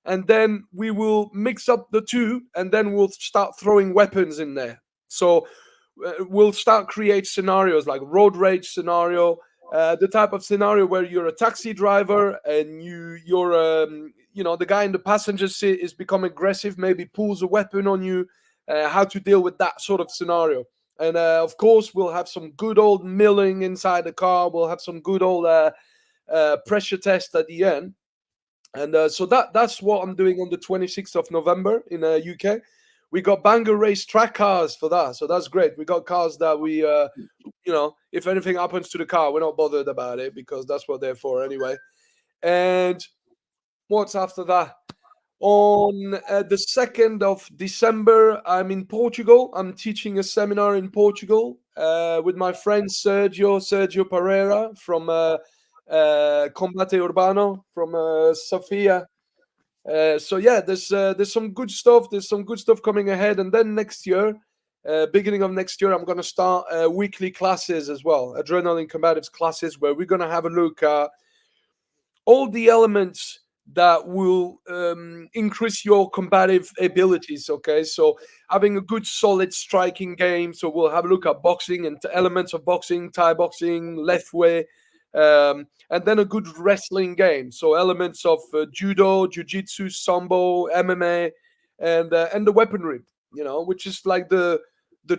and then we will mix up the two, and then we'll start throwing weapons in there. So we'll start create scenarios like road rage scenario, the type of scenario where you're a taxi driver and you're the guy in the passenger seat is become aggressive, maybe pulls a weapon on you, how to deal with that sort of scenario. And of course, we'll have some good old milling inside the car. We'll have some good old pressure test at the end. And so that's what I'm doing on the 26th of November in UK. We got banger race track cars for that. So that's great. We got cars that we, if anything happens to the car, we're not bothered about it because that's what they're for anyway. And what's after that? On the 2nd of December, I'm in Portugal. I'm teaching a seminar in Portugal with my friend Sergio Pereira from Combate Urbano from Sofia. So yeah, there's some good stuff. There's some good stuff coming ahead, and then next year, beginning of next year, I'm going to start weekly classes as well, AdrenalineCombatives classes, where we're going to have a look at all the elements that will increase your combative abilities. Okay, so having a good solid striking game. So we'll have a look at boxing and elements of boxing, Thai boxing, left way, and then a good wrestling game. So elements of judo, jiu-jitsu, sambo, MMA, and the weaponry. Which is like the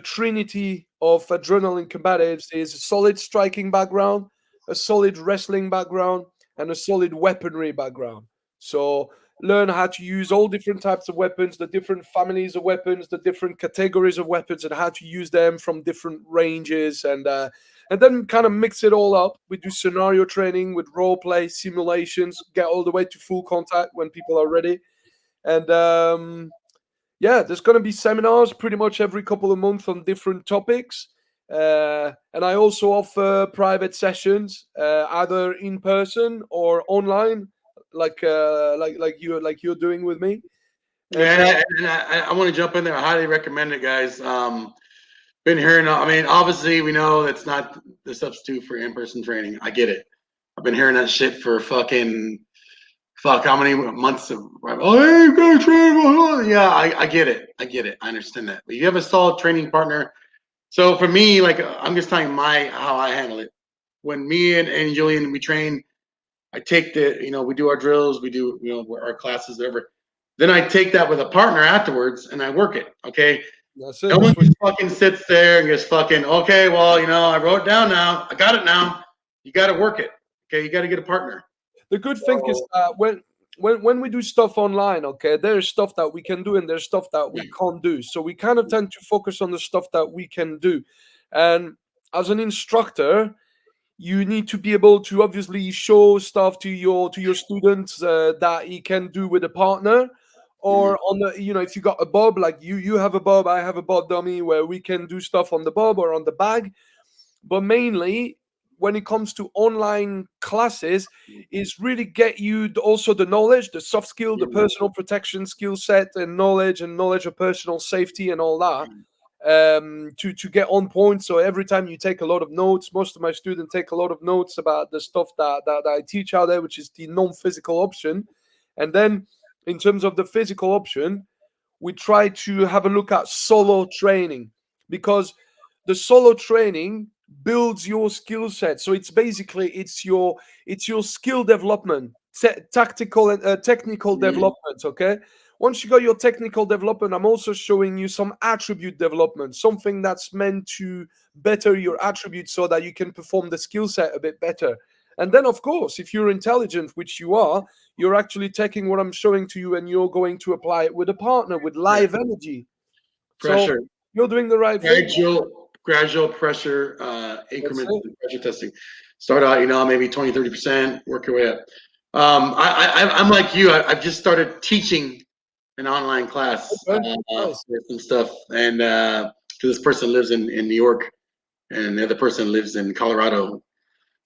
trinity of AdrenalineCombatives is a solid striking background, a solid wrestling background, and a solid weaponry background. So learn how to use all different types of weapons, the different families of weapons, the different categories of weapons, and how to use them from different ranges, and then kind of mix it all up. We do scenario training with role play simulations, get all the way to full contact when people are ready. And there's going to be seminars pretty much every couple of months on different topics. And I also offer private sessions, either in person or online, like you're doing with me. And I want to jump in there. I highly recommend it, guys. Been hearing. I mean, obviously, we know that's not the substitute for in-person training. I get it. I've been hearing that shit for how many months of, hey, you gotta train. Yeah, I get it. I understand that. But you have a solid training partner. So for me, like, I'm just telling how I handle it. When me and Julien, we train, I take we do our drills, we do, our classes, whatever. Then I take that with a partner afterwards and I work it. Okay. That's it. No one just fucking sits there and just fucking, okay, well, I wrote it down now. I got it now. You got to work it. Okay. You got to get a partner. The good thing is that when we do stuff online, okay, there's stuff that we can do and there's stuff that we can't do. So we kind of tend to focus on the stuff that we can do. And as an instructor, you need to be able to obviously show stuff to your students that he can do with a partner, or on the, if you got a bob, like you have a bob, I have a bob dummy, where we can do stuff on the bob or on the bag. But mainly when it comes to online classes is really get you also the knowledge, the soft skill, the personal protection skill set and knowledge of personal safety and all that, to get on point. So every time you take a lot of notes, most of my students take a lot of notes about the stuff that I teach out there, which is the non-physical option. And then in terms of the physical option, we try to have a look at solo training, because the solo training builds your skill set. So it's basically it's your skill development, tactical and technical development. Okay, once you got your technical development, I'm also showing you some attribute development, something that's meant to better your attributes so that you can perform the skill set a bit better. And then, of course, if you're intelligent, which you are, you're actually taking what I'm showing to you and you're going to apply it with a partner, with live energy. Pressure. So you're doing the right thing. Gradual pressure increments in pressure testing. Start out, maybe 20, 30%, work your way up. I'm like you. I've just started teaching an online class for some stuff. And this person lives in New York and the other person lives in Colorado.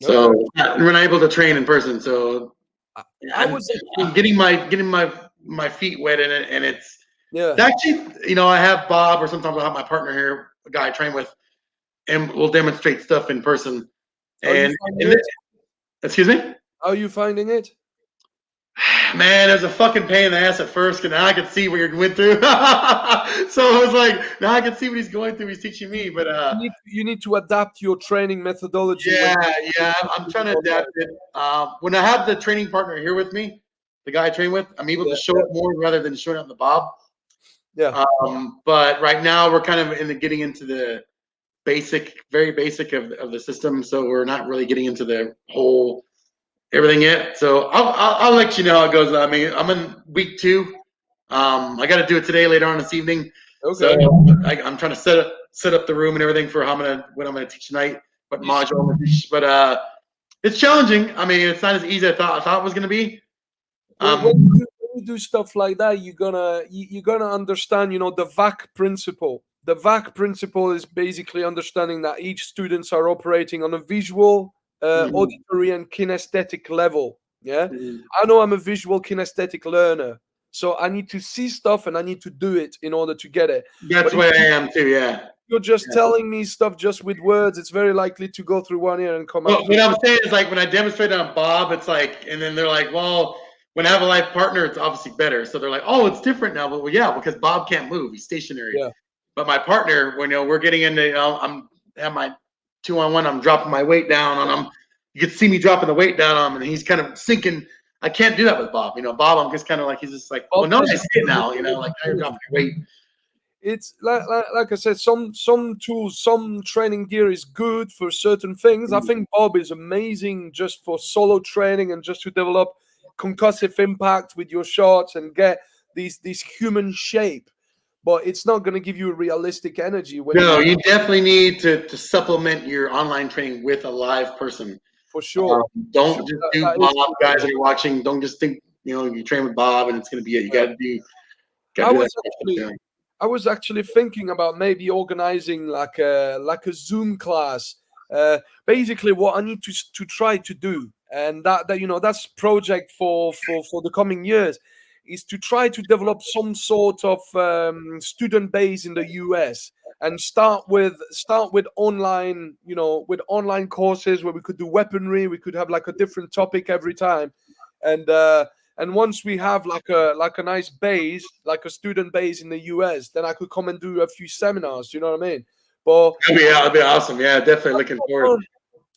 So we're not able to train in person. So I'm getting my feet wet in it, and it's actually, I have Bob, or sometimes I'll have my partner here, a guy I train with, and we'll demonstrate stuff in person. Excuse me? How are you finding it? Man, it was a fucking pain in the ass at first, and now I can see what you're going through. So I was like, now I can see what he's going through. He's teaching me, but you need to adapt your training methodology. Yeah, I'm trying to adapt it. When I have the training partner here with me, the guy I train with, I'm able to show it more rather than showing it on the Bob. Yeah. But right now we're kind of getting into the very basic of the system, so we're not really getting into the whole everything yet. So I'll let you know how it goes. I mean, I'm in week 2. I got to do it today, later on this evening. Okay. So I'm trying to set up the room and everything for what I'm gonna teach tonight, what module I'm gonna teach. But it's challenging. I mean, it's not as easy as I thought it was gonna be. When you do stuff like that, you're gonna understand, the VAC principle. The VAC principle is basically understanding that each students are operating on a visual, auditory, and kinesthetic level. Yeah, I know I'm a visual kinesthetic learner, so I need to see stuff and I need to do it in order to get it. That's where I am too. Yeah. You're just telling me stuff just with words. It's very likely to go through one ear and come out. What I'm saying is, like, when I demonstrate on Bob, it's like, and then they're like, well, when I have a live partner, it's obviously better. So they're like, oh, it's different now. Well, yeah, because Bob can't move; he's stationary. Yeah. But my partner, when we're getting into, I'm at my 2-on-1, I'm dropping my weight down on him. You can see me dropping the weight down on him, and he's kind of sinking. I can't do that with Bob. Bob, I'm just kind of like, he's just like, well, no, I see it now. Like, now you're dropping your weight. It's like I said, some tools, some training gear is good for certain things. I think Bob is amazing just for solo training and just to develop concussive impact with your shots and get this human shape. But it's not going to give you a realistic energy. No, you definitely need to supplement your online training with a live person. For sure. Don't just do Bob, guys that are watching. Don't just think, you train with Bob and it's going to be it. You got to do that. I was actually thinking about maybe organizing like a Zoom class. Basically, what I need to try to do, and that's project for the coming years, is to try to develop some sort of student base in the US and start with online, with online courses where we could do weaponry. We could have like a different topic every time, and once we have like a nice base, like a student base in the US, then I could come and do a few seminars. You know what I mean? But that'd be awesome. Yeah, definitely looking forward.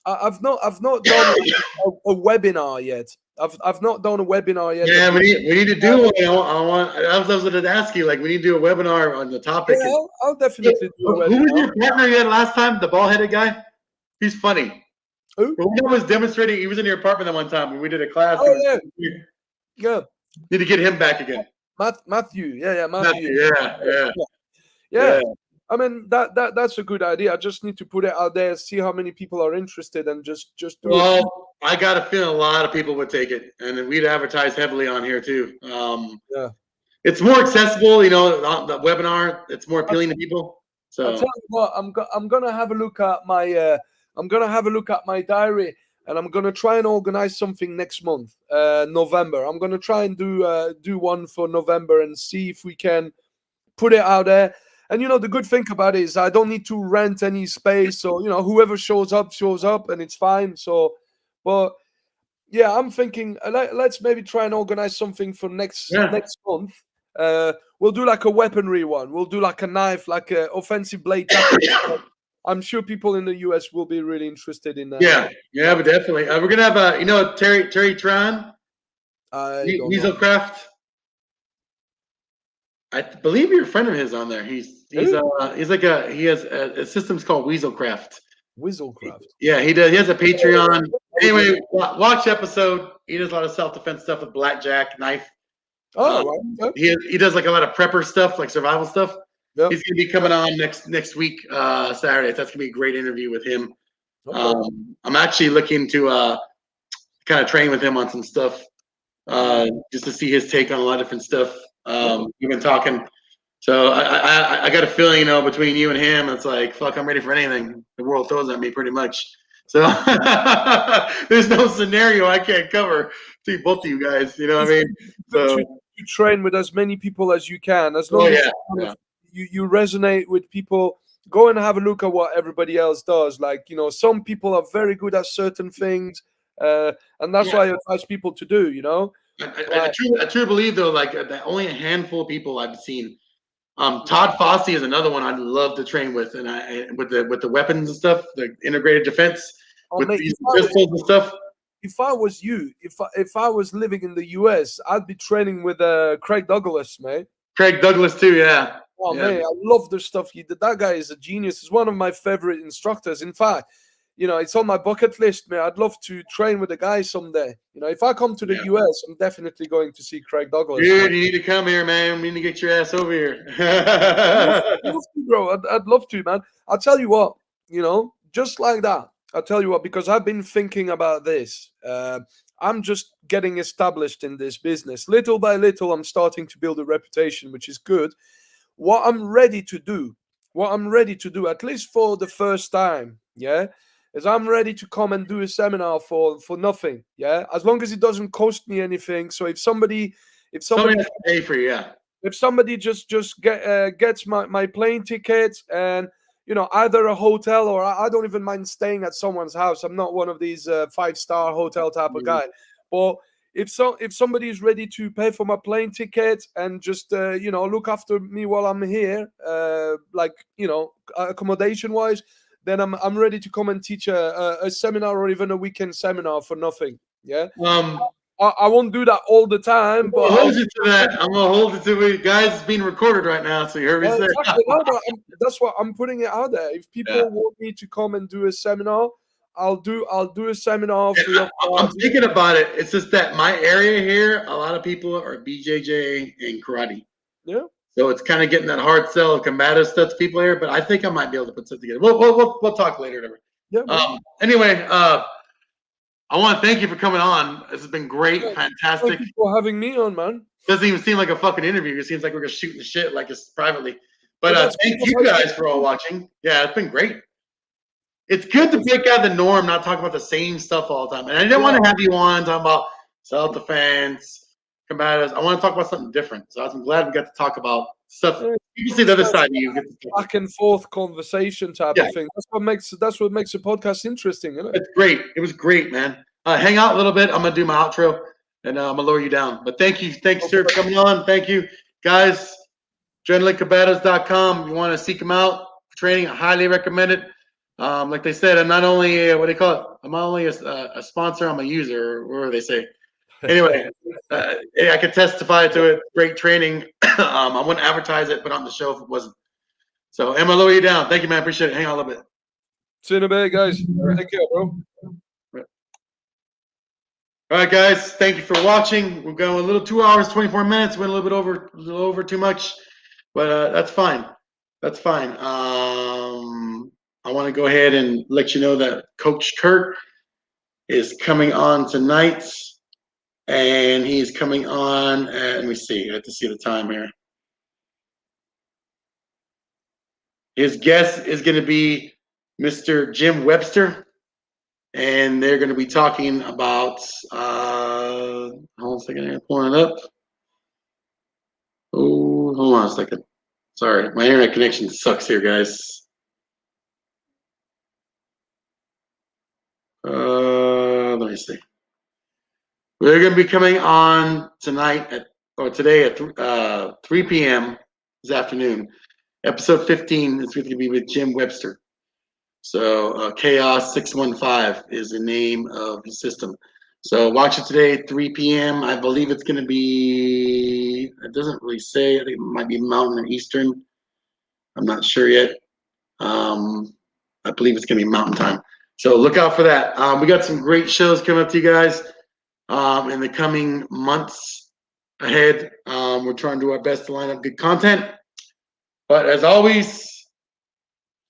I've not done a webinar yet. I've not done a webinar yet. Yeah, we need to do one. I was going to ask you, like, we need to do a webinar on the topic. Yeah, I'll definitely do a webinar. Who was your partner you had last time? The bald-headed guy? He's funny. Who? When I was demonstrating, he was in your apartment that one time when we did a class. Oh, yeah. Yeah. Need to get him back again. Matthew. Yeah, Matthew. Yeah. I mean, that's a good idea. I just need to put it out there, see how many people are interested, and just do it. Well, I got a feeling a lot of people would take it, and then we'd advertise heavily on here too. Yeah, it's more accessible, the webinar. It's more appealing to people. So I'll tell you what, I'm gonna have a look at my I'm gonna have a look at my diary, and I'm gonna try and organize something next month, November. I'm gonna try and do one for November and see if we can put it out there. And the good thing about it is I don't need to rent any space, so whoever shows up, and it's fine. So, but yeah, I'm thinking let's maybe try and organize something for next month. We'll do like a weaponry one. We'll do like a knife, like a offensive blade tactics. I'm sure people in the US will be really interested in that. Yeah, but definitely. We're gonna have Terry Tran, Weaselcraft. I believe you're a friend of his on there. He has a system's called Weaselcraft. Weaselcraft. Yeah, he does. He has a Patreon. Anyway, watch the episode. He does a lot of self-defense stuff with blackjack, knife. Oh, right. He does like a lot of prepper stuff, like survival stuff. Yep. He's gonna be coming on next week, Saturday. That's gonna be a great interview with him. Okay. I'm actually looking to kind of train with him on some stuff, just to see his take on a lot of different stuff. We've been talking, so I got a feeling, between you and him, it's like, fuck, I'm ready for anything the world throws at me, pretty much. So there's no scenario I can't cover between both of you guys. You know what I mean? So you train with as many people as you can, as long as you resonate with people. Go and have a look at what everybody else does. Like, some people are very good at certain things, and that's what I advise people to do. I truly believe, though, like that only a handful of people I've seen. Todd Fossey is another one I'd love to train with, and with the weapons and stuff, the integrated defense with these pistols and stuff. If I was you, if I was living in the US, I'd be training with Craig Douglas, mate. Craig Douglas too, yeah. Oh man, I love the stuff he did. That guy is a genius. He's one of my favorite instructors. In fact, it's on my bucket list, man. I'd love to train with the guy someday. If I come to the US, I'm definitely going to see Craig Douglas. Dude, you need to come here, man. We need to get your ass over here. I'd love to, bro. I'd love to, man. I'll tell you what, just like that. I'll tell you what, because I've been thinking about this. I'm just getting established in this business. Little by little, I'm starting to build a reputation, which is good. What I'm ready to do, at least for the first time, is I'm ready to come and do a seminar for nothing, as long as it doesn't cost me anything. So if somebody pay for you, if somebody just gets my plane tickets and either a hotel, or I don't even mind staying at someone's house. I'm not one of these 5-star hotel type of guy, but if somebody is ready to pay for my plane tickets and just look after me while I'm here, accommodation wise, then I'm ready to come and teach a seminar or even a weekend seminar for nothing. I won't do that all the time, but I'll hold you to that. I'm gonna hold it to it. Guys, it's being recorded right now, so you heard me say. Exactly. That's what I'm putting it out there. If people want me to come and do a seminar, I'll do a seminar for your I'm thinking about it. It's just that my area here, a lot of people are BJJ and karate. Yeah. So it's kind of getting that hard sell of combative stuff to people here, but I think I might be able to put something together. We'll talk later. Yeah. Anyway, I want to thank you for coming on. This has been great, fantastic. Thank you for having me on, man. Doesn't even seem like a fucking interview. It seems like we're just shooting the shit, like it's privately. But thank you guys for all watching. Yeah, it's been great. It's good to break out of the norm, not talk about the same stuff all the time. And I didn't want to have you on talking about self-defense, combatives. I want to talk about something different. So I'm glad we got to talk about stuff. You can see the other side of you. Back and forth conversation type of thing. That's what makes a podcast interesting, isn't it? It's great. It was great, man. Hang out a little bit. I'm gonna do my outro, and I'm gonna lower you down. But thank you, sir, for coming on. Thank you, guys. AdrenalineCombatives.com. You want to seek them out for training? I highly recommend it. Like they said, I'm not only what do they call it? I'm not only a sponsor. I'm a user. Or whatever they say. Anyway, I can testify to it. Great training. I wouldn't advertise it, put on the show if it wasn't. So, I'm gonna lower you down. Thank you, man. Appreciate it. Hang on a little bit. See you in a bit, guys. Take care, bro. All right, guys. Thank you for watching. We're going a little 2 hours, 24 minutes. Went a little bit over too much, but that's fine. That's fine. I want to go ahead and let you know that Coach Kurt is coming on tonight, and he's coming on. Let me see. I have to see the time here. His guest is going to be Mr. Jim Webster. and they're going to be talking about. Hold on a second, I'm pulling it up. Oh, hold on a second. Sorry, my internet connection sucks here, guys. Let me see. We're going to be coming on tonight today at 3 p.m. this afternoon. Episode 15 is going to be with Jim Webster. So Chaos 615 is the name of the system. So watch it today at 3 p.m. I believe it's going to be, it doesn't really say, I think it might be Mountain or Eastern. I'm not sure yet. I believe it's going to be Mountain time. So look out for that. We got some great shows coming up to you guys in the coming months ahead. We're trying to do our best to line up good content. But as always,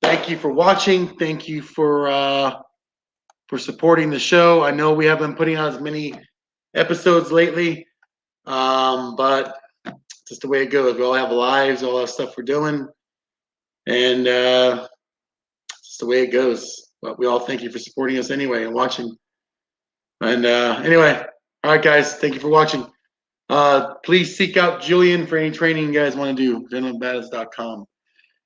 thank you for watching. Thank you for supporting the show. I know we haven't been putting out as many episodes lately, but just the way it goes. We all have lives, all that stuff we're doing, and just the way it goes. But we all thank you for supporting us anyway and watching. And anyway, all right, guys, thank you for watching. Please seek out Julien for any training you guys want to do. AdrenalineCombatives.com.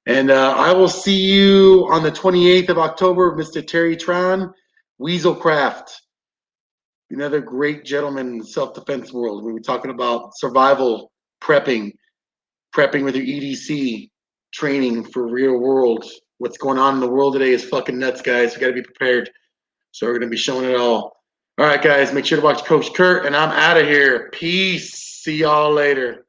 And I will see you on the 28th of October, Mr. Terry Tron, Weaselcraft, another great gentleman in the self-defense world. We'll be talking about survival, prepping with your EDC, training for real world. What's going on in the world today is fucking nuts, guys. We got to be prepared. So we're going to be showing it all. All right, guys, make sure to watch Coach Kurt, and I'm out of here. Peace. See y'all later.